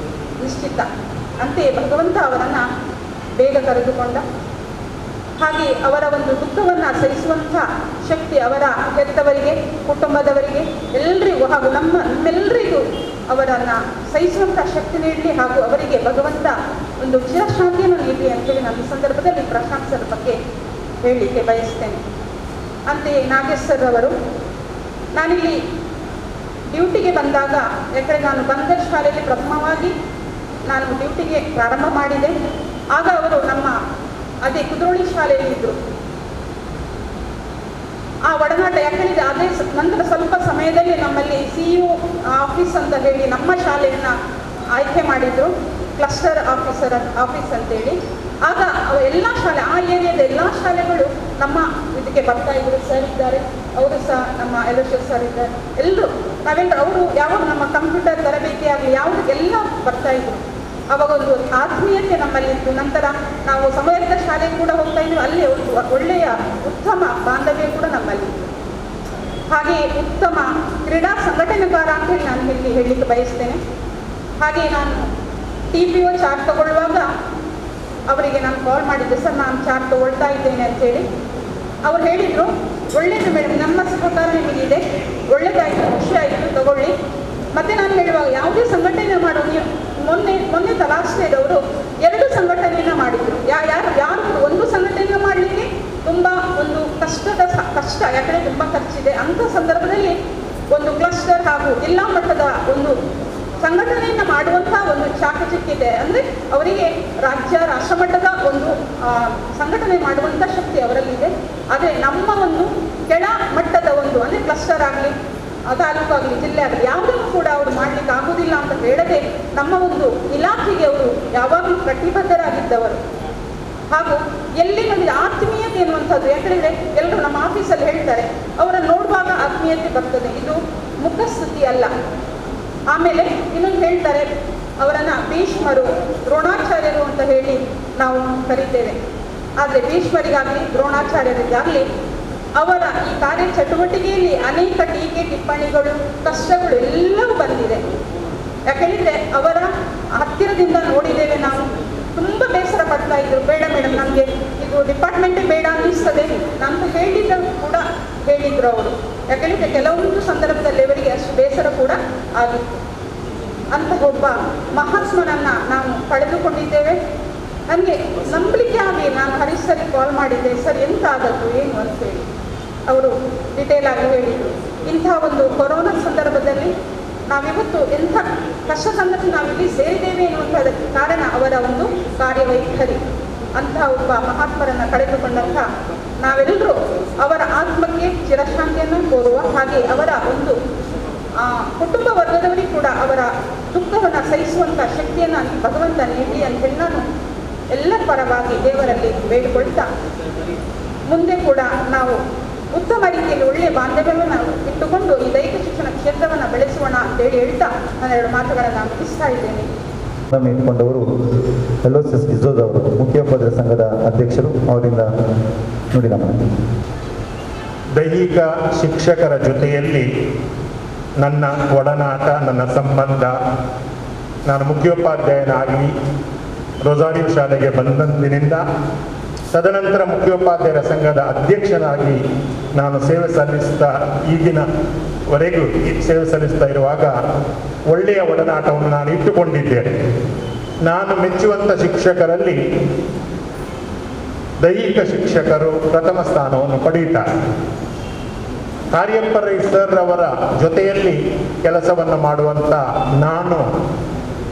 ನಿಶ್ಚಿತ. ಅಂತೆಯೇ ಭಗವಂತ ಅವರನ್ನು ಬೇಗ ಕರೆದುಕೊಂಡ. ಹಾಗೆ ಅವರ ಒಂದು ದುಃಖವನ್ನು ಸಹಿಸುವಂಥ ಶಕ್ತಿ ಅವರ ಹೆತ್ತವರಿಗೆ, ಕುಟುಂಬದವರಿಗೆ, ಎಲ್ಲರಿಗೂ ಹಾಗೂ ನಮ್ಮೆಲ್ಲರಿಗೂ ಅವರನ್ನು ಸಹಿಸುವಂಥ ಶಕ್ತಿ ನೀಡಲಿ, ಹಾಗೂ ಅವರಿಗೆ ಭಗವಂತ ಒಂದು ಚಿರಶಾಂತಿಯನ್ನು ನೀಡಲಿ ಅಂತೇಳಿ ನಾನು ಈ ಸಂದರ್ಭದಲ್ಲಿ ಪ್ರಶಾಂತ್ ಸರ್ ಬಗ್ಗೆ ಹೇಳಲಿಕ್ಕೆ ಬಯಸ್ತೇನೆ. ಅಂತೆಯೇ ನಾಗೇಶ್ ಸರ್ ಅವರು, ನಾನಿಲ್ಲಿ ಡ್ಯೂಟಿಗೆ ಬಂದಾಗ, ಯಾಕಂದರೆ ನಾನು ಬಂದ ಶಾಲೆಯಲ್ಲಿ ಪ್ರಥಮವಾಗಿ ನಾನು ಡ್ಯೂಟಿಗೆ ಪ್ರಾರಂಭ ಮಾಡಿದೆ. ಆಗ ಅವರು ನಮ್ಮ ಅದೇ ಕುದ್ರೋಳಿ ಶಾಲೆಯಲ್ಲಿದ್ದರು. ಆ ಒಡನಾಟ ಯಾಕಂದರೆ ಅದೇ ನಂತರ ಸ್ವಲ್ಪ ಸಮಯದಲ್ಲಿ ನಮ್ಮಲ್ಲಿ CEO ಆಫೀಸ್ ಅಂತ ಹೇಳಿ ನಮ್ಮ ಶಾಲೆಯನ್ನು ಆಯ್ಕೆ ಮಾಡಿದರು, ಕ್ಲಸ್ಟರ್ ಆಫೀಸ್ ಅಂತೇಳಿ. ಆಗ ಎಲ್ಲ ಶಾಲೆ, ಆ ಏರಿಯಾದ ಎಲ್ಲ ಶಾಲೆಗಳು ನಮ್ಮ ಇದಕ್ಕೆ ಬರ್ತಾ ಇದ್ರು. ಸರ್ ಇದ್ದಾರೆ, ಅವರು ಸಹ ನಮ್ಮ ಎಲೋಶಿಯಸ್ ಸರ್ ಇದ್ದಾರೆ, ಎಲ್ಲರೂ ಅವರು ಯಾವಾಗ ನಮ್ಮ ಕಂಪ್ಯೂಟರ್ ತರಬೇತಿ ಆಗಲಿ ಯಾವುದಕ್ಕೆಲ್ಲ ಬರ್ತಾ ಇದ್ರು. ಅವಾಗ ಒಂದು ಆತ್ಮೀಯತೆ ನಮ್ಮಲ್ಲಿತ್ತು. ನಂತರ ನಾವು ಸಮಯದ ಶಾಲೆಗೆ ಕೂಡ ಹೋಗ್ತಾ ಇದ್ವಿ, ಅಲ್ಲಿ ಒಂದು ಒಳ್ಳೆಯ ಉತ್ತಮ ಬಾಂಧವ್ಯ ಕೂಡ ನಮ್ಮಲ್ಲಿತ್ತು. ಹಾಗೆ ಉತ್ತಮ ಕ್ರೀಡಾ ಸಂಘಟನೆಗಾರ ಅಂತ ಹೇಳಿ ನಾನು ಇಲ್ಲಿ ಹೇಳಲಿಕ್ಕೆ ಬಯಸ್ತೇನೆ. ಹಾಗೆ ನಾನು TPO ಚಾರ್ಜ್ ತಗೊಳ್ಳುವಾಗ ಅವರಿಗೆ ನಾನು ಕಾಲ್ ಮಾಡಿದ್ದೆ, ಸರ್ ನಾನು ಚಾರ್ಜ್ ತಗೊಳ್ತಾ ಇದ್ದೇನೆ ಅಂತೇಳಿ. ಅವ್ರು ಹೇಳಿದರು, ಒಳ್ಳೆಯದು ಮೇಡಮ್, ನಮ್ಮ ಸಹಕಾರ ನಿಮಗಿದೆ, ಒಳ್ಳೆಯದಾಯಿತು, ಖುಷಿ ಆಯಿತು, ತಗೊಳ್ಳಿ. ಮತ್ತು ನಾನು ಹೇಳುವಾಗ ಯಾವುದೇ ಸಂಘಟನೆ ಮಾಡೋ, ನೀವು ಮೊನ್ನೆ ತಲಾಸ್ಟೇದವರು 2 ಸಂಘಟನೆಯನ್ನು ಮಾಡಿದರು. ಯಾರು ಒಂದು ಸಂಘಟನೆ ಮಾಡಲಿಕ್ಕೆ ತುಂಬ ಒಂದು ಕಷ್ಟ, ಯಾಕಂದರೆ ತುಂಬ ಖರ್ಚಿದೆ. ಅಂಥ ಸಂದರ್ಭದಲ್ಲಿ ಒಂದು ಕ್ಲಸ್ಟರ್ ಹಾಗೂ ಜಿಲ್ಲಾ ಮಟ್ಟದ ಒಂದು ಸಂಘಟನೆಯನ್ನು ಮಾಡುವಂಥ ಒಂದು ಚಾಕಚಕ್ಯತೆ, ಅಂದರೆ ಅವರಿಗೆ ರಾಷ್ಟ್ರ ಮಟ್ಟದ ಒಂದು ಸಂಘಟನೆ ಮಾಡುವಂಥ ಶಕ್ತಿ ಅವರಲ್ಲಿದೆ. ಆದರೆ ನಮ್ಮ ಒಂದು ಕೆಳ ಮಟ್ಟದ ಒಂದು, ಅಂದರೆ ಕ್ಲಸ್ಟರ್ ಆಗಲಿ, ತಾಲೂಕಾಗಲಿ, ಜಿಲ್ಲೆ ಆಗಲಿ, ಯಾವುದನ್ನು ಕೂಡ ಅವರು ಮಾಡಲಿಕ್ಕೆ ಆಗುವುದಿಲ್ಲ ಅಂತ ಹೇಳದೆ ನಮ್ಮ ಒಂದು ಇಲಾಖೆಗೆ ಅವರು ಯಾವಾಗಲೂ ಕಟಿಬದ್ಧರಾಗಿದ್ದವರು. ಹಾಗೂ ಎಲ್ಲಿ ನಮಗೆ ಆತ್ಮೀಯತೆ ಎನ್ನುವಂಥದ್ದು, ಯಾಕಂದರೆ ಎಲ್ಲರೂ ನಮ್ಮ ಆಫೀಸಲ್ಲಿ ಹೇಳ್ತಾರೆ, ಅವರನ್ನು ನೋಡುವಾಗ ಆತ್ಮೀಯತೆ ಬರ್ತದೆ, ಇದು ಮುಖಸ್ತುತಿ ಅಲ್ಲ. ಆಮೇಲೆ ಇನ್ನೊಂದು ಹೇಳ್ತಾರೆ, ಅವರನ್ನು ಭೀಷ್ಮರು, ದ್ರೋಣಾಚಾರ್ಯರು ಅಂತ ಹೇಳಿ ನಾವು ಕರೀತೇವೆ. ಆದರೆ ಭೀಷ್ಮರಿಗಾಗಲಿ ದ್ರೋಣಾಚಾರ್ಯರಿಗಾಗಲಿ ಅವರ ಈ ಕಾರ್ಯ ಚಟುವಟಿಕೆಯಲ್ಲಿ ಅನೇಕ ಟೀಕೆ ಟಿಪ್ಪಣಿಗಳು, ಕಷ್ಟಗಳು ಎಲ್ಲವೂ ಬಂದಿದೆ. ಯಾಕೆಂದರೆ ಅವರ ಹತ್ತಿರದಿಂದ ನೋಡಿದ್ದೇವೆ ನಾವು. ತುಂಬ ಬೇಸರ ಪಡ್ತಾ ಇದ್ರು, ಬೇಡ ಮೇಡಮ್ ನಮಗೆ ಇದು ಡಿಪಾರ್ಟ್ಮೆಂಟೇ ಬೇಡ ಅನ್ನಿಸ್ತದೆ ಅಂತ ಹೇಳಿದ್ರು ಅವರು. ಯಾಕೆಂದರೆ ಕೆಲವೊಂದು ಸಂದರ್ಭದಲ್ಲಿ ಅವರಿಗೆ ಅಷ್ಟು ಬೇಸರ ಕೂಡ ಆಗಿತ್ತು. ಅಂತ ಒಬ್ಬ ಮಹಾತ್ಮನನ್ನು ನಾವು ಪಡೆದುಕೊಂಡಿದ್ದೇವೆ. ನನಗೆ ನಂಬಲಿಕ್ಕೆ ಆಗಿ ನಾನು ಹರೀಶ್ ಸರಿಗೆ ಕಾಲ್ ಮಾಡಿದ್ದೆ, ಸರ್ ಎಂತ ಆದದ್ದು ಏನು ಅಂತೇಳಿ. ಅವರು ಡಿಟೇಲ್ ಆಗಿ ಹೇಳಿದರು, ಇಂಥ ಒಂದು ಕೊರೋನಾ ಸಂದರ್ಭದಲ್ಲಿ ನಾವಿವತ್ತು ಎಂಥ ಕಷ್ಟ ಸಂದರ್ಭ ನಾವಿಲ್ಲಿ ಸೇರಿದ್ದೇವೆ ಎನ್ನುವಂಥದಕ್ಕೆ ಕಾರಣ ಅವರ ಒಂದು ಕಾರ್ಯವೈಖರಿ. ಅಂತಹ ಒಬ್ಬ ಮಹಾತ್ಮರನ್ನು ಕಳೆದುಕೊಂಡಂಥ ನಾವೆಲ್ಲರೂ ಅವರ ಆತ್ಮಕ್ಕೆ ಚಿರಶಾಂತಿಯನ್ನು ಕೋರುವ ಹಾಗೆ ಅವರ ಒಂದು ಕುಟುಂಬ ವರ್ಗದವರಿಗೆ ಕೂಡ ಅವರ ದುಃಖವನ್ನು ಸಹಿಸುವಂಥ ಶಕ್ತಿಯನ್ನು ಭಗವಂತ ನೀಡಲಿ ಅಂತ ಹೇಳಿ ನಾನು ಎಲ್ಲರ ಪರವಾಗಿ ದೇವರಲ್ಲಿ ಬೇಡಿಕೊಳ್ತಾ, ಮುಂದೆ ಕೂಡ ನಾವು ಉತ್ತಮ ರೀತಿಯಲ್ಲಿ ಒಳ್ಳೆಯ ಬಾಂಧವ್ಯವನ್ನು ಇಟ್ಟುಕೊಂಡು ಈ ದೈಹಿಕ ಶಿಕ್ಷಣ ಕ್ಷೇತ್ರವನ್ನು ಬೆಳೆಸೋಣ ಅಂತೇಳಿ ಹೇಳ್ತಾ ನಾನು 2 ಮಾತುಗಳನ್ನು ಮುಗಿಸ್ತಾ ಇದ್ದೇನೆ. ಇಟ್ಕೊಂಡವರು LOCS ಇಜೋದ್ ಅವರು, ಮುಖ್ಯೋಪಾಧ್ಯಾಯ ಸಂಘದ ಅಧ್ಯಕ್ಷರು. ಅವರಿಂದ ನೋಡಿ ನಮ್ಮ ದೈಹಿಕ ಶಿಕ್ಷಕರ ಜೊತೆಯಲ್ಲಿ ನನ್ನ ಒಡನಾಟ, ನನ್ನ ಸಂಬಂಧ, ನಾನು ಮುಖ್ಯೋಪಾಧ್ಯಾಯನಾಗಿ ರೊಸಾರಿಯೋ ಶಾಲೆಗೆ ಬಂದಂದಿನಿಂದ ತದನಂತರ ಮುಖ್ಯೋಪಾಧ್ಯಾಯರ ಸಂಘದ ಅಧ್ಯಕ್ಷನಾಗಿ ನಾನು ಸೇವೆ ಸಲ್ಲಿಸ್ತಾ ಈಗಿನವರೆಗೂ ಸೇವೆ ಸಲ್ಲಿಸ್ತಾ ಇರುವಾಗ ಒಳ್ಳೆಯ ಒಡನಾಟವನ್ನು ನಾನು ಇಟ್ಟುಕೊಂಡಿದ್ದೇನೆ. ನಾನು ಮೆಚ್ಚುವಂಥ ಶಿಕ್ಷಕರಲ್ಲಿ ದೈಹಿಕ ಶಿಕ್ಷಕರು ಪ್ರಥಮ ಸ್ಥಾನವನ್ನು ಪಡೆಯುತ್ತಾರೆ. ಕಾರ್ಯಪ್ಪ ರೈ ಸರ್ ಅವರ ಜೊತೆಯಲ್ಲಿ ಕೆಲಸವನ್ನು ಮಾಡುವಂಥ ನಾನು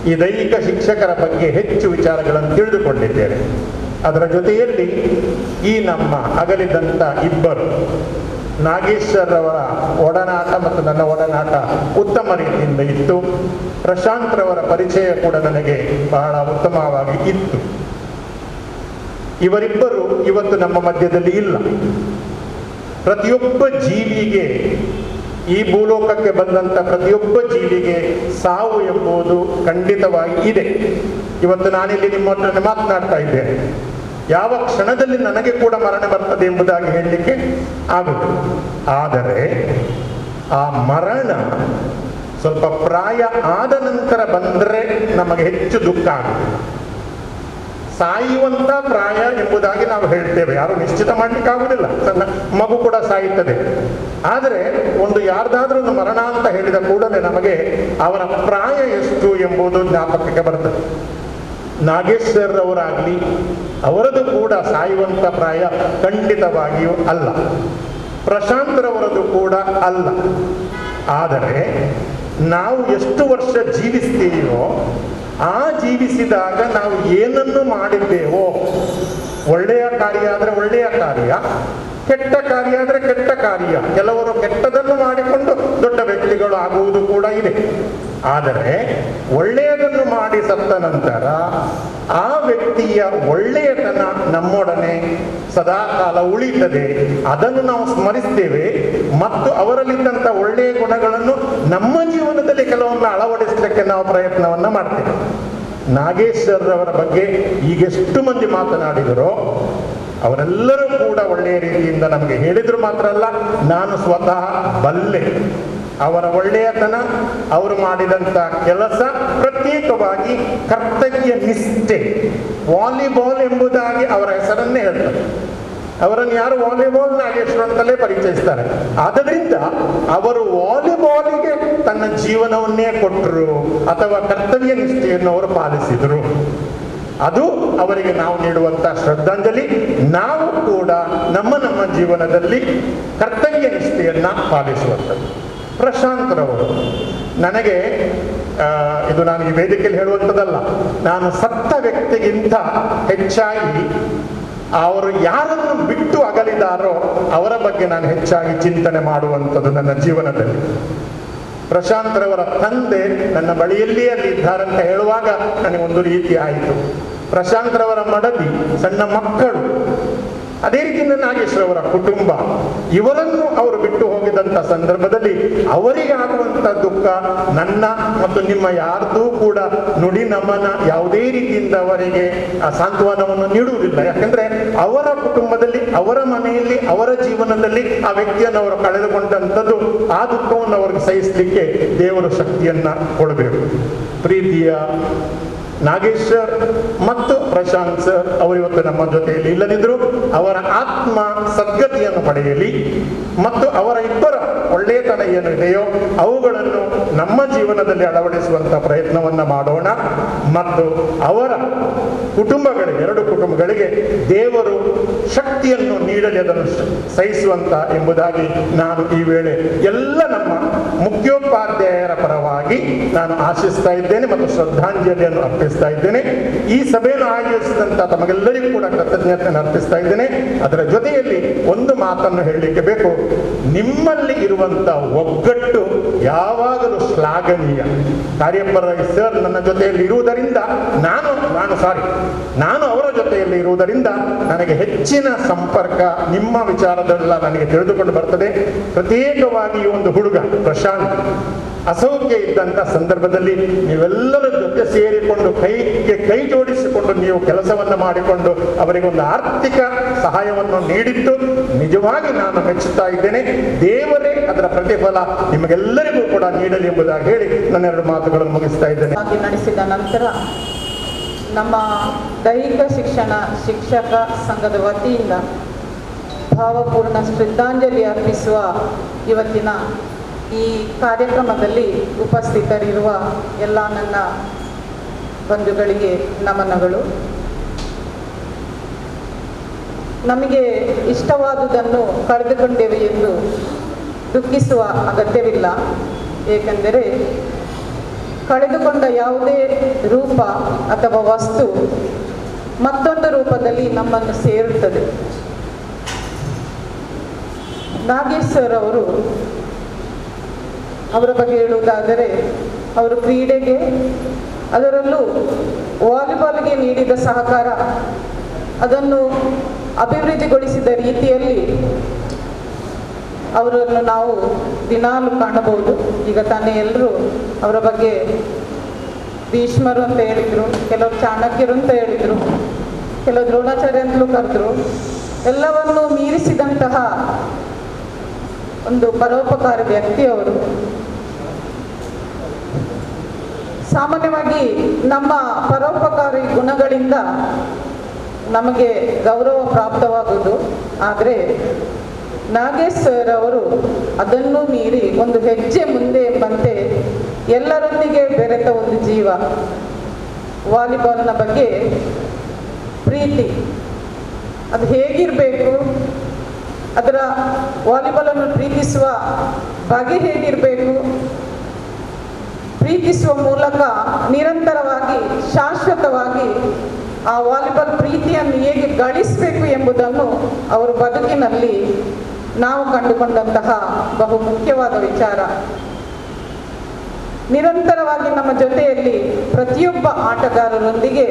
ಈ ದೈಹಿಕ ಶಿಕ್ಷಕರ ಬಗ್ಗೆ ಹೆಚ್ಚು ವಿಚಾರಗಳನ್ನು ತಿಳಿದುಕೊಂಡಿದ್ದೇನೆ. ಅದರ ಜೊತೆಯಲ್ಲಿ ಈ ನಮ್ಮ ಅಗಲಿದಂಥ ಇಬ್ಬರು ನಾಗೇಶ್ವರ್ ಅವರ ಒಡನಾಟ ಮತ್ತು ನನ್ನ ಒಡನಾಟ ಉತ್ತಮ ರೀತಿಯಿಂದ ಇತ್ತು. ಪ್ರಶಾಂತ್ ರವರ ಪರಿಚಯ ಕೂಡ ನನಗೆ ಬಹಳ ಉತ್ತಮವಾಗಿ ಇತ್ತು. ಇವರಿಬ್ಬರು ಇವತ್ತು ನಮ್ಮ ಮಧ್ಯದಲ್ಲಿ ಇಲ್ಲ. ಪ್ರತಿಯೊಬ್ಬ ಜೀವಿಗೆ, ಈ ಭೂಲೋಕಕ್ಕೆ ಬಂದಂಥ ಪ್ರತಿಯೊಬ್ಬ ಜೀವಿಗೆ ಸಾವು ಎಂಬುದು ಖಂಡಿತವಾಗಿ ಇದೆ. ಇವತ್ತು ನಾನಿಲ್ಲಿ ನಿಮ್ಮ ಹತ್ರ ಮಾತನಾಡ್ತಾ ಇದ್ದೇನೆ. ಯಾವ ಕ್ಷಣದಲ್ಲಿ ನನಗೆ ಕೂಡ ಮರಣ ಬರ್ತದೆ ಎಂಬುದಾಗಿ ಹೇಳಲಿಕ್ಕೆ ಆಗುವುದು. ಆದರೆ ಆ ಮರಣ ಸ್ವಲ್ಪ ಪ್ರಾಯ ಆದ ನಂತರ ಬಂದರೆ ನಮಗೆ ಹೆಚ್ಚು ದುಃಖ ಆಗುತ್ತೆ. ಸಾಯುವಂತ ಪ್ರಾಯ ಎಂಬುದಾಗಿ ನಾವು ಹೇಳ್ತೇವೆ, ಯಾರು ನಿಶ್ಚಿತ ಮಾಡ್ಲಿಕ್ಕೆ ಆಗುದಿಲ್ಲ. ಸಣ್ಣ ಮಗು ಕೂಡ ಸಾಯುತ್ತದೆ. ಆದರೆ ಒಂದು ಯಾರ್ದಾದ್ರೂ ಒಂದು ಮರಣ ಅಂತ ಹೇಳಿದ ಕೂಡಲೇ ನಮಗೆ ಅವರ ಪ್ರಾಯ ಎಷ್ಟು ಎಂಬುದು ಜ್ಞಾಪಕಕ್ಕೆ ಬರ್ತದೆ. ನಾಗೇಶ್ವರ್ ಅವರಾಗ್ಲಿ ಅವರದು ಕೂಡ ಸಾಯುವಂತ ಪ್ರಾಯ ಖಂಡಿತವಾಗಿಯೂ ಅಲ್ಲ. ಪ್ರಶಾಂತ್ರವರದು ಕೂಡ ಅಲ್ಲ. ಆದರೆ ನಾವು ಎಷ್ಟು ವರ್ಷ ಜೀವಿಸ್ತೀವೋ ಆ ಜೀವಿಸಿದಾಗ ನಾವು ಏನನ್ನು ಮಾಡಿದ್ದೇವೋ, ಒಳ್ಳೆಯ ಕಾರ್ಯ ಆದರೆ ಒಳ್ಳೆಯ ಕಾರ್ಯ, ಕೆಟ್ಟ ಕಾರ್ಯ ಆದರೆ ಕೆಟ್ಟ ಕಾರ್ಯ. ಕೆಲವರು ಕೆಟ್ಟದನ್ನು ಮಾಡಿಕೊಂಡು ದೊಡ್ಡ ವ್ಯಕ್ತಿಗಳು ಆಗುವುದು ಕೂಡ ಇದೆ. ಆದರೆ ಒಳ್ಳೆಯದನ್ನು ಮಾಡಿ ಸತ್ತ ನಂತರ ಆ ವ್ಯಕ್ತಿಯ ಒಳ್ಳೆಯತನ ನಮ್ಮೊಡನೆ ಸದಾಕಾಲ ಉಳಿತದೆ. ಅದನ್ನು ನಾವು ಸ್ಮರಿಸ್ತೇವೆ ಮತ್ತು ಅವರಲ್ಲಿದ್ದಂಥ ಒಳ್ಳೆಯ ಗುಣಗಳನ್ನು ನಮ್ಮ ಜೀವನದಲ್ಲಿ ಕೆಲವೊಮ್ಮೆ ಅಳವಡಿಸಲಿಕ್ಕೆ ನಾವು ಪ್ರಯತ್ನವನ್ನ ಮಾಡ್ತೇವೆ. ನಾಗೇಶ್ವರ್ ಅವರ ಬಗ್ಗೆ ಈಗೆಷ್ಟು ಮಂದಿ ಮಾತನಾಡಿದರೋ ಅವರೆಲ್ಲರೂ ಕೂಡ ಒಳ್ಳೆಯ ರೀತಿಯಿಂದ ನಮಗೆ ಹೇಳಿದ್ರು ಮಾತ್ರ ಅಲ್ಲ, ನಾನು ಸ್ವತಃ ಬಲ್ಲೆ. ಅವರ ಒಳ್ಳೆಯತನ, ಅವರು ಮಾಡಿದಂಥ ಕೆಲಸ ಪ್ರತ್ಯೇಕವಾಗಿ ಕರ್ತವ್ಯ ನಿಷ್ಠೆ. ವಾಲಿಬಾಲ್ ಎಂಬುದಾಗಿ ಅವರ ಹೆಸರನ್ನೇ ಹೇಳ್ತಾರೆ. ಅವರನ್ನು ಯಾರು ವಾಲಿಬಾಲ್ ನಾಗೇಶ್ವರ ಅಂತಲೇ ಪರಿಚಯಿಸ್ತಾರೆ. ಆದ್ದರಿಂದ ಅವರು ವಾಲಿಬಾಲಿಗೆ ತನ್ನ ಜೀವನವನ್ನೇ ಕೊಟ್ಟರು ಅಥವಾ ಕರ್ತವ್ಯ ನಿಷ್ಠೆಯನ್ನು ಅವರು ಪಾಲಿಸಿದರು. ಅದು ಅವರಿಗೆ ನಾವು ನೀಡುವಂಥ ಶ್ರದ್ಧಾಂಜಲಿ. ನಾವು ಕೂಡ ನಮ್ಮ ಜೀವನದಲ್ಲಿ ಕರ್ತವ್ಯ ನಿಷ್ಠೆಯನ್ನ ಪಾಲಿಸುವಂಥದ್ದು. ಪ್ರಶಾಂತ್ರವರು ನನಗೆ ಇದು ನಾನು ಈ ವೇದಿಕೆಯಲ್ಲಿ ಹೇಳುವಂಥದ್ದಲ್ಲ, ನಾನು ಸತ್ತ ವ್ಯಕ್ತಿಗಿಂತ ಹೆಚ್ಚಾಗಿ ಅವರು ಯಾರನ್ನು ಬಿಟ್ಟು ಅಗಲಿದಾರೋ ಅವರ ಬಗ್ಗೆ ನಾನು ಹೆಚ್ಚಾಗಿ ಚಿಂತನೆ ಮಾಡುವಂಥದ್ದು ನನ್ನ ಜೀವನದಲ್ಲಿ. ಪ್ರಶಾಂತ್ರವರ ತಂದೆ ನನ್ನ ಬಳಿಯಲ್ಲಿಯೇ ಅಲ್ಲಿದ್ದಾರಂತ ಹೇಳುವಾಗ ನನಗೊಂದು ರೀತಿ ಆಯಿತು. ಪ್ರಶಾಂತ್ರವರ ಮಡದಿ, ಸಣ್ಣ ಮಕ್ಕಳು, ಅದೇ ರೀತಿಯಿಂದ ನಾಗೇಶ್ವರವರ ಕುಟುಂಬ, ಇವರನ್ನು ಅವರು ಬಿಟ್ಟು ಹೋಗಿದಂಥ ಸಂದರ್ಭದಲ್ಲಿ ಅವರಿಗೆ ಆಗುವಂಥ ದುಃಖ ನನ್ನ ಮತ್ತು ನಿಮ್ಮ ಯಾರ್ದೂ ಕೂಡ ನುಡಿ ನಮನ ಯಾವುದೇ ರೀತಿಯಿಂದ ಅವರಿಗೆ ಆ ಸಾಂತ್ವನವನ್ನು ನೀಡುವುದಿಲ್ಲ. ಯಾಕಂದ್ರೆ ಅವರ ಕುಟುಂಬದಲ್ಲಿ, ಅವರ ಮನೆಯಲ್ಲಿ, ಅವರ ಜೀವನದಲ್ಲಿ ಆ ವ್ಯಕ್ತಿಯನ್ನು ಅವರು ಕಳೆದುಕೊಂಡಂಥದ್ದು, ಆ ದುಃಖವನ್ನು ಅವ್ರಿಗೆ ಸಹಿಸಲಿಕ್ಕೆ ದೇವರು ಶಕ್ತಿಯನ್ನ ಕೊಡಬೇಕು. ಪ್ರೀತಿಯ ನಾಗೇಶ್ವರ್ ಮತ್ತು ಪ್ರಶಾಂತ್ ಸರ್ ಅವರು ಇವತ್ತು ನಮ್ಮ ಜೊತೆಯಲ್ಲಿ ಇಲ್ಲದಿದ್ರು ಅವರ ಆತ್ಮ ಸದ್ಗತಿಯನ್ನು ಪಡೆಯಲಿ ಮತ್ತು ಅವರ ಇಬ್ಬರ ಒಳ್ಳೆಯತನ ಏನು ಇದೆಯೋ ಅವುಗಳನ್ನು ನಮ್ಮ ಜೀವನದಲ್ಲಿ ಅಳವಡಿಸುವಂತ ಪ್ರಯತ್ನವನ್ನ ಮಾಡೋಣ. ಮತ್ತು ಅವರ ಕುಟುಂಬಗಳಿಗೆ, ಎರಡು ಕುಟುಂಬಗಳಿಗೆ ದೇವರು ಶಕ್ತಿಯನ್ನು ನೀಡಲಿ, ಅದನ್ನು ಸಹಿಸುವಂತ ಎಂಬುದಾಗಿ ನಾನು ಈ ವೇಳೆ ಎಲ್ಲ ನಮ್ಮ ಮುಖ್ಯೋಪಾಧ್ಯಾಯರ ಪರವಾಗಿ ನಾನು ಆಶಿಸ್ತಾ ಇದ್ದೇನೆ ಮತ್ತು ಶ್ರದ್ಧಾಂಜಲಿಯನ್ನು ಅರ್ಪಿಸ್ತಾ ಇದ್ದೇನೆ. ಈ ಸಭೆಯನ್ನು ಆಯೋಜಿಸಿದಂತ ತಮಗೆಲ್ಲರಿಗೂ ಕೂಡ ಕೃತಜ್ಞತೆಯನ್ನು ಅರ್ಪಿಸ್ತಾ ಇದ್ದೇನೆ. ಅದರ ಜೊತೆಯಲ್ಲಿ ಒಂದು ಮಾತನ್ನು ಹೇಳಲಿಕ್ಕೆ ಬೇಕು. ನಿಮ್ಮಲ್ಲಿ ಇರುವಂತ ಒಗ್ಗಟ್ಟು ಯಾವಾಗಲೂ ಶ್ಲಾಘನೀಯ. ಕಾರ್ಯಪರ ಸರ್ ನನ್ನ ಜೊತೆಯಲ್ಲಿ ಇರುವುದರಿಂದ ನಾನು ಅವರ ಜೊತೆಯಲ್ಲಿ ಇರುವುದರಿಂದ ನನಗೆ ಹೆಚ್ಚಿನ ಸಂಪರ್ಕ ನಿಮ್ಮ ವಿಚಾರದಲ್ಲ ನನಗೆ ತಿಳಿದುಕೊಂಡು ಬರ್ತದೆ. ಪ್ರತ್ಯೇಕವಾಗಿ ಈ ಒಂದು ಹುಡುಗ ಪ್ರಶಾಂತ್ ಅಸೌಖ್ಯ ಇದ್ದಂಥ ಸಂದರ್ಭದಲ್ಲಿ ನೀವೆಲ್ಲರ ಜೊತೆ ಸೇರಿಕೊಂಡು ಕೈಗೆ ಕೈ ಜೋಡಿಸಿಕೊಂಡು ನೀವು ಕೆಲಸವನ್ನು ಮಾಡಿಕೊಂಡು ಅವರಿಗೊಂದು ಆರ್ಥಿಕ ಸಹಾಯವನ್ನು ನೀಡಿದ್ದು ನಿಜವಾಗಿ ನಾನು ಮೆಚ್ಚುತ್ತಾ ಇದ್ದೇನೆ. ದೇವರೇ ಅದರ ಪ್ರತಿಫಲ ನಿಮಗೆಲ್ಲರಿಗೂ ಕೂಡ ನೀಡಲಿ ಎಂಬುದಾಗಿ ಹೇಳಿ ನನ್ನೆರಡು ಮಾತುಗಳನ್ನು ಮುಗಿಸ್ತಾ ಇದ್ದೇನೆ. ನಡೆಸಿದ ನಂತರ ನಮ್ಮ ದೈಹಿಕ ಶಿಕ್ಷಣ ಶಿಕ್ಷಕ ಸಂಘದ ವತಿಯಿಂದ ಭಾವಪೂರ್ಣ ಶ್ರದ್ಧಾಂಜಲಿ ಅರ್ಪಿಸುವ ಇವತ್ತಿನ ಈ ಕಾರ್ಯಕ್ರಮದಲ್ಲಿ ಉಪಸ್ಥಿತರಿರುವ ಎಲ್ಲ ನನ್ನ ಬಂಧುಗಳಿಗೆ ನಮನಗಳು. ನಮಗೆ ಇಷ್ಟವಾದುದನ್ನು ಕಳೆದುಕೊಂಡೆವು ಎಂದು ದುಃಖಿಸುವ ಅಗತ್ಯವಿಲ್ಲ. ಏಕೆಂದರೆ ಕಳೆದುಕೊಂಡ ಯಾವುದೇ ರೂಪ ಅಥವಾ ವಸ್ತು ಮತ್ತೊಂದು ರೂಪದಲ್ಲಿ ನಮ್ಮನ್ನು ಸೇರುತ್ತದೆ. ನಾಗೇಶ್ವರ್ ಅವರು, ಅವರ ಬಗ್ಗೆ ಹೇಳುವುದಾದರೆ, ಅವರು ಕ್ರೀಡೆಗೆ, ಅದರಲ್ಲೂ ವಾಲಿಬಾಲ್ಗೆ ನೀಡಿದ ಸಹಕಾರ, ಅದನ್ನು ಅಭಿವೃದ್ಧಿಗೊಳಿಸಿದ ರೀತಿಯಲ್ಲಿ ಅವರನ್ನು ನಾವು ದಿನಾಲು ಕಾಣಬಹುದು. ಈಗ ತಾನೇ ಎಲ್ಲರೂ ಅವರ ಬಗ್ಗೆ ಭೀಷ್ಮರು ಅಂತ ಹೇಳಿದರು, ಕೆಲವರು ಚಾಣಕ್ಯರು ಅಂತ ಹೇಳಿದರು, ಕೆಲವು ದ್ರೋಣಾಚಾರ್ಯ ಅಂತಲೂ ಕರೆದ್ರು. ಎಲ್ಲವನ್ನೂ ಮೀರಿಸಿದಂತಹ ಒಂದು ಪರೋಪಕಾರಿ ವ್ಯಕ್ತಿ ಅವರು. ಸಾಮಾನ್ಯವಾಗಿ ನಮ್ಮ ಪರೋಪಕಾರಿ ಗುಣಗಳಿಂದ ನಮಗೆ ಗೌರವ ಪ್ರಾಪ್ತವಾಗುವುದು. ಆದರೆ ನಾಗೇಶ್ ಸರ್ ಅವರು ಅದನ್ನು ಮೀರಿ ಒಂದು ಹೆಜ್ಜೆ ಮುಂದೆ ಎಂಬಂತೆ ಎಲ್ಲರೊಂದಿಗೆ ಬೆರೆತ ಒಂದು ಜೀವ. ವಾಲಿಬಾಲ್ನ ಬಗ್ಗೆ ಪ್ರೀತಿ ಅದು ಹೇಗಿರಬೇಕು, ಅದರ ವಾಲಿಬಾಲನ್ನು ಪ್ರೀತಿಸುವ ಬಗೆ ಹೇಗಿರಬೇಕು, ಪ್ರೀತಿಸುವ ಮೂಲಕ ನಿರಂತರವಾಗಿ ಶಾಶ್ವತವಾಗಿ ಆ ವಾಲಿಬಾಲ್ ಪ್ರೀತಿಯನ್ನು ಹೇಗೆ ಗಳಿಸಬೇಕು ಎಂಬುದನ್ನು ಅವರ ಬದುಕಿನಲ್ಲಿ ನಾವು ಕಂಡುಕೊಂಡಂತಹ ಬಹು ಮುಖ್ಯವಾದ ವಿಚಾರ. ನಿರಂತರವಾಗಿ ನಮ್ಮ ಜೊತೆಯಲ್ಲಿ ಪ್ರತಿಯೊಬ್ಬ ಆಟಗಾರರೊಂದಿಗೆ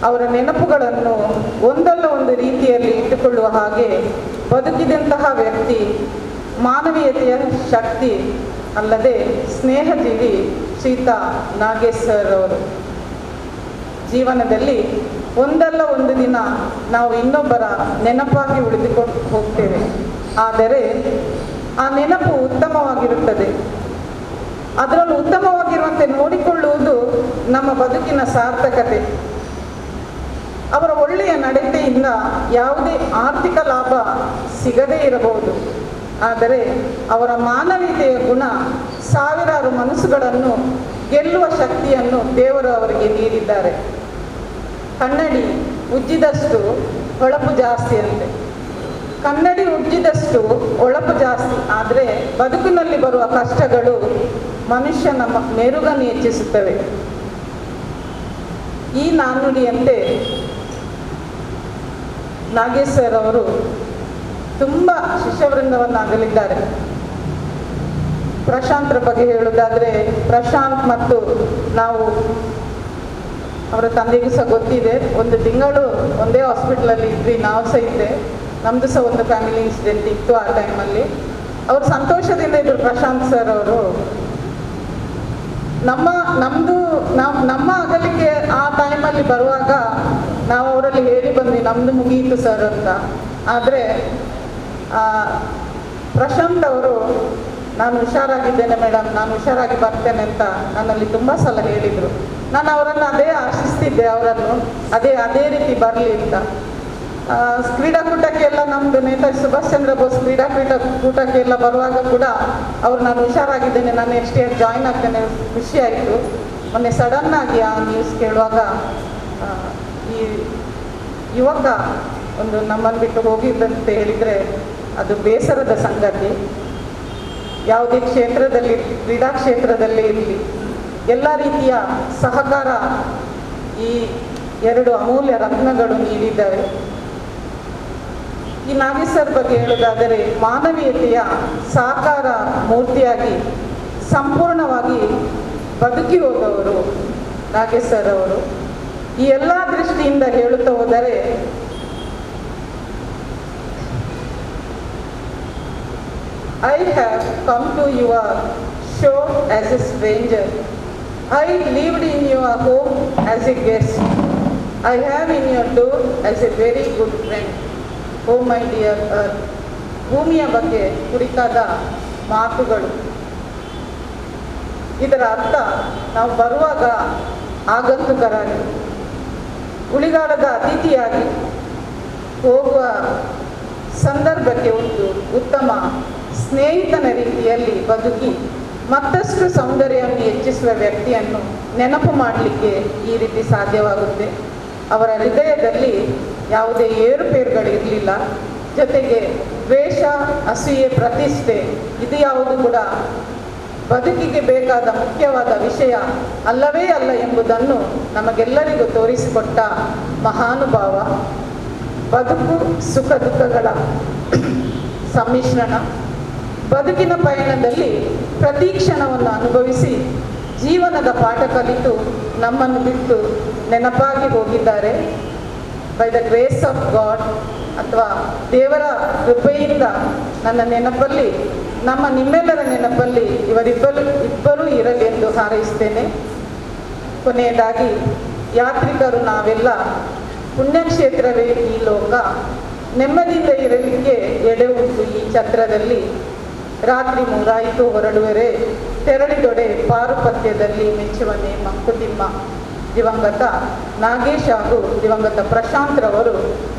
ಅವರ ನೆನಪುಗಳನ್ನು ಒಂದಲ್ಲ ಒಂದು ರೀತಿಯಲ್ಲಿ ಇಟ್ಟುಕೊಳ್ಳುವ ಹಾಗೆ ಬದುಕಿದಂತಹ ವ್ಯಕ್ತಿ, ಮಾನವೀಯತೆಯ ಶಕ್ತಿ ಅಲ್ಲದೆ ಸ್ನೇಹಜೀವಿ ಶ್ರೀಯುತ ನಾಗೇಶ್ ಸರ್ ಅವರು. ಜೀವನದಲ್ಲಿ ಒಂದಲ್ಲ ಒಂದು ದಿನ ನಾವು ಇನ್ನೊಬ್ಬರ ನೆನಪಾಗಿ ಉಳಿದುಕೊಂಡು ಹೋಗ್ತೇವೆ. ಆದರೆ ಆ ನೆನಪು ಉತ್ತಮವಾಗಿರುತ್ತದೆ. ಅದರಲ್ಲೂ ಉತ್ತಮವಾಗಿರುವಂತೆ ನೋಡಿಕೊಳ್ಳುವುದು ನಮ್ಮ ಬದುಕಿನ ಸಾರ್ಥಕತೆ. ಅವರ ಒಳ್ಳೆಯ ನಡತೆಯಿಂದ ಯಾವುದೇ ಆರ್ಥಿಕ ಲಾಭ ಸಿಗದೇ ಇರಬಹುದು, ಆದರೆ ಅವರ ಮಾನವೀಯತೆಯ ಗುಣ ಸಾವಿರಾರು ಮನಸ್ಸುಗಳನ್ನು ಗೆಲ್ಲುವ ಶಕ್ತಿಯನ್ನು ದೇವರು ಅವರಿಗೆ ನೀಡಿದ್ದಾರೆ. ಕನ್ನಡಿ ಉಜ್ಜಿದಷ್ಟು ಹೊಳಪು ಜಾಸ್ತಿ ಅಂತೆ. ಕನ್ನಡಿ ಉಜ್ಜಿದಷ್ಟು ಹೊಳಪು ಜಾಸ್ತಿ, ಆದರೆ ಬದುಕಿನಲ್ಲಿ ಬರುವ ಕಷ್ಟಗಳು ಮನುಷ್ಯನ ಮೆರುಗನ್ನು ಹೆಚ್ಚಿಸುತ್ತವೆ. ಈ ನಾಣ್ಣುಡಿಯಂತೆ ನಾಗೇಶ್ ಸರ್ ಅವರು ತುಂಬ ಶಿಷ್ಯವೃಂದವನ್ನು ಆಗಲಿದ್ದಾರೆ. ಪ್ರಶಾಂತ್ರ ಬಗ್ಗೆ ಹೇಳುವುದಾದರೆ, ಪ್ರಶಾಂತ್ ಮತ್ತು ನಾವು ಅವರ ತಂದೆಗೂ ಸಹ ಗೊತ್ತಿದೆ. ಒಂದು ತಿಂಗಳು ಒಂದೇ ಹಾಸ್ಪಿಟ್ಲಲ್ಲಿ ಇದ್ವಿ, ನಾವು ಸಹ ಇದ್ದೆ. ನಮ್ಮದು ಸಹ ಒಂದು ಫ್ಯಾಮಿಲಿ ಇನ್ಸಿಡೆಂಟ್ ಇತ್ತು ಆ ಟೈಮಲ್ಲಿ. ಅವರು ಸಂತೋಷದಿಂದ ಇದ್ದರು ಪ್ರಶಾಂತ್ ಸರ್ ಅವರು. ನಮ್ಮ ಅಗಲಿಕೆ ಆ ಟೈಮಲ್ಲಿ ಬರುವಾಗ ನಾವು ಅವರಲ್ಲಿ ಹೇಳಿ ಬಂದ್ವಿ, ನಮ್ಮದು ಮುಗಿಯಿತು ಸರ್ ಅಂತ. ಆದರೆ ಪ್ರಶಾಂತ್ ಅವರು ನಾನು ಹುಷಾರಾಗಿದ್ದೇನೆ ಮೇಡಮ್, ನಾನು ಹುಷಾರಾಗಿ ಬರ್ತೇನೆ ಅಂತ ನನ್ನಲ್ಲಿ ತುಂಬ ಸಲ ಹೇಳಿದರು. ನಾನು ಅವರನ್ನು ಅದೇ ಆಶಿಸ್ತಿದ್ದೆ, ಅವರನ್ನು ಅದೇ ರೀತಿ ಬರಲಿ ಅಂತ. ಕ್ರೀಡಾಕೂಟಕ್ಕೆಲ್ಲ ನಮ್ಮದು ನೇತಾಜಿ ಸುಭಾಷ್ ಚಂದ್ರ ಬೋಸ್ ಕ್ರೀಡಾಕೂಟಕ್ಕೆಲ್ಲ ಬರುವಾಗ ಕೂಡ ಅವರು ನಾನು ಹುಷಾರಾಗಿದ್ದೇನೆ, ನಾನು ನೆಕ್ಸ್ಟ್ ಇಯರ್ ಜಾಯಿನ್ ಆಗ್ತೇನೆ, ಖುಷಿ ಆಯಿತು. ಮೊನ್ನೆ ಸಡನ್ನಾಗಿ ಆ ನ್ಯೂಸ್ ಕೇಳುವಾಗ ಈ ಯುವಕ ಒಂದು ನಮ್ಮನ್ನು ಬಿಟ್ಟು ಹೋಗಿದ್ದಂತೆ ಹೇಳಿದರೆ ಅದು ಬೇಸರದ ಸಂಗತಿ. ಯಾವುದೇ ಕ್ಷೇತ್ರದಲ್ಲಿ, ಕ್ರೀಡಾ ಕ್ಷೇತ್ರದಲ್ಲೇ ಇರಲಿ, ಎಲ್ಲ ರೀತಿಯ ಸಹಕಾರ ಈ ಎರಡು ಅಮೂಲ್ಯ ರತ್ನಗಳು ನೀಡಿದ್ದಾವೆ. ಈ ನಾಗೇಶ್ ಸರ್ ಬಗ್ಗೆ ಹೇಳುವುದಾದರೆ, ಮಾನವೀಯತೆಯ ಸಾಕಾರ ಮೂರ್ತಿಯಾಗಿ ಸಂಪೂರ್ಣವಾಗಿ ಬದುಕಿ ಹೋದವರು ನಾಗೇಶ್ ಸರ್ ಅವರು. ಈ ಎಲ್ಲ ದೃಷ್ಟಿಯಿಂದ ಹೇಳುತ್ತಾ ಹೋದರೆ I have come to your show as a stranger. I lived in your home as a guest. I have in your door as a very good friend. Oh my dear earth. ಭೂಮಿಯ ಬಗ್ಗೆ ಕುರಿತಾದ ಮಾತುಗಳು. ಇದರ ಅರ್ಥ, ನಾವು ಬರುವಾಗ ಆಗಂತುಕರಾಗಿ, ಉಳಿಗಾಲದ ಅತಿಥಿಯಾಗಿ, ಹೋಗುವ ಸಂದರ್ಭಕ್ಕೆ ಒಂದು ಉತ್ತಮ ಸ್ನೇಹಿತನ ರೀತಿಯಲ್ಲಿ ಬದುಕಿ ಮತ್ತಷ್ಟು ಸೌಂದರ್ಯವನ್ನು ಹೆಚ್ಚಿಸುವ ವ್ಯಕ್ತಿಯನ್ನು ನೆನಪು ಮಾಡಲಿಕ್ಕೆ ಈ ರೀತಿ ಸಾಧ್ಯವಾಗುತ್ತೆ. ಅವರ ಹೃದಯದಲ್ಲಿ ಯಾವುದೇ ಏರುಪೇರುಗಳಿರಲಿಲ್ಲ. ಜೊತೆಗೆ ದ್ವೇಷ, ಅಸೂಯೆ, ಪ್ರತಿಷ್ಠೆ ಇದು ಯಾವುದು ಕೂಡ ಬದುಕಿಗೆ ಬೇಕಾದ ಮುಖ್ಯವಾದ ವಿಷಯ ಅಲ್ಲವೇ ಅಲ್ಲ ಎಂಬುದನ್ನು ನಮಗೆಲ್ಲರಿಗೂ ತೋರಿಸಿಕೊಟ್ಟ ಮಹಾನುಭಾವ. ಬದುಕು ಸುಖ ದುಃಖಗಳ ಸಮ್ಮಿಶ್ರಣ. ಬದುಕಿನ ಪಯಣದಲ್ಲಿ ಪ್ರತಿ ಕ್ಷಣವನ್ನು ಅನುಭವಿಸಿ ಜೀವನದ ಪಾಠ ಕಲಿತು ನಮ್ಮನ್ನು ಬಿಟ್ಟು ನೆನಪಾಗಿ ಹೋಗಿದ್ದಾರೆ. By the grace of god ಅಥವಾ ದೇವರ ಕೃಪೆಯಿಂದ ನನ್ನ ನೆನಪಲ್ಲಿ, ನಮ್ಮ ನಿಮ್ಮೆಲ್ಲರ ನೆನಪಲ್ಲಿ ಇಬ್ಬರೂ ಇರಲಿ ಎಂದು ಹಾರೈಸ್ತೇನೆ. ಕೊನೆಯದಾಗಿ, ಯಾತ್ರಿಕರು ನಾವೆಲ್ಲ, ಪುಣ್ಯಕ್ಷೇತ್ರವೇ ಈ ಲೋಕ, ನೆಮ್ಮದಿಯಿಂದ ಇರಲಿಕ್ಕೆ ಎಡೆ ಉಂಟು ಈ ಛತ್ರದಲ್ಲಿ. ರಾತ್ರಿ 3 ಹೊರಡುವರೆ, ತೆರಳಿದೊಡೆ ಪಾರುಪತ್ಯದಲ್ಲಿ ಮೆಚ್ಚುವನೆ ಮಂಕುತಿಮ್ಮ. ದಿವಂಗತ ನಾಗೇಶ್ ಹಾಗೂ ದಿವಂಗತ ಪ್ರಶಾಂತ್ ರವರು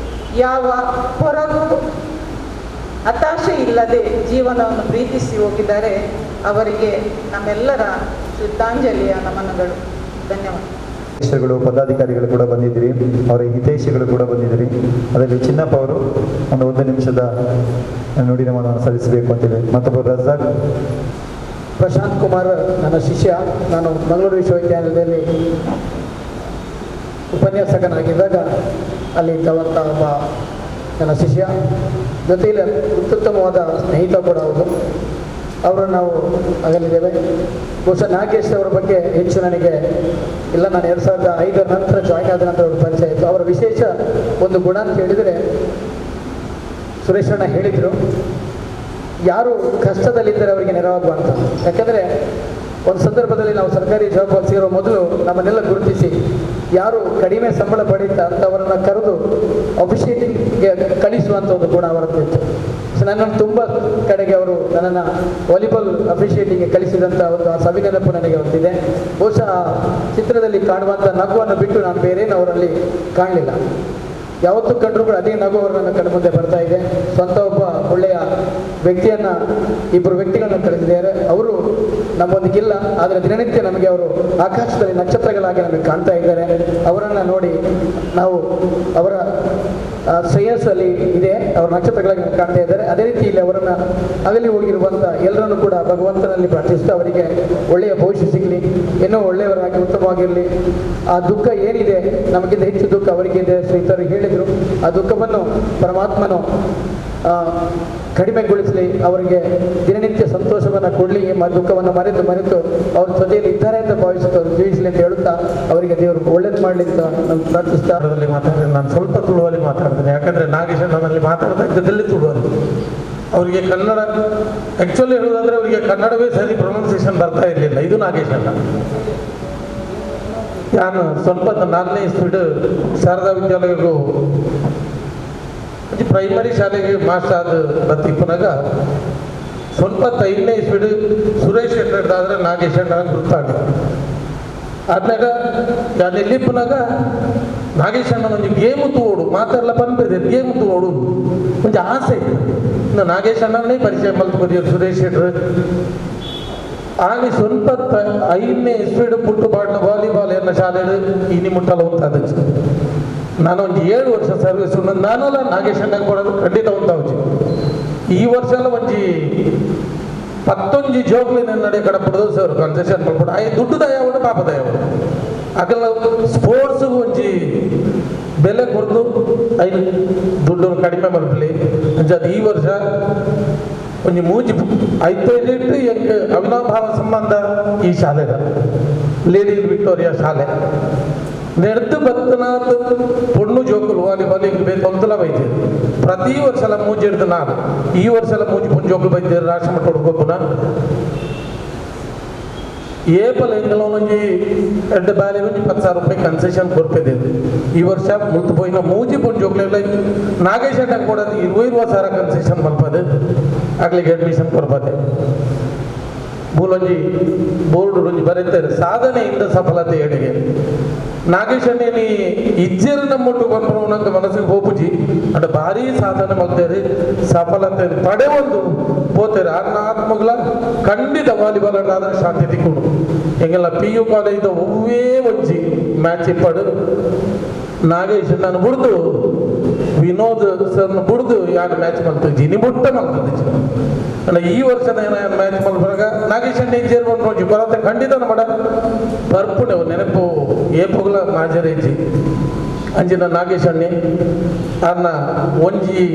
ಯಾವ ಹೊರಗೂ ಹತಾಶೆ ಇಲ್ಲದೆ ಜೀವನವನ್ನು ಪ್ರೀತಿಸಿ ಹೋಗಿದ್ದಾರೆ. ಅವರಿಗೆ ನಮ್ಮೆಲ್ಲರ ಶ್ರದ್ಧಾಂಜಲಿಯ ನಮನಗಳು. ಧನ್ಯವಾದ. ಅಧ್ಯಕ್ಷರುಗಳು, ಪದಾಧಿಕಾರಿಗಳು ಕೂಡ ಬಂದಿದ್ದೀರಿ, ಅವರ ಹಿತೈಷಿಗಳು ಕೂಡ ಬಂದಿದ್ದೀರಿ. ಅದರಲ್ಲಿ ಚಿನ್ನಪ್ಪ ಅವರು ಒಂದು ನಿಮಿಷದ ನುಡಿನವನ್ನು ಸಲ್ಲಿಸಬೇಕು ಅಂತೇಳಿ. ಮತ್ತೊಬ್ಬರು ರಜಾಕ್. ಪ್ರಶಾಂತ್ ಕುಮಾರ್ ನನ್ನ ಶಿಷ್ಯ. ನಾನು ಮಂಗಳೂರು ವಿಶ್ವವಿದ್ಯಾಲಯದಲ್ಲಿ ಉಪನ್ಯಾಸಕನಾಗಿದ್ದಾಗ ಅಲ್ಲಿ ಇದ್ದವಂಥ ಒಬ್ಬ ನನ್ನ ಶಿಷ್ಯ, ಜೊತೆಯಲ್ಲಿ ಅತ್ಯುತ್ತಮವಾದ ಸ್ನೇಹಿತ ಕೂಡ ಹೌದು. ಅವರನ್ನು ನಾವು ಅಗಲಿದ್ದೇವೆ. ಬಹುಶಃ ನಾಗೇಶ್ ಅವರ ಬಗ್ಗೆ ಹೆಚ್ಚು ನನಗೆ ಇಲ್ಲ, ನಾನು 2005 ನಂತರ ಜಾಯ್ನ್ ಆದ ನಂತರ ಅವ್ರ ಪರಿಚಯ ಇತ್ತು. ಅವರ ವಿಶೇಷ ಒಂದು ಗುಣ ಅಂತ ಹೇಳಿದರೆ, ಸುರೇಶಣ್ಣ ಹೇಳಿದರು, ಯಾರು ಕಷ್ಟದಲ್ಲಿದ್ದರೆ ಅವರಿಗೆ ನೆರವಾಗುವ ಅಂತ. ಯಾಕೆಂದರೆ ಒಂದು ಸಂದರ್ಭದಲ್ಲಿ ನಾವು ಸರ್ಕಾರಿ ಜಾಬ್ ಸೇರೋ ಮೊದಲು ನಮ್ಮನ್ನೆಲ್ಲ ಗುರುತಿಸಿ ಯಾರು ಕಡಿಮೆ ಸಂಬಳ ಪಡೀತಾ ಅಂಥವರನ್ನು ಕರೆದು ಅಫಿಷಿಯೇಟಿಂಗ್ಗೆ ಕಳಿಸುವಂಥ ಒಂದು ಗುಣ ಅವರದ್ದು ಇತ್ತು. ಸೊ ನನ್ನನ್ನು ತುಂಬ ಕಡೆಗೆ ಅವರು ನನ್ನನ್ನು ವಾಲಿಬಾಲ್ ಅಫಿಷಿಯೇಟಿಂಗ್ಗೆ ಕಳಿಸಿದಂಥ ಒಂದು ಆ ಸವಿನೆನಪು ನನಗೆ ಹೊಂದಿದೆ. ಬಹುಶಃ ಚಿತ್ರದಲ್ಲಿ ಕಾಣುವಂಥ ನಗುವನ್ನು ಬಿಟ್ಟು ನಾನು ಬೇರೇನು ಅವರಲ್ಲಿ ಕಾಣಲಿಲ್ಲ. ಯಾವತ್ತೂ ಕಂಡರೂ ಕೂಡ ಅದೇ ನಗು ಅವರು ನನ್ನ ಕಣ್ಣ ಮುಂದೆ ಬರ್ತಾ ಇದೆ. ಸ್ವಂತ ಒಬ್ಬ ಒಳ್ಳೆಯ ವ್ಯಕ್ತಿಯನ್ನು, ಇಬ್ಬರು ವ್ಯಕ್ತಿಗಳನ್ನು ಕಳಿಸಿದ್ದಾರೆ. ಅವರು ನಮ್ಮೊಂದಿಗಿಲ್ಲ, ಆದರೆ ದಿನನಿತ್ಯ ನಮಗೆ ಅವರು ಆಕಾಶದಲ್ಲಿ ನಕ್ಷತ್ರಗಳಾಗಿ ನಮಗೆ ಕಾಣ್ತಾ ಇದ್ದಾರೆ. ಅವರನ್ನು ನೋಡಿ ನಾವು ಅವರ ಶ್ರೇಯಸ್ಸಲ್ಲಿ ಇದೆ, ಅವರ ನಕ್ಷತ್ರಗಳಾಗಿ ನಮಗೆ ಕಾಣ್ತಾ ಇದ್ದಾರೆ. ಅದೇ ರೀತಿಯಲ್ಲಿ ಅವರನ್ನು ಅಗಲಿ ಹೋಗಿರುವಂಥ ಎಲ್ಲರನ್ನೂ ಕೂಡ ಭಗವಂತನಲ್ಲಿ ಪ್ರಾರ್ಥಿಸ್ತಾ ಅವರಿಗೆ ಒಳ್ಳೆಯ ಭವಿಷ್ಯ ಸಿಗಲಿ, ಇನ್ನೂ ಒಳ್ಳೆಯವರಾಗಿ ಉತ್ತಮವಾಗಿರಲಿ. ಆ ದುಃಖ ಏನಿದೆ, ನಮಗಿಂತ ಹೆಚ್ಚು ದುಃಖ ಅವರಿಗಿದೆ. ಶ್ರೀತರು ಹೇಳಿದರು, ಆ ದುಃಖವನ್ನು ಪರಮಾತ್ಮನು ಕಡಿಮೆಗೊಳಿಸಲಿ, ಅವರಿಗೆ ದಿನನಿತ್ಯ ಸಂತೋಷವನ್ನು ಕೊಡಲಿ, ದುಃಖವನ್ನು ಮರೆತು ಅವ್ರ ಜೊತೆಯಲ್ಲಿ ಇದ್ದಾರೆ ಅಂತ ಭಾವಿಸುತ್ತಾ ಅವರು ಜೀವಿಸಲಿ ಅಂತ ಹೇಳುತ್ತಾ ಅವರಿಗೆ ದೇವರು ಒಳ್ಳೇದು ಮಾಡಲಿ ಅಂತ ನಾನು ಪ್ರಾರ್ಥಿಸ್ತಾ ಮಾತಾಡಿದ್ರೆ ನಾನು ಸ್ವಲ್ಪ ತುಳುವಲ್ಲಿ ಮಾತಾಡ್ತೇನೆ. ಯಾಕಂದರೆ ನಾಗೇಶನಲ್ಲಿ ಮಾತಾಡಿದಲ್ಲಿ ತುಳುವಲ್ಲಿ ಅವರಿಗೆ ಕನ್ನಡ ಆ್ಯಕ್ಚುಲಿ ಹೇಳೋದಾದರೆ ಅವರಿಗೆ ಕನ್ನಡವೇ ಸರಿ ಪ್ರೊನೌನ್ಸಿಯೇಷನ್ ಬರ್ತಾ ಇರಲಿಲ್ಲ. ಇದು ನಾಗೇಶಣ್ಣ. ನಾನು ಸ್ವಲ್ಪ 4ನೇ ಸ್ಪೀಡ್ ಶಾರದಾ ವಿದ್ಯಾಲಯಗೂ ಪ್ರೈಮರಿ ಶಾಲೆಗೆ ಮಾಸ್ಟರ್ ಆದ ಬತ್ತಿಪ್ಪನಾಗ ಸ್ವಲ್ಪ 5ನೇ ಸ್ಪೀಡ್ ಸುರೇಶ್ ಶೆಟ್ಟಿ ಹಿಡ್ದಾದ್ರೆ ನಾಗೇಶ್ ಅಣ್ಣ ಗುರ್ತಾಡಿ ಆದ್ನಾಗ ನಾನು ಎಲ್ಲಿಪ್ಪನಾಗ ನಾಗೇಶ್ ಅಣ್ಣ ಒಂದು ಗೇಮು ತೋಡು ಮಾತೆಲ್ಲ ಬಂದಿದೆ, ಗೇಮು ತೋಡು ಒಂದು ಆಸೆ ಇತ್ತು. ನಾಗೇಶ್ ಅಣ್ಣನೇ ಪರಿಚಯ ಮಲ್ತ್ಕೋದಿದ್ರು ಸುರೇಶ್ ಶೆಟ್ರು. ಆಗ ಸ್ವಲ್ಪ 5ನೇ ಸ್ಪೀಡ್ ಪುಟ್ಟು ಬಾಡ್ಲ ವಾಲಿಬಾಲ್ ಎನ್ನ ಶಾಲೆ ಇನಿ ಮುಟ್ಟಲು ಹೋಗ್ತದೆ. ನಾನೊಂದು 7 ವರ್ಷ ಸರ್ವಿಸ್ ನಾನೆಲ್ಲ ನಾಗೇಶ್ ಅಣ್ಣಗೆ ಕೊಡೋದು ಖಂಡಿತ ಉಂಟಾವು. ಈ ವರ್ಷ ಎಲ್ಲ ಒಂಜಿ 11 ಜೋಗ್ಲಿ ನಡೆ ಕಡಪಡೋದು ಸರ್ ಕನ್ಸೆಷನ್ ಮಾಡ್ಬಿಟ್ಟು ಆಯ್ ದುಡ್ಡು ದಯವಾಡು ಪಾಪ ದಯವಾಡು ಆಗಲ್ಲ ಸ್ಪೋರ್ಟ್ಸ್ಗೂ ಒಂಜಿ ಬೆಲೆ ಕೊಡ್ದು ಐದು ದುಡ್ಡು ಕಡಿಮೆ ಮಾಡಲಿ ಅಂಚದು ಈ ವರ್ಷ ಒಂಜಿ ಮೂಜಿ 5 ಎಂಗೆ ಅವಿನಾಭಾವ ಸಂಬಂಧ ಈ ಶಾಲೆದ ಲೇಡೀಸ್ ವಿಕ್ಟೋರಿಯಾ ಶಾಲೆ ನೆಡ್ದು ಬತ್ತನಾದ ಪೊಣ್ಣು ಜೋಕುಲು ವಾಲಿಬಾಲ್ ಈಗ ಬೇಕು ಅಂತಲ ಬೈತೀರಿ ಪ್ರತಿ ವರ್ಷ ಎಲ್ಲ ಮೂಜಿ ಹಿಡ್ದು ನಾನು ಈ ವರ್ಷ ಎಲ್ಲ ಮೂಜಿ ಪೊಣ್ಣು ಜೋಕುಲು ಬೈತೀರಿ ರಾಷ್ಟ್ರಮಟ್ಟ ಹುಡ್ಕೋಪುನ ಏಪಲ್ ಎಂಗಲೊಂಜಿ 2 ಬಾಲೆ 10,000 ರೂಪಾಯಿ ಕನ್ಸೆಷನ್ ಕೊರ್ಪೆದೆ ಈ ವರ್ಷ ಮುಲ್ತುಪೋಯಿನ ಮೂಜಿ ಪೊಣ್ಣು ಜೋಕುಲೆಲ್ಲ ನಾಗೇಶ್ ಅಣ್ಣಗೆ ಕೊಡೋದು 20,000 ಕನ್ಸೆಷನ್ ಮಲ್ಪದೆ ಆಗ್ಲಿಗೆ ಅಡ್ಮಿಷನ್ ಕೊಡ್ಬದೆ ಮೂಲೊಂಜಿ ಬೋರ್ಡ್ ಒಂಜಿ ಬರೀತಾರೆ ಸಾಧನೆಯಿಂದ ಸಫಲತೆ ಎಡೆಗೆ ನಾಗೇಶ್ ಅಣ್ಣಿ ಇಜ್ಜೆರು ನಮ್ಮೊಟ್ಟು ಬಂದ್ರು ನಂಗೆ ಮನಸ್ಸಿಗೆ ಹೋಗುಜಿ ಅಡ ಭಾರಿ ಸಾಧನೆ ಮಾಡ್ತಾರೆ ಸಫಲತೆ ಪಡೆಯೊಂದು పోతారు ఆత్మగుల ఖండిత వాలీబాల్ ఆడాలి శాంతి తిక్కుడు ఎంగల PU కాలేజ్ ఒవ్వే వచ్చి మ్యాచ్ ఇప్పాడు ನಾಗೇಶ್ ನಾನು ಬಿಡ್ದು ವಿನೋದ್ ಸರ್ನ ಬಿಡ್ದು ಯಾರು ಮ್ಯಾಚ್ ಮಾಡ್ತೀವಿ ಜಿನಿ ಬಿಟ್ಟ ಮಾಡ್ತದೆ ಅಲ್ಲ ಈ ವರ್ಷದ ಮ್ಯಾಚ್ ಮಲ್ಬರಾಗ ನಾಗೇಶ್ ಅಣ್ಣ ಇಜ್ಜೇರು ಬಂದು ನೋಡ್ಜಿ ಬರತ್ತೆ ಖಂಡಿತ ನಮ್ಮಡ ಬರ್ಪುಣೆ ನೆನಪು ಏಪುಗಳ ಮಾಜರೇಜಿ ಅಂಜಿನ ನಾಗೇಶ್ ಅಣ್ಣಿ ಅನ್ನ ಒಂಜಿ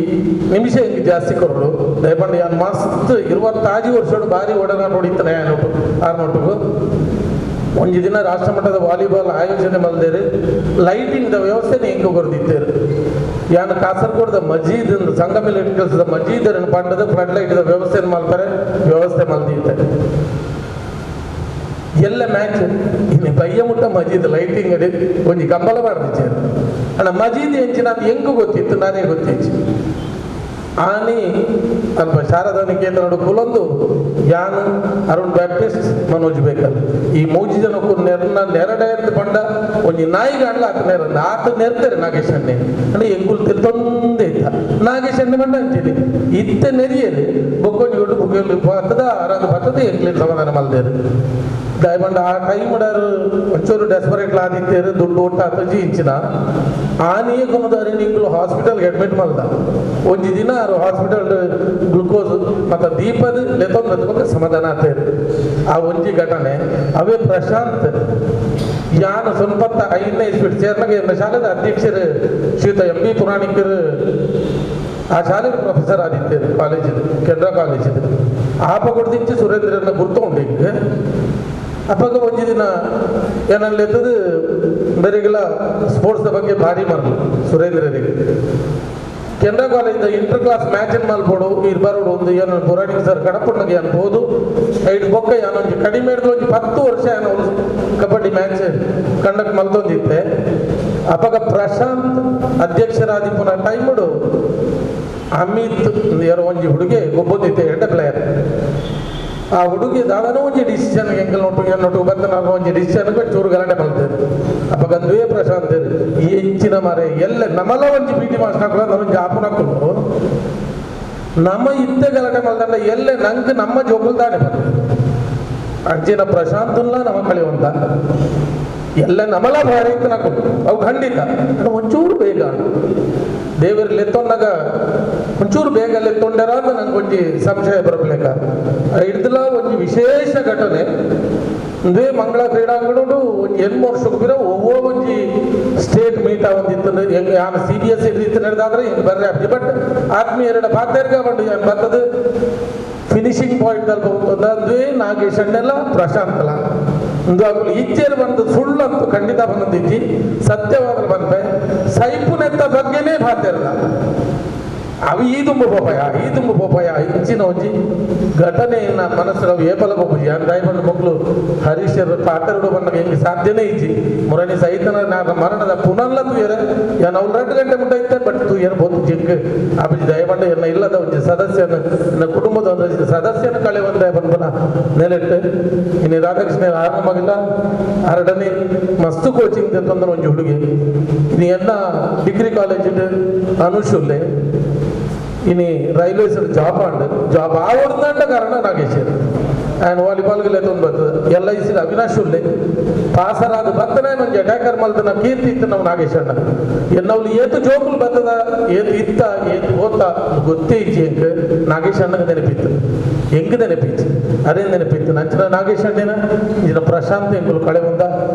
ನಿಮಿಷ ಹಿಂಗೆ ಜಾಸ್ತಿ ಕೊರಡು ದಯಪಂಡು ಯಾರು ಮಸ್ತ್ 26 ವರ್ಷ ಭಾರಿ ಒಡನಾಟ ಹೊಡಿತಾನೆ ಆ ನೋಟು ಒಂಜಿ ದಿನ ರಾಷ್ಟ್ರ ಮಟ್ಟದ ವಾಲಿಬಾಲ್ ಆಯೋಜನೆ ಮಾಡಿದ್ದೇವೆ ಲೈಟಿಂಗ್ ವ್ಯವಸ್ಥೆ ಹೆಂಗೆ ಕೊರದಿದ್ದೇವೆ ಯಾನು ಕಾಸರಗೋಡದ ಮಜೀದ್ ಸಂಗಮೇಲೆ ಇಟ್ಟು ಕೆಲಸದ ಮಜೀದರನ್ನು ಪಂಡದ ಫ್ಲಡ್ ಲೈಟ್ದ ವ್ಯವಸ್ಥೆ ಮಾಡ್ತಾರೆ, ವ್ಯವಸ್ಥೆ ಮಲ್ದಿತ್ತೆ ಎಲ್ಲ ಮ್ಯಾಚ್ ಇನ್ನು ಬಯ್ಯ ಮುಟ್ಟ ಮಜೀದ್ ಲೈಟಿಂಗ್ ಅಡಿ ಒಂಜಿ ಕಂಬಲ ಮಾಡ್ದಿಚ್ಚೆ ಅಣ್ಣ ಮಜೀದ್ ಹೆಂಚಿನ ಅದು ಹೆಂಗೂ ಗೊತ್ತಿತ್ತು, ನಾನೇ ಗೊತ್ತಿಚ್ಚು ಆನಿ ಅಲ್ಪ ಶಾರದಾ ನಿಕೇತನಡು ಕುಲೊಂದು ಯಾನು ಅರುಣ್ ಬ್ಯಾಪ್ಟಿಸ್ಟ್ ಮನೋಜ್ ಬೇಕಲ್ ಈ 3 ಜನಕ್ಕೂ ನೆರಡೆಂದು ಪಂಡ ಒಂಜಿ ನಾಯಿಗೆ ಅಣ್ಣ ಆತ ನೆರಂದ ಆತ ನೆರ್ತಾರೆ ನಾಗೇಶ್ ಅಣ್ಣೆ ಅಂದ್ರೆ ಎಂಗುಲ್ ತಿರ್ತೊಂದೇ ಇತ್ತ ನಾಗೇಶ್ ಅಣ್ಣೆ ಮಂಡ ಅಂತೀನಿ ಇತ್ತ ನೆರಿಯದು ಬೊಕ್ಕೊಂಜಿ ಒಟ್ಟು ಬುಗ್ಗೆಲ್ಲಿ ಬರ್ತದ ಅರಾದು ಬರ್ತದ ಎಂಗ್ಲಿ ಸಮಾಧಾನ ಮಲ್ದೇರು ದಯಮಂಡ ಆ ಟೈಮ್ ಒಂಚೂರು ಡೆಸ್ಪರೇಟ್ ಆದಿತ್ತೇರು ದುಡ್ಡು ಒಟ್ಟು ಹತ್ತಜಿ ಇಂಚಿನ ಆನಿಯ ಕೊಮದಾರಿ ನಿಂಗಳು ಹಾಸ್ಪಿಟಲ್ಗೆ ಅಡ್ಮಿಟ್ ಮಲ್ದ ಒಂಜಿ ದಿನ ಹಾಸ್ಪಿಟಲ್ ಗ್ಲುಕೋಸ್ ಮತ್ತು ದೀಪದ ಲೆತ್ತೊಂದು ಸಮಾಧಾನ ಆಗ್ತೇವೆ ಆ ಒಂಜಿ ಘಟನೆ ಅವೇ ಪ್ರಶಾಂತ್ ಯಾನು ಸ್ವಲ್ಪ 5ನೇ ಇಸ್ಬಿಟ್ಟು ಸೇರ್ನಾಗ ಎಲ್ಲ ಶಾಲೆದ ಅಧ್ಯಕ್ಷರು ಶ್ರೀಯುತ ಎಂ ಬಿ ಪುರಾಣಿಕರು ಆ ಶಾಲೆಗೆ ಪ್ರೊಫೆಸರ್ ಆದಿತ್ಯರು ಕಾಲೇಜಿದು ಕೆನರಾ ಕಾಲೇಜಿದು ಆಪ ಕೊಡ್ದಿಂಚಿ ಸುರೇಂದ್ರನ ಗುರ್ತೊಂಡಿಗೆ ಅಪ್ಪಾಗ ಒಂಜಿ ದಿನ ಏನಲ್ಲೆತ್ತದು ಬರೀಗೆಲ್ಲ ಸ್ಪೋರ್ಟ್ಸ್ ಬಗ್ಗೆ ಭಾರಿ ಮಾಡಲು ಸುರೇಂದ್ರರಿಗೆ ಕೆನರಾ ಕಾಲೇಜಿಂದ ಇಂಟರ್ ಕ್ಲಾಸ್ ಮ್ಯಾಚ್ ಮಲ್ಪೋಡು ಇರ್ಬಾರೋಡು ಒಂದು ಏನು ಪುರಾಣಿಕ ಸರ್ ಕಡಪುಣ್ಣಗೆ ಅನ್ಬೋದು 5 ಬೊಕ್ಕ ಏನೊಂದು ಕಡಿಮೆ ಹಿಡಿದು ಒಂದು 10 ವರ್ಷ ಏನೋ ಕಬಡ್ಡಿ ಮ್ಯಾಚ್ ಕಂಡಕ್ಟ್ ಮಲ್ತೊಂದಿತ್ತೆ ಅಪ್ಪಾಗ ಪ್ರಶಾಂತ್ ಅಧ್ಯಕ್ಷರಾದಿ ಪುನಃ ಟೈಮಡು ಅಮಿತ್ ಯಾರೋ ಒಂಜಿ ಹುಡುಗಿ ಗೊಬ್ಬೊಂದಿತ್ತೆ ಹೆಡ್ ಪ್ಲೇಯರ್ ಆ ಹುಡುಗಿ ದಾದನೂ ಒಂಜಿ ಡಿಸಿಷನ್ ಎಂಕಲ್ ನೋಟು ಬಂದ ನಾನು ಒಂಜಿ ಡಿಸಿಷನ್ ಚೂರು ಗಲಾಟೆ ಮಲ್ತೇನೆ ಅಪ್ಪ ಗಂದುವೇ ಪ್ರಶಾಂತ್ ಈ ಹೆಚ್ಚಿನ ಮರೆ ಎಲ್ಲ ನಮ್ಮಲ್ಲ ಒಂಜಿ ಪಿ ಟಿ ಮಾಸ್ಟರ್ ಹಾಕಲ್ಲ ನಮಗೆ ಜಾಪುನ ಹಾಕೊಂಡು ನಮ್ಮ ಇದ್ದ ಗಲಾಟೆ ಮಲ್ದಂಡ ಎಲ್ಲೇ ನಂಗೆ ನಮ್ಮ ಜೋಗುಲ್ ದಾಡೆ ಬರ್ತದೆ ಅಂಚಿನ ಪ್ರಶಾಂತಲ್ಲ ನಮ್ಮ ಕಳೆಯುವಂತ ಎಲ್ಲ ನಮ್ಮಲ್ಲ ಭಾರಿ ಹಾಕೊಂಡು ಅವು ಖಂಡಿತ ಒಂಚೂರು ಬೇಗ ದೇವರಲ್ಲಿ ಲೆತ್ತೊಂಡಾಗ ಒಂಚೂರು ಬೇಗ ಲೆತ್ತೊಂಡರ ಅಂತ ನಂಗೆ ಒಂಜಿ ಸಂಶಯ ಬರಬೇಕ ಹಿಡ್ದಲ ಒಂಜಿ ವಿಶೇಷ ಘಟನೆ ಒಂದೇ ಮಂಗಳ ಕ್ರೀಡಾಂಗಣ ಒಂದು 8 ವರ್ಷಕ್ಕೆ ಬಿರ ಒவ்வೊ ಒಂಜಿ ಸ್ಟೇಟ್ ಮೀಟ್ ಒಂದಿತ್ತು ಹೆಂಗೆ ಯಾನು CBSE ರೀತಿ ನಡೆದಾದ್ರೆ ಹಿಂಗೆ ಬರ್ರೆ ಆಗ್ತಿ ಬಟ್ ಆತ್ಮೀಯರ ಬಾಧ್ಯರ್ಗ ಬಂದು ಏನು ಬರ್ತದೆ ಫಿನಿಶಿಂಗ್ ಪಾಯಿಂಟ್ ಅಲ್ಲಿ ಹೋಗ್ತದ ಅದುವೇ ನಾಗೇಶ್ ಅಣ್ಣೆಲ್ಲ ಪ್ರಶಾಂತಲ್ಲ ಒಂದು ಆಗಲು ಇಚ್ಚೇರು ಬಂದು ಸುಳ್ಳಂತೂ ಖಂಡಿತ ಬಂದಿದ್ದಿ ಸತ್ಯವಾದ್ರೆ ಬಂದ್ರೆ ಸೈಪುನೆತ್ತ ಬಗ್ಗೆನೇ ಬಾಧ್ಯರಲ್ಲ ಅವು ಈ ತುಂಬ ಪೋಪಾಯ ಇಂಚಿನ ಒಂಜಿ ಘಟನೆಯನ್ನ ಮನಸ್ಸು ಏಪಲ ಬೋಪುಜಿ ದಯಮಂಡು ಮಕ್ಕಳು ಹರೀಶರು ಪಾತರುಡು ಬಂದಾಗ ಹೆಂಗೆ ಸಾಧ್ಯನೇ ಇಜ್ಜಿ ಮುರಣಿ ಸಹಿತನ ಮರಣದ ಪುನರ್ಲ ತೂಯರೆ ಏನು ಅವ್ರು 2 ಗಂಟೆ ಮುಟ್ಟ ಇತ್ತೆ ಬಟ್ ತೂಯರು ಬೋದು ಜಿಂಕ್ ಅಭಿಜಿ ದಯಮಂಡ ಎನ್ನ ಇಲ್ಲದ ಒಂಜಿ ಸದಸ್ಯನ ನನ್ನ ಕುಟುಂಬದ ಒಂದು ಸದಸ್ಯನ ಕಳೆ ಒಂದೇ ಬಂದ್ಬನ ನೆಲೆಟ್ಟು ಇನ್ನು ರಾಧಾಕೃಷ್ಣ ಆರನೇ ಮಗಿಲ್ಲ 2ನೇ ಮಸ್ತು ಕೋಚಿಂಗ್ ತಂದ್ರೆ ಒಂಜಿ ಹುಡುಗಿ ಇನ್ನು ಎನ್ನ ಡಿಗ್ರಿ ಕಾಲೇಜಿನ ಅನುಶುಲ್ಲೆ ಇನಿ ರೈಲ್ವೇಸ್ ಜಾಬ್ ಆವಡ್ದಂಡ ಕಾರಣ ನಾಗೇಶ್ವರ ಆ್ಯಂಡ್ ವಾಲಿಬಾಲ್ಗೆ ಲೆತ್ತೊಂದು ಬರ್ತದೆ LIC ಅವಿನಾಶ್ ಉಲ್ಲೆ ಪಾಸರಾದ ಬರ್ತನೆ ಮಂಜಿ ಅಟ್ಯಾಕರ್ ಮಲ್ತನ ಕೀರ್ತಿ ಇತ್ತು ನಾವು ನಾಗೇಶಣ್ಣ ಎನ್ನವ್ಲು ಏತು ಜೋಕುಲು ಬರ್ತದ ಏತು ಇತ್ತ ಏತು ಓದ್ತ ಗೊತ್ತೇ ಇಚ್ಚಿ ಹೆಂಗೆ ನಾಗೇಶ್ ಅಣ್ಣಗೆ ನೆನಪಿತ್ತು ಹೆಂಗೆ ನೆನಪಿತ್ತು ಅದೇ ನೆನಪಿತ್ತು ನಂಚಿನ ನಾಗೇಶ್ ಅಣ್ಣನ ಇದನ್ನ ಪ್ರಶಾಂತ್ ಎಂಗುಲು ಕಳೆ ಮುಂದ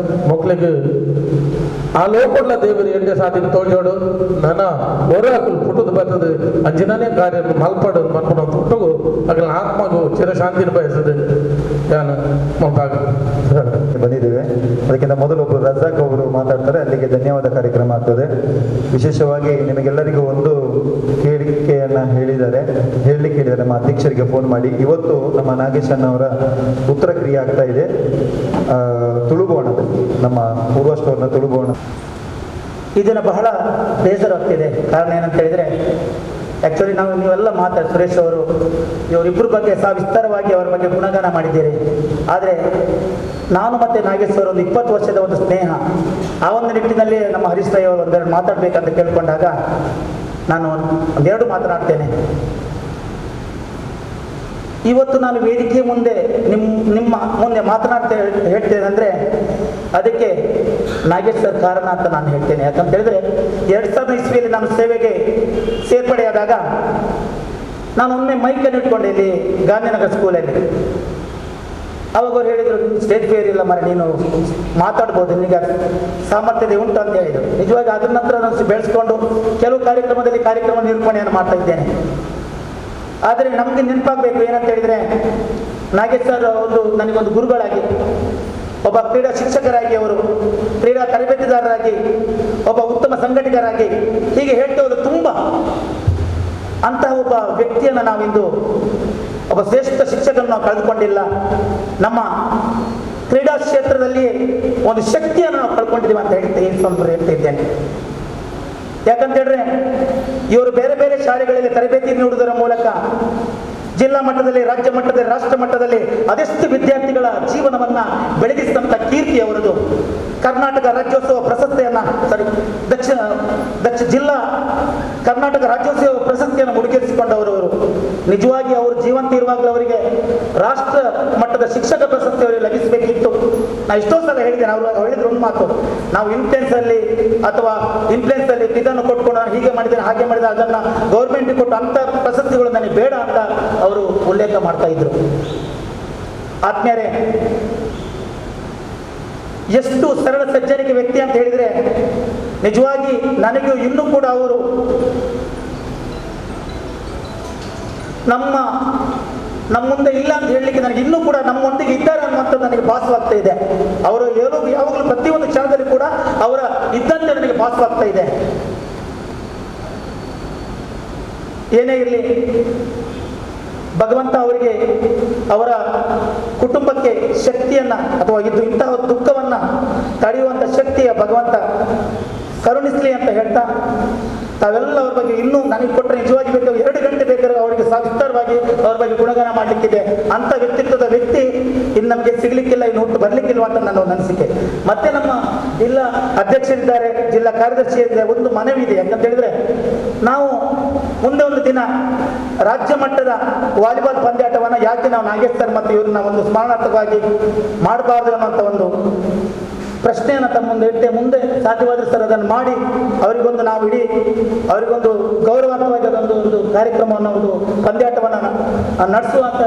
ಮಕ್ಳಿಗೆ ಆ ಲೋಕಲ್ಲ ದೇವರು ಎಂಡೆ ಸಾಧಿನ ತೋಜೋಡು ನನ್ನ ಹೊರಕಲು ಪುಟ್ಟದ ಬರ್ತದೆ ಅಂಜಿನೇ ಕಾರ್ಯ ಮಲ್ಪಡು ಮನ್ಪಡ ಪುಟ್ಟಗು ಅಗಲ ಆತ್ಮಗೂ ಚಿರಶಾಂತಿನ ಬಯಸದು ನಾನು ಬಂದಿದ್ದೇವೆ. ಅದಕ್ಕಿಂತ ಮೊದಲು ಒಬ್ಬರು ರಜಾಕ್ ಅವರು ಮಾತಾಡ್ತಾರೆ, ಅಲ್ಲಿಗೆ ಧನ್ಯವಾದ ಕಾರ್ಯಕ್ರಮ ಆಗ್ತದೆ. ವಿಶೇಷವಾಗಿ ನಿಮಗೆಲ್ಲರಿಗೂ ಒಂದು ಕೇಳಿಕೆಯನ್ನ ಹೇಳಲಿಕ್ಕೆ ಹೇಳಿದ್ದಾರೆ ನಮ್ಮ ಅಧ್ಯಕ್ಷರಿಗೆ ಫೋನ್ ಮಾಡಿ. ಇವತ್ತು ನಮ್ಮ ನಾಗೇಶ್ ಅಣ್ಣವರ ಉತ್ತರ ಕ್ರಿಯೆ ಆಗ್ತಾ ಇದೆ ತುಳುಬೋಣದ, ನಮ್ಮ ಪೂರ್ವ ಸ್ಟೋರ್ನ ತುಳುಬೋಣ. ಇದನ್ನು ಬಹಳ ಬೇಸರಾಗ್ತಿದೆ. ಕಾರಣ ಏನಂತ ಹೇಳಿದರೆ, ಆ್ಯಕ್ಚುಲಿ ನೀವೆಲ್ಲ ಸುರೇಶ್ ಅವರು ಇವರಿಬ್ಬರ ಬಗ್ಗೆ ವಿಸ್ತಾರವಾಗಿ ಅವರ ಬಗ್ಗೆ ಗುಣಗಾನ ಮಾಡಿದ್ದೀರಿ. ಆದರೆ ನಾನು ಮತ್ತು ನಾಗೇಶ್ವರ ಒಂದು 20 ವರ್ಷದ ಒಂದು ಸ್ನೇಹ, ಆ ಒಂದು ನಿಟ್ಟಿನಲ್ಲಿ ನಮ್ಮ ಹರೀಶ್ ರೈ ಅವರು ಒಂದೆರಡು ಮಾತಾಡಬೇಕಂತ ಕೇಳಿಕೊಂಡಾಗ ನಾನು ಒಂದೆರಡು ಮಾತನಾಡ್ತೇನೆ. ಇವತ್ತು ನಾನು ವೇದಿಕೆ ಮುಂದೆ ನಿಮ್ಮ ಮುಂದೆ ಹೇಳ್ತೇನೆ ಅಂದರೆ ಅದಕ್ಕೆ ನಾಗೇಶ್ ಸರ್ ಕಾರಣ ಅಂತ ನಾನು ಹೇಳ್ತೇನೆ. ಯಾಕಂತ ಹೇಳಿದ್ರೆ 2000 ಇಸ್ವಿಯಲ್ಲಿ ನಾನು ಸೇವೆಗೆ ಸೇರ್ಪಡೆಯಾದಾಗ ನಾನು ಒಮ್ಮೆ ಮೈಕನ್ನು ಇಟ್ಕೊಂಡೆ ಇಲ್ಲಿ ಗಾಂಧಿನಗರ ಸ್ಕೂಲಲ್ಲಿ. ಅವಾಗ ಅವ್ರು ಹೇಳಿದರು, ಸ್ಟೇಜ್ ಫೇರ್ ಇಲ್ಲ ಮರ, ನೀನು ಮಾತಾಡ್ಬೋದು, ನಿನಗೆ ಸಾಮರ್ಥ್ಯತೆ ಉಂಟು ಅಂತ ಹೇಳಿದರು. ನಿಜವಾಗಿ ಅದ್ರ ನಂತರ ನಾನು ಬೆಳೆಸ್ಕೊಂಡು ಕೆಲವು ಕಾರ್ಯಕ್ರಮ ನಿರೂಪಣೆಯನ್ನು ಮಾಡ್ತಾ ಇದ್ದೇನೆ. ಆದರೆ ನಮಗೆ ನೆನಪಾಗಬೇಕು ಏನಂತ ಹೇಳಿದರೆ, ನಾಗೇಶ್ ಸರ್ ನನಗೊಂದು ಗುರುಗಳಾಗಿ ಒಬ್ಬ ಕ್ರೀಡಾ ಶಿಕ್ಷಕರಾಗಿ, ಅವರು ಕ್ರೀಡಾ ತರಬೇತಿದಾರರಾಗಿ, ಒಬ್ಬ ಉತ್ತಮ ಸಂಘಟಕರಾಗಿ, ಹೀಗೆ ಹೇಳ್ತಾ ಹೋದ್ರೆ ತುಂಬ ಅಂತಹ ಒಬ್ಬ ವ್ಯಕ್ತಿಯನ್ನು ನಾವಿಂದು, ಒಬ್ಬ ಶ್ರೇಷ್ಠ ಶಿಕ್ಷಕರನ್ನು ನಾವು ಕಳೆದುಕೊಂಡಿಲ್ಲ. ನಮ್ಮ ಕ್ರೀಡಾ ಕ್ಷೇತ್ರದಲ್ಲಿ ಒಂದು ಶಕ್ತಿಯನ್ನು ನಾವು ಕಳ್ಕೊಂಡಿದ್ದೀವಿ ಅಂತ ಹೇಳ್ತಾ ಇದ್ದೇನೆ. ಯಾಕಂತ ಹೇಳಿದ್ರೆ ಇವರು ಬೇರೆ ಬೇರೆ ಶಾಲೆಗಳಲ್ಲಿ ತರಬೇತಿ ನೀಡುವುದರ ಮೂಲಕ ಜಿಲ್ಲಾ ಮಟ್ಟದಲ್ಲಿ, ರಾಜ್ಯ ಮಟ್ಟದಲ್ಲಿ, ರಾಷ್ಟ್ರ ಮಟ್ಟದಲ್ಲಿ ಅದೆಷ್ಟು ವಿದ್ಯಾರ್ಥಿಗಳ ಜೀವನವನ್ನ ಬೆಳಗಿಸಿದಂಥ ಕೀರ್ತಿ ಅವರದು. ಕರ್ನಾಟಕ ರಾಜ್ಯೋತ್ಸವ ಪ್ರಶಸ್ತಿಯನ್ನ ಜಿಲ್ಲಾ ಕರ್ನಾಟಕ ರಾಜ್ಯೋತ್ಸವ ಪ್ರಶಸ್ತಿಯನ್ನು ಮುಡಿಗೇರಿಸಿಕೊಂಡವರು ಅವರು. ನಿಜವಾಗಿ ಅವರು ಜೀವಂತ ಇರುವಾಗಲೂ ಅವರಿಗೆ ರಾಷ್ಟ್ರ ಮಟ್ಟದ ಶಿಕ್ಷಕ ಪ್ರಶಸ್ತಿ ಅವರಿಗೆ ಲಭಿಸಬೇಕಿತ್ತು. ನಾನು ಎಷ್ಟೋ ಸಲ ಹೇಳಿದ್ದೇನೆ, ಅವರು ಹೇಳಿದ್ರು ಒಂದು ಮಾತು, ನಾವು ಇನ್ಫ್ಲುಯೆನ್ಸ್ ಅಲ್ಲಿ ಇದನ್ನು ಕೊಟ್ಕೊಂಡು ನಾನು ಹೀಗೆ ಮಾಡಿದ್ದೇನೆ, ಹಾಗೆ ಮಾಡಿದ, ಅದನ್ನ ಗೌರ್ಮೆಂಟ್ ಕೊಟ್ಟು ಅಂತ ಪ್ರಶಸ್ತಿಗಳು ನನಗೆ ಬೇಡ ಅಂತ ಅವರು ಉಲ್ಲೇಖ ಮಾಡ್ತಾ ಇದ್ರು. ಆತ್ಮೀಯರೇ, ಎಷ್ಟು ಸರಳ ಸಜ್ಜನಿಕೆ ವ್ಯಕ್ತಿ ಅಂತ ಹೇಳಿದ್ರೆ ನಿಜವಾಗಿ ನನಗೂ ಇನ್ನೂ ಕೂಡ ಅವರು ನಮ್ಮ ಮುಂದೆ ಇಲ್ಲ ಅಂತ ಹೇಳಲಿಕ್ಕೆ ನನಗೆ ಇನ್ನೂ ಕೂಡ ನಮ್ಮೊಂದಿಗೆ ಇದ್ದಾರೆ ಅನ್ನುವಂಥದ್ದು ನನಗೆ ಭಾಸವಾಗ್ತಾ ಇದೆ. ಅವರು ಯಾವಾಗಲೂ ಪ್ರತಿಯೊಂದು ಕ್ಷಣದಲ್ಲಿ ಕೂಡ ಅವರ ಇದ್ದಂತೆ ನನಗೆ ಭಾಸವಾಗ್ತಾ ಇದೆ. ಏನೇ ಇರಲಿ, ಭಗವಂತ ಅವರಿಗೆ, ಅವರ ಕುಟುಂಬಕ್ಕೆ ಶಕ್ತಿಯನ್ನ ಅಥವಾ ಇಂತಹ ದುಃಖವನ್ನ ತಡೆಯುವಂತ ಶಕ್ತಿಯ ಭಗವಂತ ಕರುಣಿಸ್ಲಿ ಅಂತ ಹೇಳ್ತಾ, ತಾವೆಲ್ಲ ಅವ್ರ ಬಗ್ಗೆ ಇನ್ನೂ ನನಗೆ ಕೊಟ್ಟರೆ ನಿಜವಾಗಿ ಬೇಕು 2 ಗಂಟೆ ಬೇಕಾದ್ರೆ ಅವರಿಗೆ ವಿಸ್ತಾರವಾಗಿ ಅವ್ರ ಬಗ್ಗೆ ಗುಣಗಾನ ಮಾಡಲಿಕ್ಕಿದೆ. ಅಂತ ವ್ಯಕ್ತಿತ್ವದ ವ್ಯಕ್ತಿ ಇನ್ನು ನಮಗೆ ಸಿಗ್ಲಿಕ್ಕಿಲ್ಲ, ಇನ್ನು ಹುಟ್ಟು ಬರ್ಲಿಕ್ಕಿಲ್ವ ಅಂತ ನನ್ನ ಒಂದು ಅನಿಸಿಕೆ. ಮತ್ತೆ ನಮ್ಮ ಜಿಲ್ಲಾ ಅಧ್ಯಕ್ಷರಿದ್ದಾರೆ, ಜಿಲ್ಲಾ ಕಾರ್ಯದರ್ಶಿ ಇದ್ದಾರೆ, ಒಂದು ಮನವಿ ಇದೆ. ಯಾಕಂತ ಹೇಳಿದ್ರೆ ನಾವು ಮುಂದೆ ಒಂದು ದಿನ ರಾಜ್ಯ ಮಟ್ಟದ ವಾಲಿಬಾಲ್ ಪಂದ್ಯಾಟವನ್ನು ಯಾಕೆ ನಾವು ನಾಗೇಶ್ ಸರ್ ಮತ್ತು ಇವ್ರನ್ನ ಒಂದು ಸ್ಮರಣಾರ್ಥಕವಾಗಿ ಮಾಡಬಾರ್ದು ಅನ್ನೋಂಥ ಒಂದು ಪ್ರಶ್ನೆಯನ್ನು ತಮ್ಮ ಮುಂದೆ ಇಟ್ಟೆ. ಮುಂದೆ ಸಾಧ್ಯವಾದ್ರೆ ಸರ್ ಅದನ್ನು ಮಾಡಿ ಅವರಿಗೊಂದು ನಾವು ಅವರಿಗೊಂದು ಗೌರವಾರ್ಥವಾಗಿ ಒಂದು ಕಾರ್ಯಕ್ರಮವನ್ನು, ಒಂದು ಪಂದ್ಯಾಟವನ್ನು ನಡೆಸುವಂತ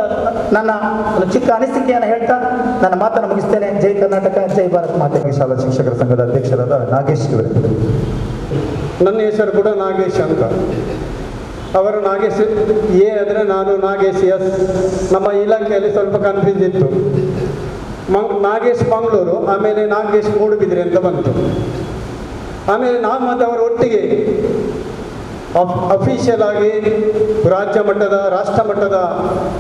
ನನ್ನ ಒಂದು ಚಿಕ್ಕ ಅನಿಸಿಕೆಯನ್ನು ಹೇಳ್ತಾ ನನ್ನ ಮಾತನ್ನು ಮುಗಿಸ್ತೇನೆ. ಜೈ ಕರ್ನಾಟಕ, ಜೈ ಭಾರತ್ ಮಾತೆ. ಶಾಲಾ ಶಿಕ್ಷಕರ ಸಂಘದ ಅಧ್ಯಕ್ಷರಾದ ನಾಗೇಶ್ ಇವರೇ. ನನ್ನ ಹೆಸರು ಕೂಡ ನಾಗೇಶ್ ಅಂತ. ಅವರು ನಾಗೇಶ್ ಎ ಆದರೆ ನಾನು ನಾಗೇಶ್ ಎಸ್. ನಮ್ಮ ಇಲಾಖೆಯಲ್ಲಿ ಸ್ವಲ್ಪ ಕನ್ಫ್ಯೂಸ್ ಇತ್ತು. ನಾಗೇಶ್ ಮಂಗಳೂರು, ಆಮೇಲೆ ನಾಗೇಶ್ ಮೂಡುಬಿದ್ರೆ ಅಂತ ಬಂತು. ಆಮೇಲೆ ನಾವು ಮತ್ತು ಅವರು ಒಟ್ಟಿಗೆ ಅಫಿಷಿಯಲ್ ಆಗಿ ರಾಜ್ಯ ಮಟ್ಟದ, ರಾಷ್ಟ್ರ ಮಟ್ಟದ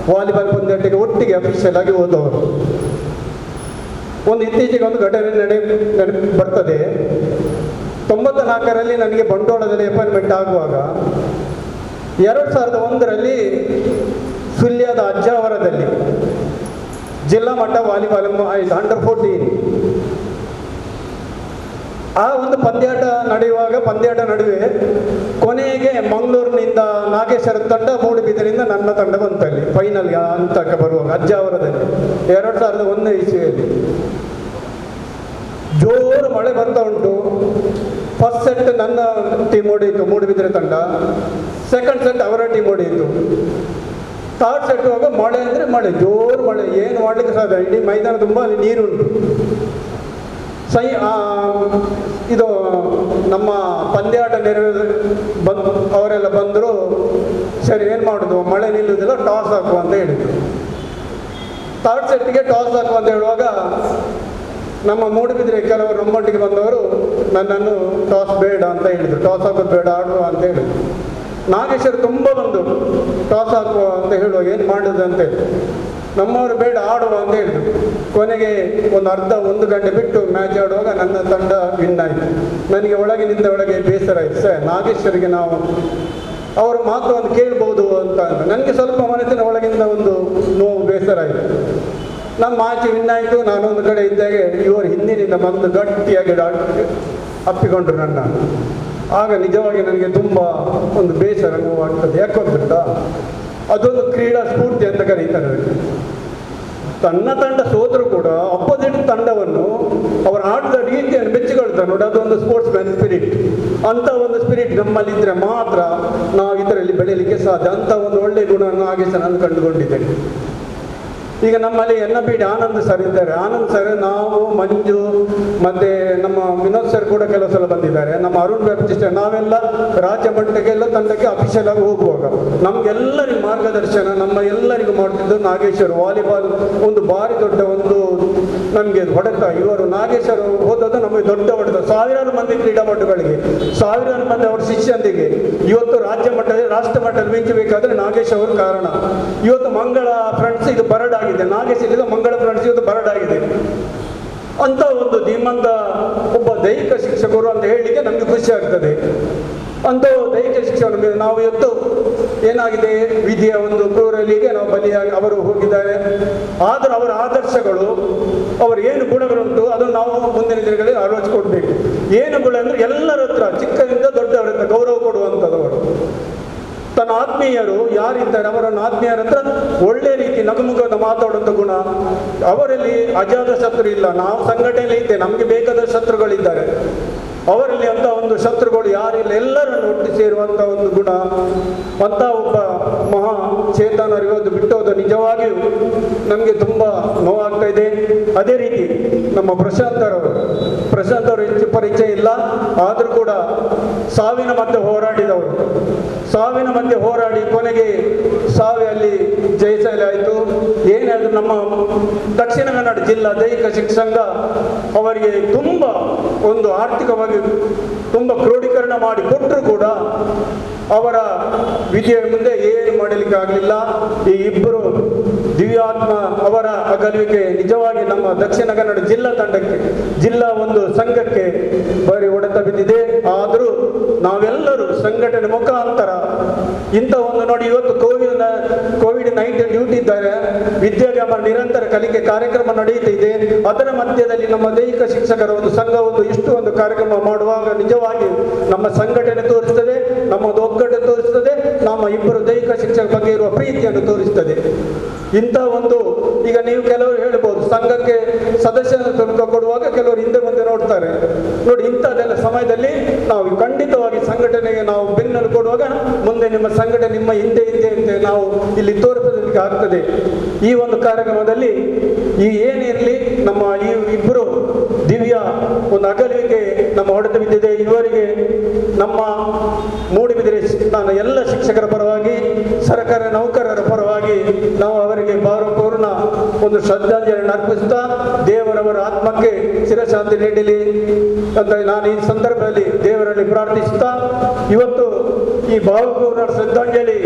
ವಾಲಿಬಾಲ್ ಪಂದ್ಯಾಟಕ್ಕೆ ಒಟ್ಟಿಗೆ ಅಫಿಷಿಯಲ್ ಆಗಿ ಹೋದವರು. ಒಂದು ಇತ್ತೀಚೆಗೆ ಒಂದು ಘಟನೆ ಬರ್ತದೆ. 94ರಲ್ಲಿ ನನಗೆ ಬಂಡವಾಳದಲ್ಲಿ ಅಪಾಯಿಂಟ್ಮೆಂಟ್ ಆಗುವಾಗ 2001ರಲ್ಲಿ ಸುಳ್ಯದ ಅಜ್ಜಾವರದಲ್ಲಿ ಜಿಲ್ಲಾ ಮಟ್ಟ ವಾಲಿಬಾಲ್ ಅಂಡರ್ 14 ಆ ಒಂದು ಪಂದ್ಯಾಟ ನಡೆಯುವಾಗ, ಪಂದ್ಯಾಟ ನಡುವೆ ಕೊನೆಗೆ ಮಂಗಳೂರಿನಿಂದ ನಾಗೇಶ್ವರ ತಂಡ, ಮೂಡುಬಿದಿರೆಯಿಂದ ನನ್ನ ತಂಡ ಬಂತಲ್ಲಿ ಫೈನಲ್ಗೆ ಹಂತಕ್ಕೆ ಬರುವಾಗ ಅಜ್ಜಾವರದಲ್ಲಿ 2001 ಇಸ್ವಿಯಲ್ಲಿ ಜೋರು ಮಳೆ ಬರ್ತಾ ಉಂಟು. ಫಸ್ಟ್ ಸೆಟ್ ನನ್ನ ಟೀಮ್ ಹೊಡೆಯಿತು, ಮೂಡುಬಿದಿರೆ ತಂಡ. ಸೆಕೆಂಡ್ ಸೆಟ್ ಅವರ ಟೀಮ್ ಹೊಡೆಯಿತು. ಥರ್ಡ್ ಸೆಟ್ ಹೋಗ ಮಳೆ ಅಂದರೆ ಮಳೆ, ಜೋರು ಮಳೆ, ಏನು ಮಾಡಲಿಕ್ಕೆ ಸಾಧ್ಯ. ಇಡೀ ಮೈದಾನ ತುಂಬ ನೀರುಂಟು. ಇದು ನಮ್ಮ ಪಂದ್ಯಾಟ ಬಂದು ಅವರೆಲ್ಲ ಬಂದರು. ಸರಿ, ಏನು ಮಾಡೋದು, ಮಳೆ ನಿಲ್ಲುವುದಿಲ್ಲ, ಟಾಸ್ ಹಾಕುವ ಅಂತ ಹೇಳಿದರು. ಥರ್ಡ್ ಸೆಟ್ಗೆ ಟಾಸ್ ಹಾಕುವ ಅಂತ ಹೇಳುವಾಗ ನಮ್ಮ ಮೂಡುಬಿದಿರೆ ಕೆಲವರು ನಮ್ಮೊಟ್ಟಿಗೆ ಬಂದವರು ನನ್ನನ್ನು ಟಾಸ್ ಬೇಡ ಅಂತ ಹೇಳಿದರು. ಟಾಸ್ ಹಾಕೋದು ಬೇಡ, ಆಡುವ ಅಂತ ಹೇಳಿದರು. ನಾಗೇಶ್ವರ್ ತುಂಬ ಬಂದರು, ಟಾಸ್ ಹಾಕುವ ಅಂತ ಹೇಳುವಾಗ ಏನು ಮಾಡೋದು ಅಂತೇಳಿ. ನಮ್ಮವರು ಬೇಡ, ಆಡುವ ಅಂತ ಹೇಳಿದರು. ಕೊನೆಗೆ ಒಂದು ಗಂಟೆ ಬಿಟ್ಟು ಮ್ಯಾಚ್ ಆಡುವಾಗ ನನ್ನ ತಂಡ ವಿನ್ ಆಯಿತು. ನನಗೆ ಒಳಗಿನಿಂದ ಒಳಗೆ ಬೇಸರ ಆಯಿತು. ಸರ್, ನಾಗೇಶ್ವರಿಗೆ ನಾವು ಅವರ ಮಾತು ಒಂದು ಕೇಳ್ಬೋದು ಅಂತ ನನಗೆ ಸ್ವಲ್ಪ ಮನಸ್ಸಿನ ಒಳಗಿಂದ ಒಂದು ನೋವು, ಬೇಸರ ಆಯಿತು. ನಮ್ಮ ಮ್ಯಾಚ್ ವಿನ್ ಆಯಿತು. ನಾನೊಂದು ಕಡೆ ಇದ್ದಾಗೆ ಇವರು ಹಿಂದಿನಿಂದ ಬಂದು ಗಟ್ಟಿಯಾಗಿ ಅಪ್ಪಿಕೊಂಡ್ರು ನನ್ನ. ಆಗ ನಿಜವಾಗಿ ನನಗೆ ತುಂಬ ಒಂದು ಬೇಸರ, ನೋವಾಗ್ತದೆ. ಯಾಕೊಂತ ಅದೊಂದು ಕ್ರೀಡಾ ಸ್ಫೂರ್ತಿ ಅಂತ ಕರೀತಾರೆ ಅದಕ್ಕೆ. ತನ್ನ ತಂಡ ಸೋತರು ಕೂಡ ಅಪೋಸಿಟ್ ತಂಡವನ್ನು ಅವರ ಆಟದ ರೀತಿಯನ್ನು ಬೆಚ್ಚಿಕೊಳ್ತಾರೆ ನೋಡಿ, ಅದೊಂದು ಸ್ಪೋರ್ಟ್ಸ್ ಮ್ಯಾನ್ ಸ್ಪಿರಿಟ್. ಅಂತ ಒಂದು ಸ್ಪಿರಿಟ್ ನಮ್ಮಲ್ಲಿದ್ದರೆ ಮಾತ್ರ ನಾವು ಇದರಲ್ಲಿ ಬೆಳೀಲಿಕ್ಕೆ ಸಾಧ್ಯ. ಅಂತ ಒಂದು ಒಳ್ಳೆಯ ಗುಣವನ್ನು ಹಾಗೆ ನಾನು ಕಂಡುಕೊಂಡಿದ್ದೇನೆ. ಈಗ ನಮ್ಮಲ್ಲಿ NPD ಆನಂದ್ ಸರ್ ಇದ್ದಾರೆ. ಆನಂದ್ ಸರ್, ನಾವು, ಮಂಜು, ಮತ್ತೆ ನಮ್ಮ ವಿನೋದ್ ಸರ್ ಕೂಡ ಕೆಲವು ಸಲ ಬಂದಿದ್ದಾರೆ. ನಮ್ಮ ಅರುಣ್ ಬ್ಯಾಪ್ಟಿಸ್ಟ್, ನಾವೆಲ್ಲ ರಾಜ್ಯ ಮಟ್ಟಕ್ಕೆಲ್ಲ ತಂಡಕ್ಕೆ ಅಫಿಷಿಯಲ್ ಆಗಿ ಹೋಗುವಾಗ ನಮಗೆಲ್ಲರಿಗೂ ಮಾರ್ಗದರ್ಶನ ನಮ್ಮ ಎಲ್ಲರಿಗೂ ಮಾಡ್ತಿದ್ದು ನಾಗೇಶ್ವರ್. ವಾಲಿಬಾಲ್ ಒಂದು ಭಾರಿ ದೊಡ್ಡ ಒಂದು ನಮಗೆ ಹೊಡೆತ. ಇವರು ನಾಗೇಶರು ಹೋದದ್ದು ನಮಗೆ ದೊಡ್ಡ ಹೊಡೆತ. ಸಾವಿರಾರು ಮಂದಿ ಕ್ರೀಡಾಪಟುಗಳಿಗೆ, ಸಾವಿರಾರು ಮಂದಿ ಅವರ ಶಿಷ್ಯಂದಿಗೆ ಇವತ್ತು ರಾಜ್ಯ ಮಟ್ಟದಲ್ಲಿ ರಾಷ್ಟ್ರ ಮಟ್ಟದಲ್ಲಿ ಮಿಂಚಬೇಕಾದ್ರೆ ನಾಗೇಶ್ ಅವರು ಕಾರಣ. ಇವತ್ತು ಮಂಗಳ ಫ್ರೆಂಡ್ಸ್ ಇದು ಬರಡಾಗಿದೆ, ನಾಗೇಶ್ ಇಲ್ಲಿಂದ ಮಂಗಳ ಫ್ರೆಂಡ್ಸ್ ಇವತ್ತು ಬರಡಾಗಿದೆ. ಅಂತ ಒಂದು ಧೀಮಂತ ಒಬ್ಬ ದೈಹಿಕ ಶಿಕ್ಷಕರು ಅಂತ ಹೇಳಲಿಕ್ಕೆ ನಮಗೆ ಖುಷಿ ಆಗ್ತದೆ. ಅಂತ ದೈಹಿಕ ಶಿಕ್ಷಕರು ನಾವು ಇವತ್ತು ಏನಾಗಿದೆ, ವಿಧಿಯ ಒಂದು ಕ್ರೂರಲಿಗೆ ನಾವು ಬಲಿಯಾಗಿ ಅವರು ಹೋಗಿದ್ದಾರೆ. ಆದರೂ ಅವರ ಆದರ್ಶಗಳು, ಅವರ ಏನು ಗುಣಗಳುಂಟು ಅದನ್ನು ನಾವು ಮುಂದಿನ ದಿನಗಳಲ್ಲಿ ಆಲೋಚಿಸ್ಕೊಡ್ಬೇಕು. ಏನು ಗುಣ ಅಂದರೆ ಎಲ್ಲರ ಹತ್ರ ಚಿಕ್ಕದಿಂದ ದೊಡ್ಡವರ ಹತ್ರ ಗೌರವ ಕೊಡುವಂಥದ್ದವರು. ತನ್ನ ಆತ್ಮೀಯರು ಯಾರಿದ್ದಾರೆ ಅವರನ್ನು ಆತ್ಮೀಯರ ಹತ್ರ ಒಳ್ಳೆ ರೀತಿ ನಗುಮುಗದ ಮಾತಾಡುವಂಥ ಗುಣ ಅವರಲ್ಲಿ. ಅಜಾತ ಶತ್ರು ಇಲ್ಲ. ನಾವು ಸಂಘಟನೆಯಲ್ಲಿ ಇದ್ದೆ, ನಮಗೆ ಬೇಕಾದ ಶತ್ರುಗಳಿದ್ದಾರೆ. ಅವರಲ್ಲಿ ಅಂತ ಒಂದು ಶತ್ರುಗಳು ಯಾರಿಲ್ಲ, ಎಲ್ಲರನ್ನು ಒಟ್ಟು ಸೇರುವಂಥ ಒಂದು ಗುಣ. ಅಂತ ಒಬ್ಬ ಮಹಾ ಚೇತನರು ಇವತ್ತು ಬಿಟ್ಟೋದು ನಿಜವಾಗಿಯೂ ನಮಗೆ ತುಂಬ ನೋವಾಗ್ತಾ ಇದೆ. ಅದೇ ರೀತಿ ನಮ್ಮ ಪ್ರಶಾಂತ್ ಅವರು ಹೆಚ್ಚು ಪರಿಚಯ ಇಲ್ಲ, ಆದರೂ ಕೂಡ ಸಾವಿನ ಮಧ್ಯೆ ಹೋರಾಡಿದವರು. ಸಾವಿನ ಮಧ್ಯೆ ಹೋರಾಡಿ ಕೊನೆಗೆ ಸಾವಿನಲ್ಲಿ ಜಯಿಸಲಾಯಿತು. ಏನಾದರೂ ನಮ್ಮ ದಕ್ಷಿಣ ಕನ್ನಡ ಜಿಲ್ಲಾ ದೈಹಿಕ ಶಿಕ್ಷಕ ಅವರಿಗೆ ತುಂಬ ಒಂದು ಆರ್ಥಿಕವಾಗಿ ತುಂಬ ಕ್ರೋಢೀಕರಣ ಮಾಡಿ ಕೊಟ್ಟರು ಕೂಡ ಅವರ ವಿಧಿಯ ಮುಂದೆ ಏನು ಮಾಡಲಿಕ್ಕೆ ಆಗಲಿಲ್ಲ. ಈ ಇಬ್ಬರು ದಿವ್ಯಾತ್ಮ ಅವರ ಅಗಲುವಿಕೆ ನಿಜವಾಗಿ ನಮ್ಮ ದಕ್ಷಿಣ ಕನ್ನಡ ಜಿಲ್ಲಾ ತಂಡಕ್ಕೆ, ಜಿಲ್ಲಾ ಒಂದು ಸಂಘಕ್ಕೆ ಭಾರಿ ಹೊಡೆತ ಬಿದ್ದಿದೆ. ಆದರೂ ನಾವೆಲ್ಲರೂ ಸಂಘಟನೆ ಮುಖಾಂತರ ಇಂಥ ಒಂದು ನೋಡಿ, ಇವತ್ತು ಕೋವಿಡ್-19 ಡ್ಯೂಟಿ ಇದ್ದಾರೆ, ವಿದ್ಯಾಗಮ ನಿರಂತರ ಕಲಿಕೆ ಕಾರ್ಯಕ್ರಮ ನಡೆಯುತ್ತಾ ಇದೆ. ಅದರ ಮಧ್ಯದಲ್ಲಿ ನಮ್ಮ ದೈಹಿಕ ಶಿಕ್ಷಕರ ಒಂದು ಸಂಘ ಇಷ್ಟು ಒಂದು ಕಾರ್ಯಕ್ರಮ ಮಾಡುವಾಗ ನಿಜವಾಗಿ ನಮ್ಮ ಸಂಘಟನೆ ತೋರಿಸ್ತದೆ, ನಮ್ಮದು ಒಗ್ಗಟ್ಟು ತೋರಿಸ್ತದೆ, ನಮ್ಮ ಇಬ್ಬರು ದೈಹಿಕ ಶಿಕ್ಷಕರ ಬಗ್ಗೆ ಇರುವ ಪ್ರೀತಿಯನ್ನು ತೋರಿಸ್ತದೆ. ಇಂಥ ಒಂದು ಈಗ ನೀವು ಕೆಲವರು ಹೇಳ್ಬೋದು, ಸಂಘಕ್ಕೆ ಸದಸ್ಯನ ಶುಲ್ಕ ಕೊಡುವಾಗ ಕೆಲವರು ಹಿಂದೆ ಮುಂದೆ ನೋಡ್ತಾರೆ ನೋಡಿ. ಇಂಥದ್ದೆಲ್ಲ ಸಮಯದಲ್ಲಿ ನಾವು ಖಂಡಿತವಾಗಿ ಸಂಘಟನೆಗೆ ನಾವು ಬೆನ್ನೆಲು ಕೊಡುವಾಗ ಮುಂದೆ ನಿಮ್ಮ ಸಂಘಟನೆ ನಿಮ್ಮ ಹಿಂದೆ ಅಂತ ನಾವು ಇಲ್ಲಿ ತೋರಿಸಲಿಕ್ಕೆ ಆಗ್ತದೆ. ಈ ಒಂದು ಕಾರ್ಯಕ್ರಮದಲ್ಲಿ ಈ ಏನಿರಲಿ ನಮ್ಮ ಈ ಇಬ್ಬರು ದಿವ್ಯ ಒಂದು ಅಗಲುವಿಕೆ ನಮ್ಮ ಹೊಡೆತ ಬಿದ್ದಿದೆ. ಇವರಿಗೆ ನಮ್ಮ ಮೂಡುಬಿದಿರೆ ನಾನು ಎಲ್ಲ ಶಿಕ್ಷಕರ ಪರವಾಗಿ, ಸರ್ಕಾರ ನೌಕರರ ಪರವಾಗಿ ನಾವು ಅವರಿಗೆ ಭಾವಪೂರ್ಣ ಒಂದು ಶ್ರದ್ಧಾಂಜಲಿಯನ್ನು ಅರ್ಪಿಸುತ್ತಾ ದೇವರವರ ಆತ್ಮಕ್ಕೆ ಚಿರಶಾಂತಿ ನೀಡಲಿ ಅಂತ ನಾನು ಈ ಸಂದರ್ಭದಲ್ಲಿ ದೇವರಲ್ಲಿ ಪ್ರಾರ್ಥಿಸುತ್ತಾ, ಇವತ್ತು ಈ ಭಾವಪೂರ್ಣ ಶ್ರದ್ಧಾಂಜಲಿ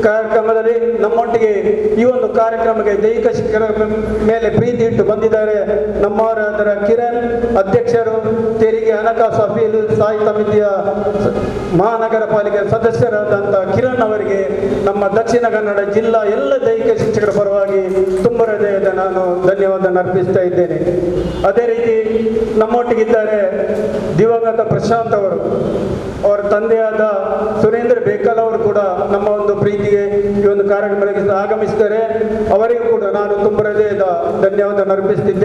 ಕಾರ್ಯಕ್ರಮದಲ್ಲಿ ನಮ್ಮೊಟ್ಟಿಗೆ ಈ ಒಂದು ಕಾರ್ಯಕ್ರಮಕ್ಕೆ ದೈಹಿಕ ಶಿಕ್ಷಕರ ಮೇಲೆ ಪ್ರೀತಿ ಇಟ್ಟು ಬಂದಿದ್ದಾರೆ ನಮ್ಮವರಾದ ಕಿರಣ್, ಅಧ್ಯಕ್ಷರು, ತೆರಿಗೆ ಹಣಕಾಸು ಅಪೀಲು ಸ್ಥಾಯಿ ಸಮಿತಿಯ ಮಹಾನಗರ ಪಾಲಿಕೆ ಸದಸ್ಯರಾದಂಥ ಕಿರಣ್ ಅವರಿಗೆ ನಮ್ಮ ದಕ್ಷಿಣ ಕನ್ನಡ ಜಿಲ್ಲಾ ಎಲ್ಲ ದೈಹಿಕ ಶಿಕ್ಷಕರ ಪರವಾಗಿ ತುಂಬ ಹೃದಯದ ನಾನು ಧನ್ಯವಾದ ಅರ್ಪಿಸ್ತಾ ಇದ್ದೇನೆ. ಅದೇ ರೀತಿ ನಮ್ಮೊಟ್ಟಿಗಿದ್ದಾರೆ ದಿವಂಗತ ಪ್ರಶಾಂತ್ ಅವರು, ಅವರ ತಂದೆಯಾದ ಸುರೇಂದ್ರ ಬೇಕಲ್ ಅವರು ಕೂಡ ನಮ್ಮ ಒಂದು ಪ್ರೀತಿಗೆ ಈ ಒಂದು ಕಾರ್ಯಕ್ರಮಕ್ಕೆ ಆಗಮಿಸಿದ್ದಾರೆ. ಅವರಿಗೂ ಕೂಡ ನಾನು ತುಂಬ ಹೃದಯದ ಧನ್ಯವಾದ ಅರ್ಪಿಸುತ್ತಿದ್ದೇನೆ.